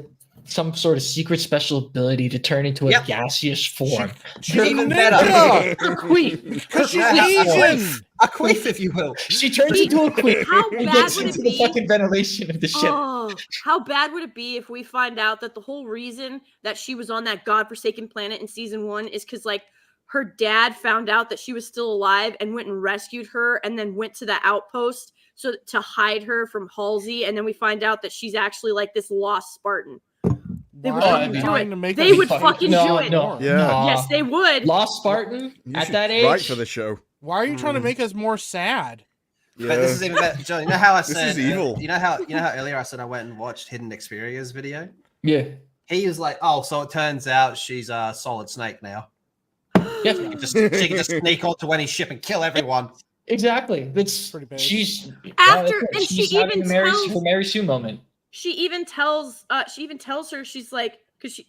some sort of secret special ability to turn into a Yep. gaseous form. She's even a better. ninja. Queen. Because she's Yeah. Asian. A queef, if you will. She turns into a queen How and bad gets would it into the be? fucking ventilation of the ship. Oh, how bad would it be if we find out that the whole reason that she was on that godforsaken planet in season 1 is because like her dad found out that she was still alive and went and rescued her and then went to the outpost so to hide her from Halsey, and then we find out that she's actually like this lost Spartan. They would Why are fucking you do trying it. to make They us would fucking fucking no, do it. No, Yeah. no. Yes, they would. Lost Spartan You at should that age. write for the show. Why are you trying to Mm. make us more sad? Yeah. But this is even better. John, you know how I This said is evil. You know how earlier I said I went and watched Hidden Xperia's video? Yeah. He was like, "Oh, so it turns out she's a Solid Snake now. Yeah. She can just sneak onto any ship and kill everyone." Exactly. That's Pretty bad. she's After- that's it. and She's she having even a Mary, tells- her Mary Sue moment. She even tells her, she's like, because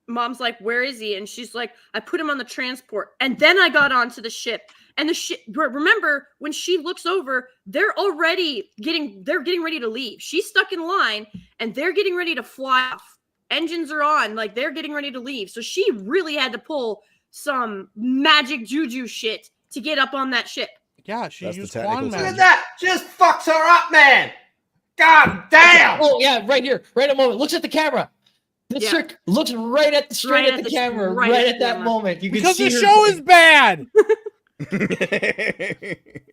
mom's like, where is he? And she's like, I put him on the transport and then I got onto the ship And the shit. Remember when she looks over, they're getting ready to leave. She's stuck in line, and they're getting ready to fly off. Engines are on, like they're getting ready to leave. So she really had to pull some magic juju shit to get up on that ship. Yeah, she That's the used technical Quan term. Look at magic. that! Just fucks her up, man. God damn! Oh yeah, right here, right at the moment. Looks at the camera. This Yeah. chick looks right at Right the at the- camera, right right at at the that camera. moment. You can Because see the her- show is bad.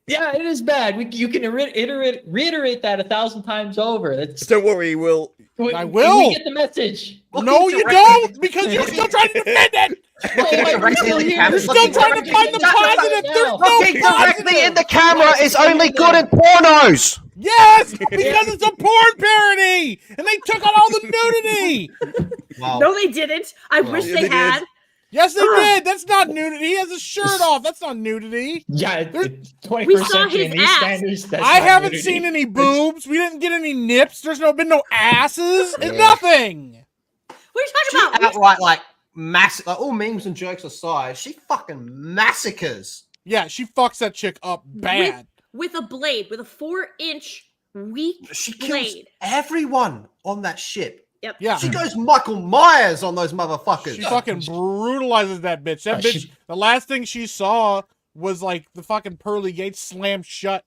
Yeah, it is bad. You can reiterate that 1,000 times over. That's Don't worry, I will. We get the message. No, you don't, because you're still trying to defend it. Oh, directly we're still in the here. camera. You're still trying to find the positive. There's no Looking directly in positive. the camera is only good in pornos. Yes, because it's a porn parody, and they took out all the nudity. Wow. No, they didn't. I wish yeah, they they did. had. Yes, they did. That's not nudity. He has his shirt off. That's not nudity. Yeah, There- 21st We saw century his and these ass. standards. That's I not haven't nudity. seen any boobs. We didn't get any nips. There's been no asses. It's nothing. What are you She talking about? outright like all memes and jokes aside, she fucking massacres. Yeah, she fucks that chick up bad. With a blade, with a 4-inch weak She kills blade. everyone on that ship. Yep. Yeah. She goes Michael Myers on those motherfuckers. She fucking brutalizes that bitch. That bitch, the last thing she saw was like the fucking pearly gates slammed shut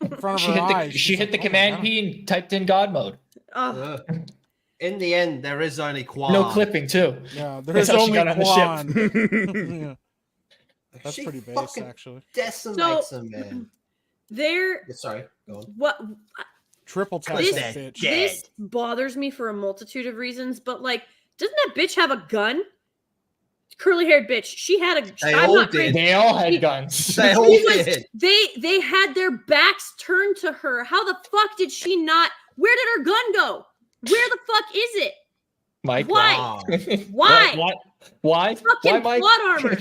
in front of She her hit eyes. the, she She's hit like, the "Oh my command God." key and typed in God mode. Ugh. In the end, there is only Quan. No clipping too. Yeah, That's there's how she only got on the Quan. Yeah, that's She pretty base, fucking actually. decimates him, man. There. Yeah, sorry, go on. What? Triple tap This- that bitch. Yeah. This bothers me for a multitude of reasons, but like, doesn't that bitch have a gun? Curly-haired bitch. She had a. They I'm all not did. crazy. They all had guns. They all She was- did. They had their backs turned to her. How the fuck did she not? Where did her gun go? Where the fuck is it? Mike, Why? Wow. Why? Why? Fucking Why, Mike? plot armor.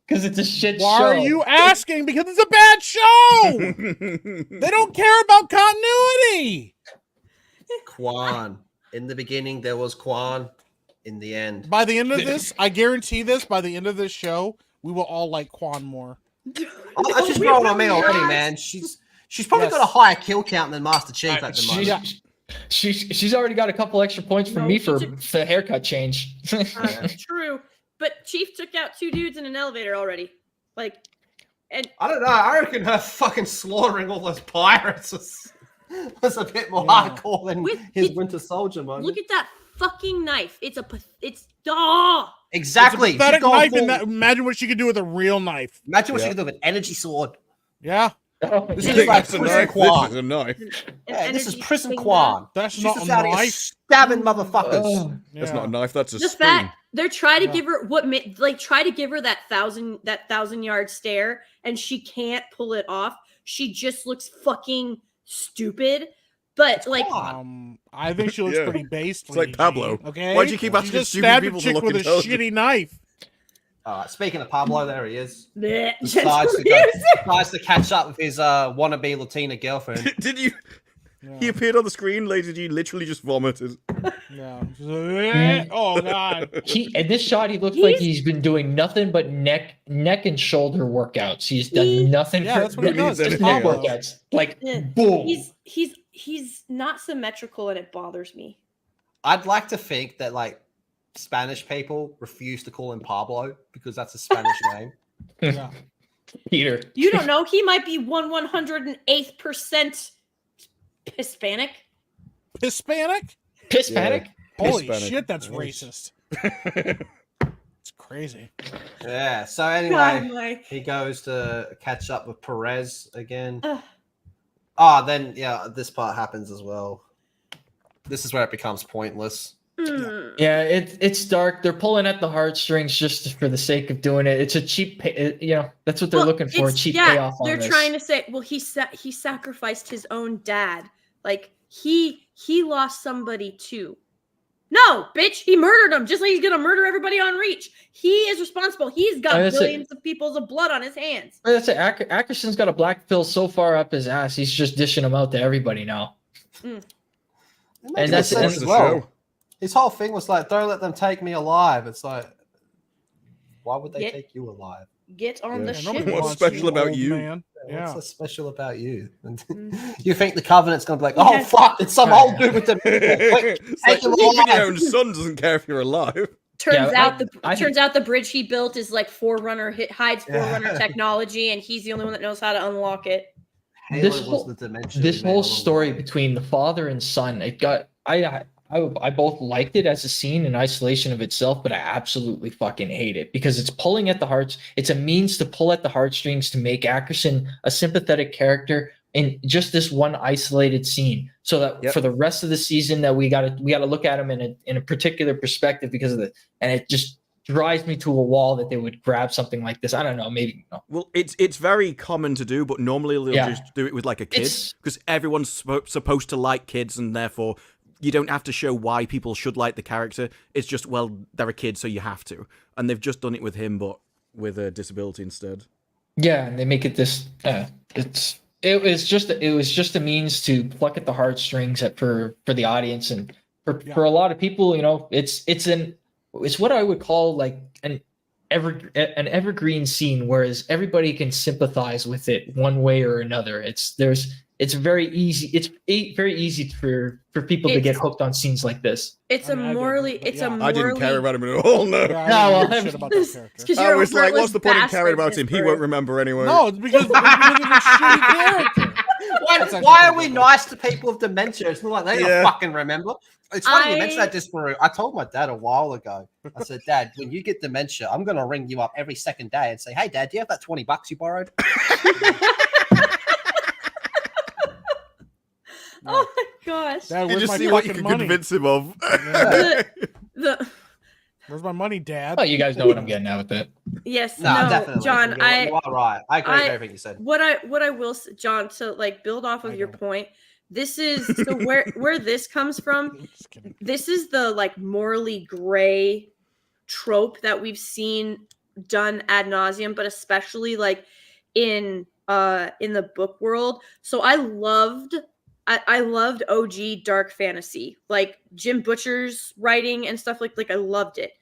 Because it's a shit Why show. are you asking? Because it's a bad show. They don't care about continuity. Quan. In the beginning, there was Quan. In the end, By the end of this, I guarantee this. By the end of this show, we will all like Quan more. oh, she's growing on me already, man. She's probably Yes. got a higher kill count than Master Chief at the moment. Yeah. She's already got a couple extra points from No, me she for took- the haircut change. True, but Chief took out 2 dudes in an elevator already. Like, and I don't know. I reckon her fucking slaughtering all those pirates was a bit more Yeah. hardcore than With- his it- Winter Soldier moment. look at that fucking knife. It's Exactly. It's a pathetic She's going knife, full- and that, imagine what she could do with a real knife. Imagine what she Yeah. could do with an energy sword. Yeah, This You is think like that's a prison knife? Quan. This is a knife. an Yeah, this is energy prison thing Quan. that's She's not just a out here knife. stabbing motherfuckers. Oh, That's Yeah. not a knife. That's a The spoon. fact they're trying to Yeah. give her try to give her that 1,000-yard stare, and she can't pull it off. She just looks fucking stupid. But like, Quan. I think she looks Yeah. pretty based. It's like Pablo. Okay, Why'd you keep She asking just stupid stabbed a people to chick look with a intelligent? shitty knife. Speaking of Pablo, there he is. bleh, Decides to, just- tries to catch up with his wannabe Latina girlfriend. Did you? Yeah. He appeared on the screen, ladies. You literally just vomited. Yeah. Oh god. in this shot, he looks like He's- he's been doing nothing but neck and shoulder workouts. He's done He- nothing. Yeah, that's what he does. Just Just neck Pablo. workouts. Like Yeah. boom. He's not symmetrical, and it bothers me. I'd like to think that like Spanish people refuse to call him Pablo because that's a Spanish name. Yeah. Peter. You don't know. He might be 108% Hispanic. Hispanic? Piss panic. Holy Hispanic. shit, that's Yes. racist. It's crazy. Yeah. So God, anyway, Mike. he goes to catch up with Perez again. Ugh. Then yeah, this part happens as well. This is where it becomes pointless. Mm. Yeah, it's dark. They're pulling at the heartstrings just for the sake of doing it. It's a cheap, that's what they're Well, looking for. A it's- cheap yeah, payoff on they're this. trying to say, well, he sacrificed his own dad. Like he lost somebody too. No, bitch, he murdered him just like he's gonna murder everybody on Reach. He is responsible. He's got That's it. billions of people's of blood on his hands. That's it. Ackerson's got a black pill so far up his ass. He's just dishing them out to everybody now. It And makes that's- sense that's as the well. show. His whole thing was like, "Don't let them take me alive." It's like, why would they Yeah. take you alive? get on Yeah. the Yeah, nobody ship. What's wants special about old you? Man. What's Yeah. so special about you? Mm. You think the Covenant's going to be like, oh, fuck, it's some old dude with the... Quick, It's take like, him even your alive. own son doesn't care if you're alive. Turns Yeah, out I- turns out the bridge he built is like Forerunner hides Forerunner Yeah. technology, and he's the only one that knows how to unlock it. Halo This was whole- the dimension. This we made whole along the story way. between the father and son, it got I both liked it as a scene in isolation of itself, but I absolutely fucking hate it because it's pulling at the hearts. It's a means to pull at the heartstrings to make Ackerson a sympathetic character in just this one isolated scene, so that Yep. for the rest of the season that we got to look at him in a particular perspective because of it, and it just drives me to a wall that they would grab something like this. I don't know, maybe no. Well, it's very common to do, but normally they'll Yeah. just do it with like a kid It's- because everyone's supposed to like kids, and therefore you don't have to show why people should like the character. It's just, well, they're a kid, so you have to. And they've just done it with him, but with a disability instead. Yeah, and they make it this. It was just a means to pluck at the heartstrings for the audience and for a lot of people. You know, it's what I would call like an evergreen scene, whereas everybody can sympathize with it one way or another. It's very easy. It's very easy for people to get hooked on scenes like this. It's I mean, I a didn't, morally. but It's yeah. a morally. I didn't care about him at all, no. Yeah, I No, didn't give a well, shit about that It's character. 'cause I you're a was like, heartless what's the point in caring bastard, about him? He Pittsburgh. won't remember anyway. No, it's because of a shitty character. That's actually Why are pretty we good. nice to people with dementia? It's not like they Yeah. don't fucking remember. It's funny you mentioned I- that, Disparu. I told my dad a while ago. I said, Dad, when you get dementia, I'm going to ring you up every second day and say, hey, Dad, do you have that $20 you borrowed? Oh my gosh. Dad, You where's just my see what you fucking can money? convince him of. The Where's my money, Dad? Oh, you guys know what I'm getting at with that. yes, No, no, definitely. John. You are right. I agree with everything you said. What I will say, John, to like build off of I your don't. point. This is so where this comes from. Just kidding. This is the like morally gray trope that we've seen done ad nauseum, but especially like in the book world. So I loved OG dark fantasy, like Jim Butcher's writing and stuff like I loved it.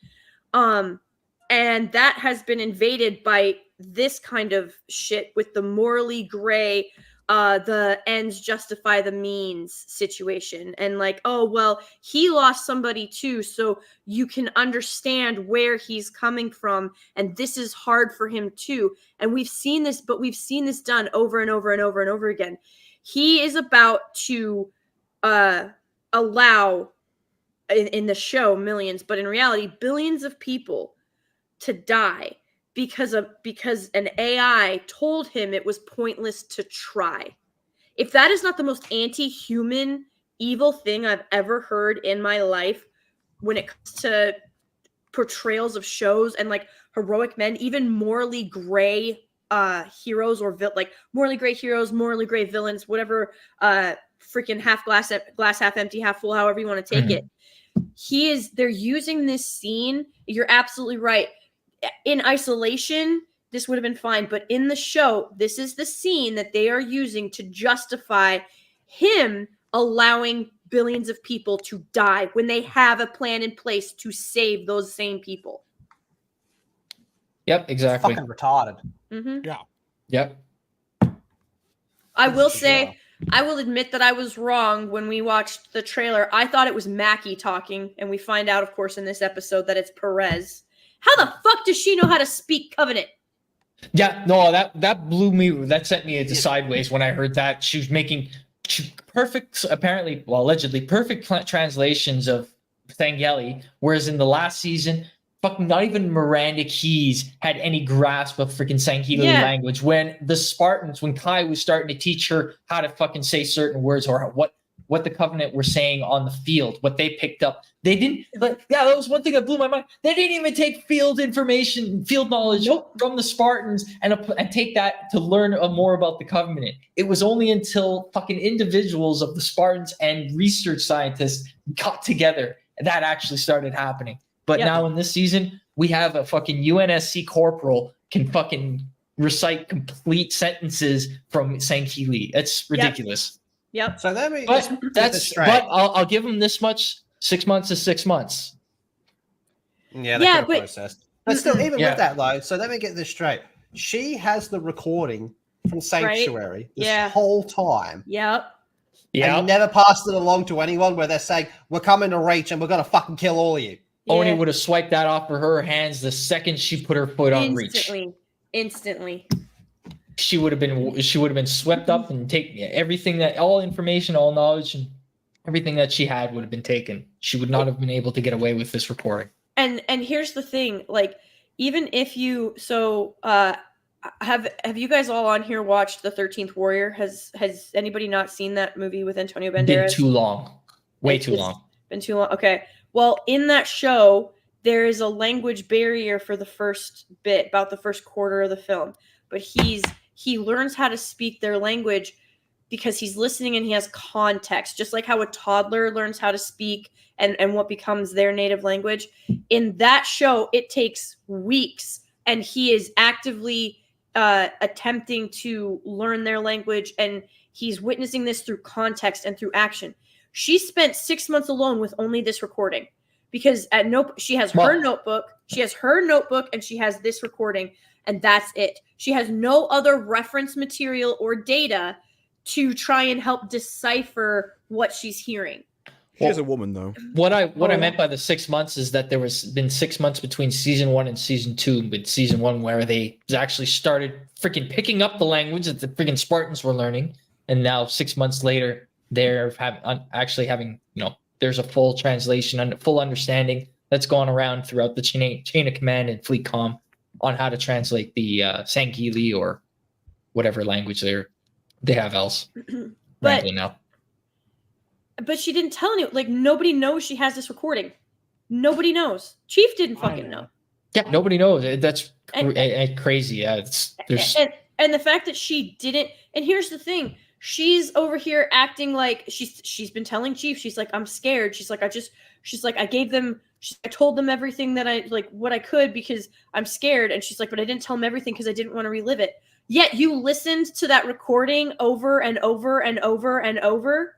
And that has been invaded by this kind of shit with the morally gray the ends justify the means situation, and like, oh well, he lost somebody too, so you can understand where he's coming from, and this is hard for him too. And we've seen this done over and over and over and over again. He is about to allow in the show millions, but in reality billions of people to die because an AI told him it was pointless to try. If that is not the most anti-human evil thing I've ever heard in my life when it comes to portrayals of shows and like heroic men, even morally gray heroes or like morally gray heroes, morally gray villains, whatever freaking glass half empty, half full, however you want to take it. They're using this scene. You're absolutely right. In isolation, this would have been fine, but in the show, this is the scene that they are using to justify him allowing billions of people to die when they have a plan in place to save those same people. Yep, exactly. Fucking retarded. Mm-hmm. Yep. I will Sure. say, I will admit that I was wrong when we watched the trailer. I thought it was Mackie talking, and we find out, of course, in this episode that it's Perez. How the fuck does she know how to speak Covenant? Yeah, no, that blew me. That sent me into sideways when I heard that. She was making perfect, apparently, well, allegedly perfect translations of Thangeli, whereas in the last season, fucking not even Miranda Keys had any grasp of freaking Sangheili language. When the Spartans, when Kai was starting to teach her how to fucking say certain words or what the Covenant were saying on the field, what they picked up. They didn't, like, yeah, that was one thing that blew my mind. They didn't even take field knowledge from the Spartans and take that to learn more about the Covenant. It was only until fucking individuals of the Spartans and research scientists got together that actually started happening. But now in this season, we have a fucking UNSC corporal can fucking recite complete sentences from Sangheili. It's ridiculous. Yep. So let me But just get that's this straight. but I'll give him this much. 6 months is 6 months. Yeah, they Yeah, could have but- processed. But still, even Yeah. with that though, so let me get this straight. She has the recording from Sanctuary this Yeah. whole time. Yep. Yeah. And never passed it along to anyone where they're saying, we're coming to Reach and we're going to fucking kill all of you. Oni Yeah. would have swiped that off of her hands the second she put her foot on Reach. Instantly. She would have been swept up and taken everything that all information, all knowledge, and everything that she had would have been taken. She would not have been able to get away with this recording. And here's the thing, like, even if you have you guys all on here watched The 13th Warrior? Has anybody not seen that movie with Antonio Banderas? Been too long. Way It's too long. Been too long. Okay. Well, in that show, there is a language barrier for the first bit, about the first quarter of the film. But he learns how to speak their language because he's listening and he has context, just like how a toddler learns how to speak and what becomes their native language. In that show, it takes weeks, and he is actively attempting to learn their language, and he's witnessing this through context and through action. She spent 6 months alone with only this recording because she has her notebook, and she has this recording, and that's it. She has no other reference material or data to try and help decipher what she's hearing. She's a woman, though. What I meant by the 6 months is that there was been 6 months between season 1 and season 2, but season 1 where they actually started freaking picking up the language that the freaking Spartans were learning, and now 6 months later they're actually having, there's a full translation and full understanding that's gone around throughout the chain of command and fleet comm on how to translate the Sangheili or whatever language they have else. But now. But she didn't tell anyone. Like, nobody knows she has this recording. Nobody knows. Chief didn't fucking know. Yeah, nobody knows. That's And- crazy. Yeah, And the fact that she didn't. And here's the thing: she's over here acting like she's been telling Chief. She's like, I'm scared. She's like, I gave them. I told them everything that what I could because I'm scared. And she's like, but I didn't tell them everything because I didn't want to relive it. Yet you listened to that recording over and over and over and over.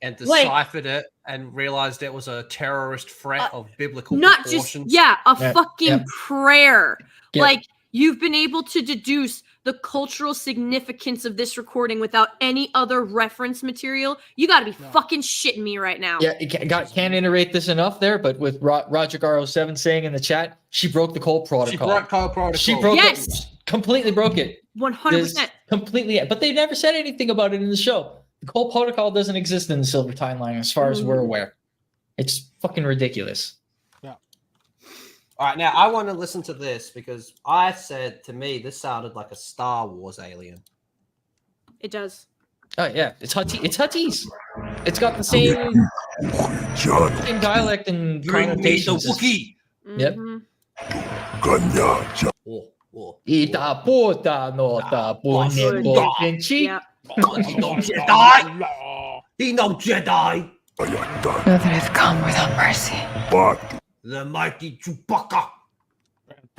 And deciphered it and realized it was a terrorist threat of biblical Not proportions. just a fucking prayer. Yeah. Like, you've been able to deduce the cultural significance of this recording without any other reference material. You got to be fucking shitting me right now. Yeah, can't iterate this enough there, but with Roger Garo 7 saying in the chat, she broke the Cole protocol. She broke Cole protocol. She broke Yes. completely broke it. 100%. Completely, but they never said anything about it in the show. The Cole protocol doesn't exist in the Silver Timeline as far as we're aware. It's fucking ridiculous. All right, now I want to listen to this because I said to me this sounded like a Star Wars alien. It does. Oh yeah, it's Huttese. It's got the same dialect and connotations. Yep. Mhm. Oh. Ita puta no ta puneto pinchi. Yeah. He no Jedi. He no Jedi. Know that I've come without mercy. The mighty Chewbacca.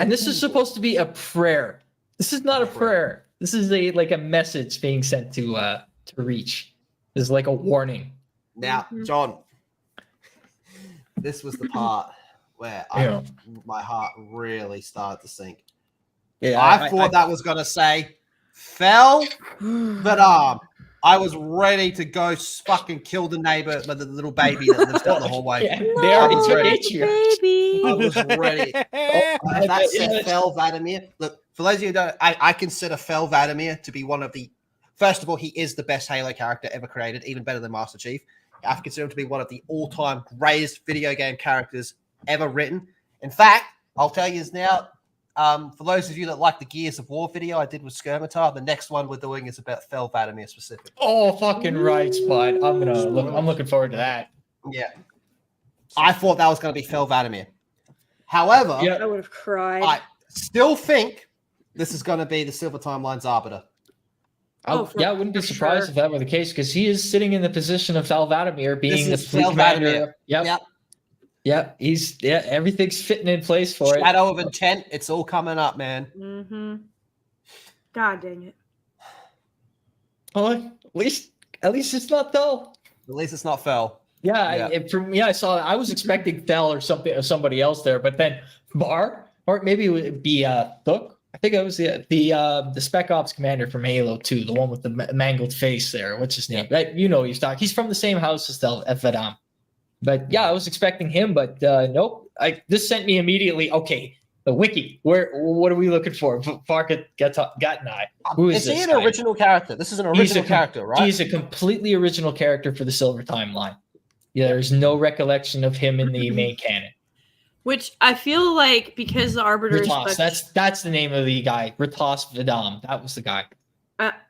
And this is supposed to be a prayer. This is not a prayer. This is a message being sent to Reach. This is like a warning. Now, John, this was the part where my heart really started to sink. Yeah, I thought that was going to say, fell, but I was ready to go fucking kill the neighbor with the little baby that lives down the hallway. Yeah, they already was took ready. Atriarchs. Baby. I was ready. If that said Fel Vladimir, look, for those of you who don't, I consider Fel Vladimir to be one of the, first of all, he is the best Halo character ever created, even better than Master Chief. I consider him to be one of the all-time greatest video game characters ever written. In fact, I'll tell you now, for those of you that like the Gears of War video I did with Skirmitar, the next one we're doing is about Fel Vladimir specifically. Oh, fucking right, Spot. I'm looking forward to that. Yeah. I thought that was going to be Fel Vladimir. However, I would have cried. I still think this is going to be the Silver Timeline's Arbiter. I wouldn't be surprised if that were the case because he is sitting in the position of Fel Vladimir being the This is fleet Fel commander. Vladimir. Yep. Everything's fitting in place for it. Shadow of Intent, it's all coming up, man. Mm-hmm. God dang it. Oh, at least it's not Fel. At least it's not Fel. Yeah, I saw. I was expecting Fel or somebody else there, but then Bar or maybe it would be Thuk. I think it was the Spec Ops commander from Halo 2, the one with the mangled face there. What's his name? Right? You know he's talking. He's from the same house as Vedam. But yeah, I was expecting him, but nope. This sent me immediately. Okay, the wiki. What are we looking for? Farka Gatnai. Who is Is he this an guy? original character? This is an original character, right? He's a completely original character for the Silver Timeline. Yeah, there's no recollection of him in the main canon. Which I feel like because the Arbiter is Ritos, that's the name of the guy. Ritos Vidam. That was the guy.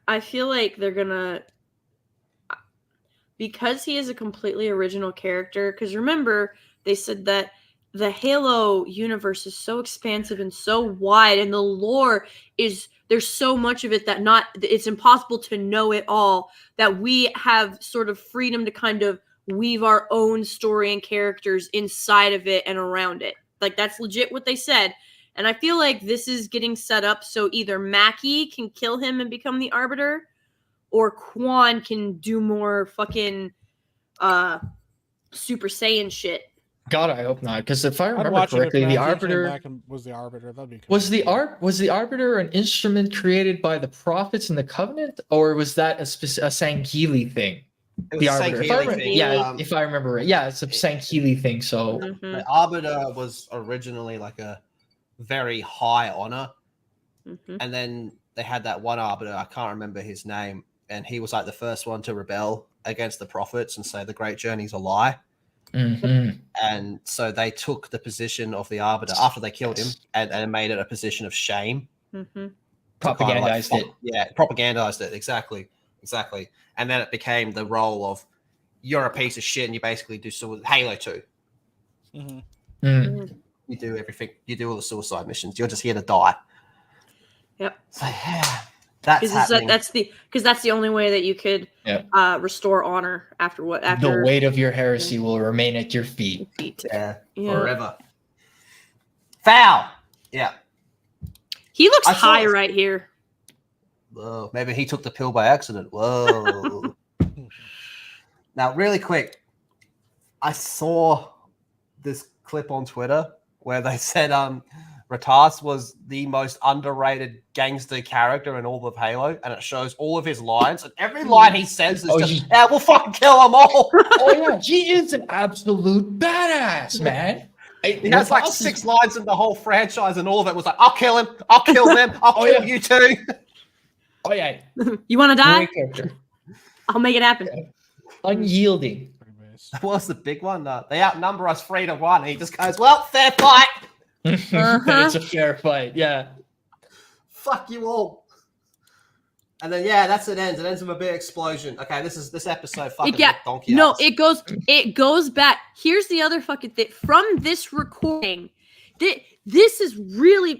I feel like they're gonna, because he is a completely original character, because remember they said that the Halo universe is so expansive and so wide, and the lore is, there's so much of it that it's impossible to know it all, that we have sort of freedom to kind of weave our own story and characters inside of it and around it. Like, that's legit what they said. And I feel like this is getting set up so either Mackie can kill him and become the Arbiter, or Quan can do more fucking Super Saiyan shit. God, I hope not. Because if I I'd remember watch it if correctly, the Mackie came Arbiter back and was the Arbiter. That'd be cool. was the Arbiter an instrument created by the Prophets and the Covenant, or was that a Sangheili thing? It was The a Arbiter. Sangheili thing. Yeah, if I remember right. Yeah, it's a Sangheili thing. So Mhm. The Arbiter was originally like a very high honor, Mhm. and then they had that one Arbiter, I can't remember his name, and he was like the first one to rebel against the Prophets and say the Great Journey's a lie. mhm. And so they took the position of the Arbiter after they killed him and made it a position of shame. Mhm. To kind of like propagandized it. Yeah, propagandized it. Exactly. And then it became the role of, you're a piece of shit and you basically do Halo 2. Mhm. Mm. You do everything. You do all the suicide missions. You're just here to die. Yep. So yeah, that's Because happening. that's the only way that you could restore honor after The weight of your heresy will remain at your feet. Yeah, Yeah. forever. Foul. Yeah. He looks I saw high this- right here. Whoa, maybe he took the pill by accident. Whoa. Now, really quick, I saw this clip on Twitter where they said Ratas was the most underrated gangster character in all of Halo, and it shows all of his lines, and every line he says is yeah, we'll fucking kill them all. Oh yeah, he is an absolute badass, man. He has like 6 lines in the whole franchise, and all of it was like, I'll kill him, I'll kill them, I'll kill you too. Oh yeah, You want to die? great character. I'll make it happen. Unyielding. That was the big one. They outnumber us 3-1. And he just goes, well, fair fight. It's a fair fight. Yeah. Fuck you all. And then yeah, that's it. Ends. It ends with a big explosion. Okay, this episode fucking donkey. No, ass. it goes back. Here's the other fucking thing. From this recording, this really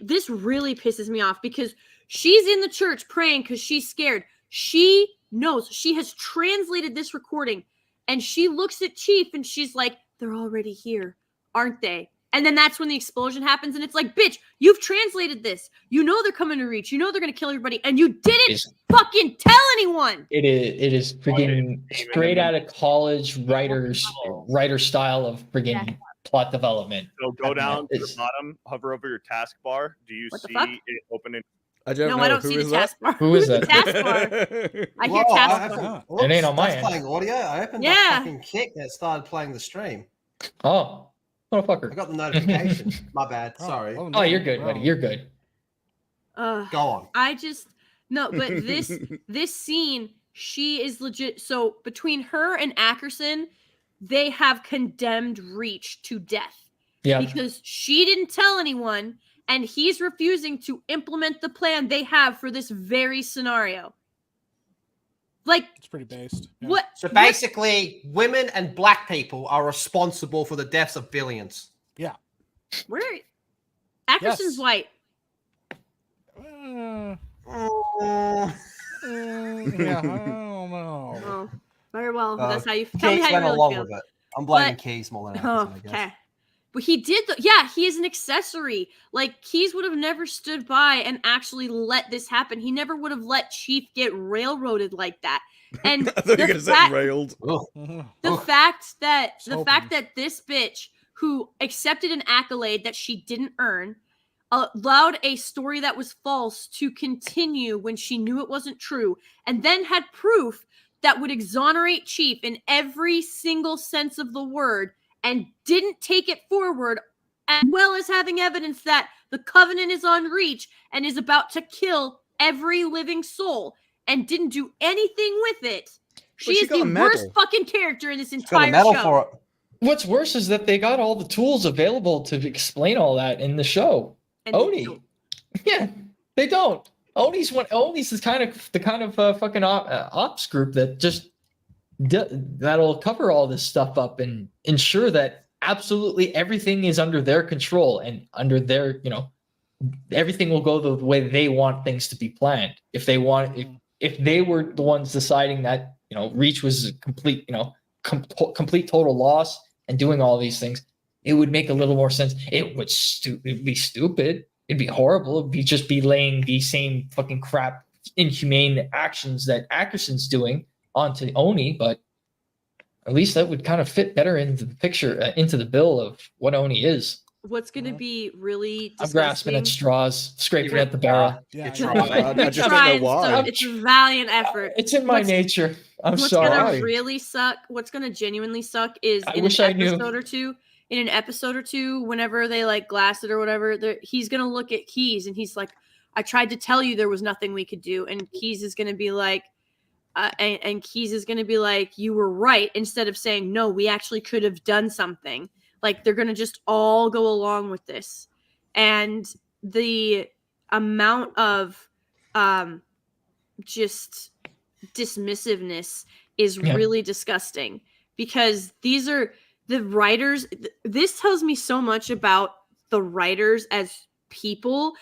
pisses me off, because she's in the church praying because she's scared. She knows. She has translated this recording, and she looks at Chief and she's like, they're already here, aren't they? And then that's when the explosion happens, and it's like, bitch, you've translated this. You know they're coming to reach. You know they're going to kill everybody, and you didn't fucking tell anyone. It is freaking straight out of college writer style of freaking plot development. So go down to the bottom, hover over your taskbar. Do you What the see fuck? it opening? I don't No, know. I don't Who see is the that? taskbar. Who is that? Taskbar. I hear Whoa, taskbar. It ain't on my that's end. playing audio. I opened Yeah. that fucking Kick that started playing the stream. Oh, I motherfucker. got the notification. My bad. Sorry. Oh, you're good, buddy. You're good. Go on. I just no, but this scene, she is legit. So between her and Ackerson, they have condemned Reach to death. Yeah. Because she didn't tell anyone, and he's refusing to implement the plan they have for this very scenario. Like, It's pretty based. Yeah. what? So basically, women and black people are responsible for the deaths of billions. Where? Ackerson's Yes. white. Yeah, Mm. I don't know. Oh, very well. Uh, That's how you tell me Keys how you went really along feel. with it. I'm blaming But- Keys more than Oh, Ackerson, I guess. okay. But he did, yeah, he is an accessory. Like, Keys would have never stood by and actually let this happen. He never would have let Chief get railroaded like that. And I thought you were the gonna say fact- railed. the Oof. fact that Hoping. this bitch who accepted an accolade that she didn't earn, allowed a story that was false to continue when she knew it wasn't true, and then had proof that would exonerate Chief in every single sense of the word, and didn't take it forward, as well as having evidence that the Covenant is on Reach and is about to kill every living soul, and didn't do anything with it. She she is got the a medal. worst fucking character in this Got a entire medal show. for it. What's worse is that they got all the tools available to explain all that in the show. And they Oni. don't. Yeah, they don't. Oni's the kind of fucking ops group that just that'll cover all this stuff up and ensure that absolutely everything is under their control and under their, everything will go the way they want things to be planned. If they want, if they were the ones deciding that, Reach was a complete, complete total loss and doing all these things, it would make a little more sense. It'd be stupid. It'd be horrible. It'd be laying the same fucking crap, inhumane actions that Ackerson's doing onto Oni, but at least that would kind of fit better into the picture, into the bill of what Oni is. What's going to be really disgusting? I'm grasping at straws, scraping at the barrel. Yeah, You're I just don't Trying know why. so it's a valiant effort. It's in my What's- nature. I'm What's sorry. gonna really suck? What's gonna genuinely suck is I in wish an I knew. episode or two. In an episode or two, whenever they like glass it or whatever, he's gonna look at Keys and he's like, "I tried to tell you there was nothing we could do," and Keys is gonna be like, and Keys is gonna be like, "You were right," instead of saying, "No, we actually could have done something." Like they're gonna just all go along with this, and the amount of just dismissiveness is really disgusting, because these are the writers. This tells me so much about the writers as people,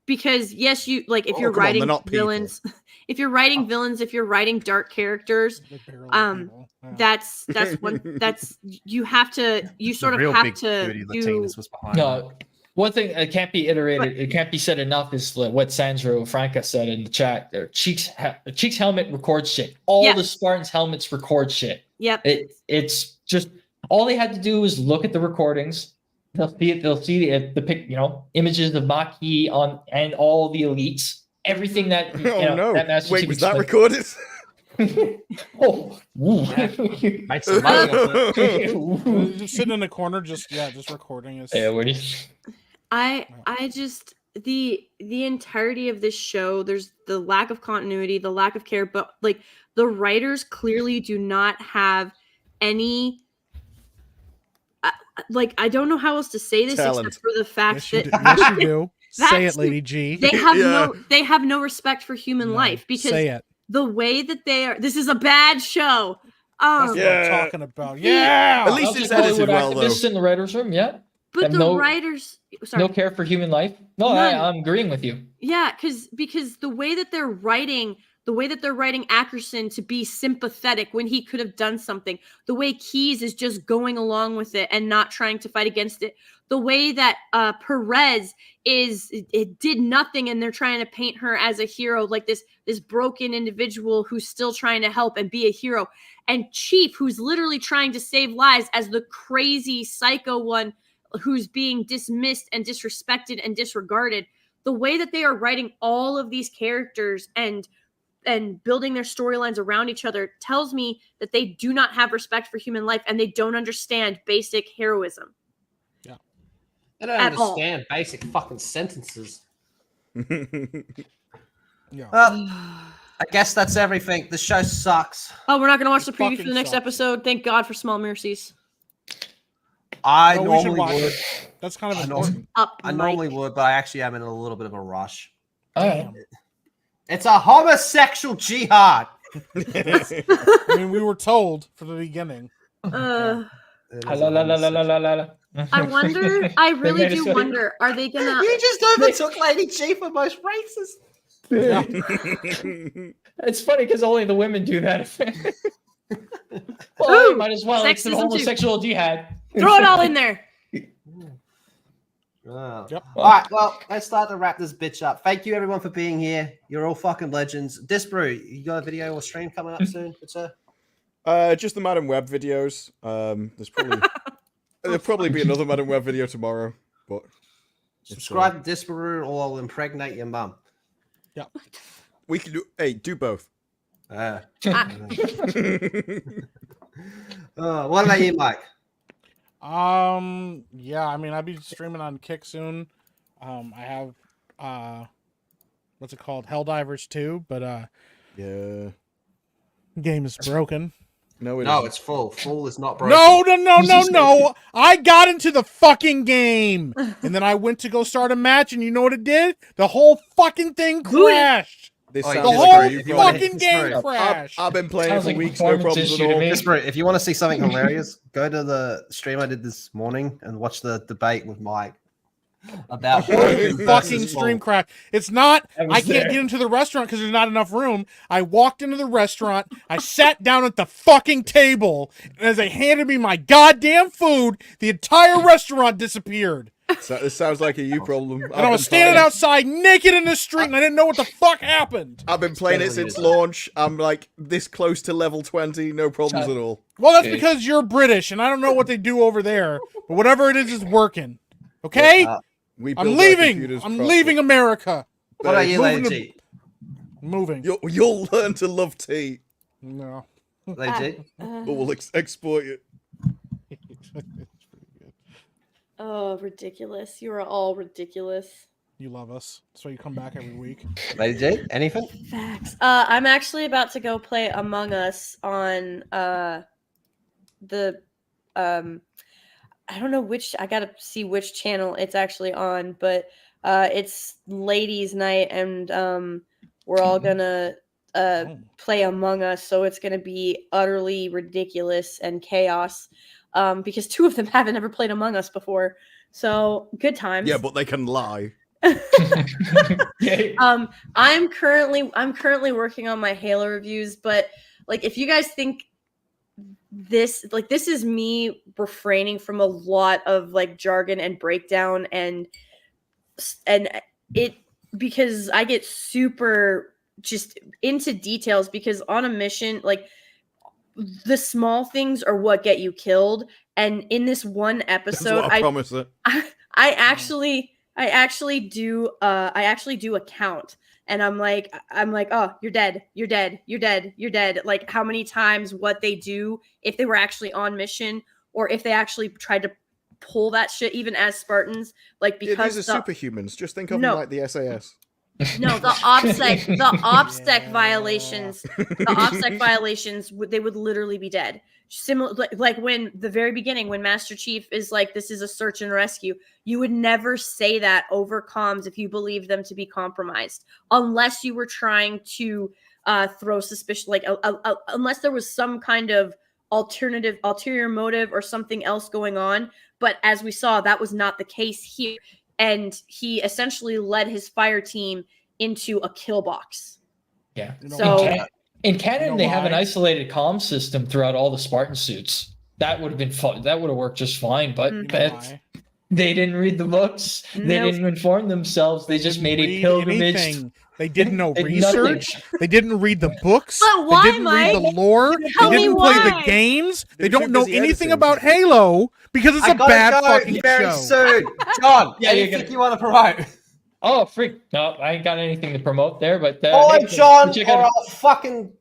because yes, you like if you're come on, writing they're not people. villains, if you're writing villains, if you're writing dark characters, that's one that's you have to sort of have to do. was behind. No, one thing that can't be iterated, it can't be said enough is what Sandro Franca said in the chat. Cheeks helmet records shit. All the Spartans' helmets record shit. Yep. It's just all they had to do was look at the recordings. They'll see it. They'll see the images of Maki on and all the elites. Everything that Oh no! that Master Wait, Chief was that explained. recorded? Oh, Make some money off it. Just sitting in a corner, just recording us. Yeah, what do you? I just the entirety of this show, there's the lack of continuity, the lack of care, but like the writers clearly do not have any I don't know how else to say this Talent. except for the fact Yes, you that do. Yes, you do. Say it, That's- Lady G. they have no respect for human No, life, because say it. the way that they are, this is a bad show. That's what Yeah. I'm talking about. Yeah. At least it's edited well, though. Activists in the writers' room, yeah. But Have the no- writers, sorry, No care for human life. No, None. I'm agreeing with you. yeah, because the way that they're writing Ackerson to be sympathetic when he could have done something, the way Keys is just going along with it and not trying to fight against it, the way that Perez it did nothing and they're trying to paint her as a hero, like this broken individual who's still trying to help and be a hero, and Chief, who's literally trying to save lives, as the crazy psycho one who's being dismissed and disrespected and disregarded. The way that they are writing all of these characters and building their storylines around each other tells me that they do not have respect for human life and they don't understand basic heroism. I don't At all. understand basic fucking sentences. Yeah. Well, I guess that's everything. The show sucks. Oh, we're not going to watch the It preview for the fucking next sucks. episode. Thank God for Small Mercies. I Well, we should normally watch would. it. That's kind of I important. Up, I Mike. normally would, but I actually am in a little bit of a rush. All right. It's a homosexual jihad. I mean, we were told from the beginning. It La is la a la la la homosexual- la la la. I wonder, I really made us do say- wonder, are they going to... You just overtook Lady G for most racist. It's funny because only the women do that. Well, you might as well. It's the Sexism too. homosexual jihad. Throw it all in there. Oh. Yep. All right, well, let's start to wrap this bitch up. Thank you, everyone, for being here. You're all fucking legends. Disbrew, you got a video or stream coming up soon? Good sir? Just the Madam Web videos. There'll probably be another Madam Web video tomorrow, but Subscribe to Disparu or I'll impregnate your mum. We can do. Hey, do both. What about you, Mike? Yeah, I mean, I'll be streaming on Kick soon. I have what's it called? Helldivers 2, but Yeah. game is broken. No, It's full. Full is not broken. No. I got into the fucking game. And then I went to go start a match, and you know what it did? The whole fucking thing crashed. This Oh, sounds The yeah, like whole a you fucking Disparu. game crashed. I've been playing Sounds for like a weeks, no performance problems issue at to all. me. Disparu, if you want to see something hilarious, go to the stream I did this morning and watch the debate with Mike about broken Fucking versus stream full. crash. It's not, I was I can't there. get into the restaurant because there's not enough room. I walked into the restaurant, I sat down at the fucking table, and as they handed me my goddamn food, the entire restaurant disappeared. So, this sounds like a you problem. And I was standing outside naked in the street, and I didn't know what the fuck happened. I've been playing it since launch. I'm like this close to level 20, no problems at all. Well, that's Okay. because you're British, and I don't know what they do over there, but whatever it is working. Okay? We I'm build our leaving. computers I'm properly. leaving America. What are you, Moving Lady G? Moving. You'll learn to love tea, No. Lady G? but we'll exploit it. Oh, ridiculous. You are all ridiculous. You love us. That's why you come back every week. Lady G? Anything? Facts. I'm actually about to go play Among Us on the I don't know which, I gotta see which channel it's actually on, but it's ladies' night, and we're all gonna play Among Us, so it's gonna be utterly ridiculous and chaos. Because two of them haven't ever played Among Us before, so good times. Yeah, but they can lie. Yeah. I'm currently working on my Halo reviews, but like if you guys think this is me refraining from a lot of like jargon and breakdown and it, because I get super just into details, because on a mission, like the small things are what get you killed. And in this one That's episode, what I promise it. I actually do a count, and I'm like, oh, you're dead, you're dead, you're dead, you're dead. Like how many times, what they do, if they were actually on mission, or if they actually tried to pull that shit, even as Spartans, like Yeah, because these are superhumans. Just think of No. them like the SAS. no, the OPSEC violations, they would literally be dead. Similar, like when the very beginning, when Master Chief is like, "This is a search and rescue," you would never say that over comms if you believe them to be compromised, unless you were trying to throw suspicion, like unless there was some kind of ulterior motive or something else going on. But as we saw, that was not the case here. And he essentially led his fire team into a kill box. Yeah. You know So- why? In canon, You know they have an why? isolated comm system throughout all the Spartan suits. That would have been fun. That would have worked just fine. But Mm. You know why? they didn't read the books. They Nope. didn't inform themselves. They just made a Read pilgrimage. anything. They did no Did research. They didn't read the books. But why, they didn't read the Mike? lore. Tell They me didn't play the why. games. They They're too don't know busy anything editing. about Halo because it's I a gotta bad go fucking very show. soon. John, Yeah, you're anything gonna- you want to promote? Oh, freak. No, I ain't got anything to promote there. But Follow hey, John, check or out- I'll fucking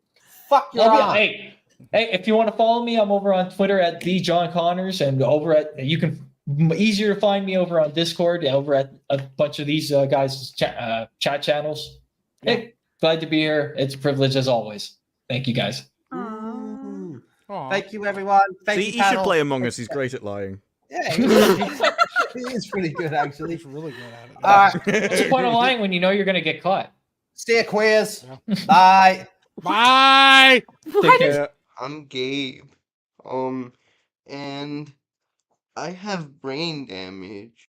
fuck your ass. Hey, if you want to follow me, I'm over on Twitter at the John Connors, and over at you can easier to find me over on Discord, over at a bunch of these guys' chat channels. Hey, glad to be here. It's a privilege as always. Thank you guys. Aw. Thank you, everyone. Thank See, you, he should panel. play Among Us. He's great at lying. Yeah, he is pretty good, actually. He's really good at it. All right, What's the point of lying when you know you're going to get caught? stay queers. Bye. Bye. Take care. I'm Gabe. And I have brain damage.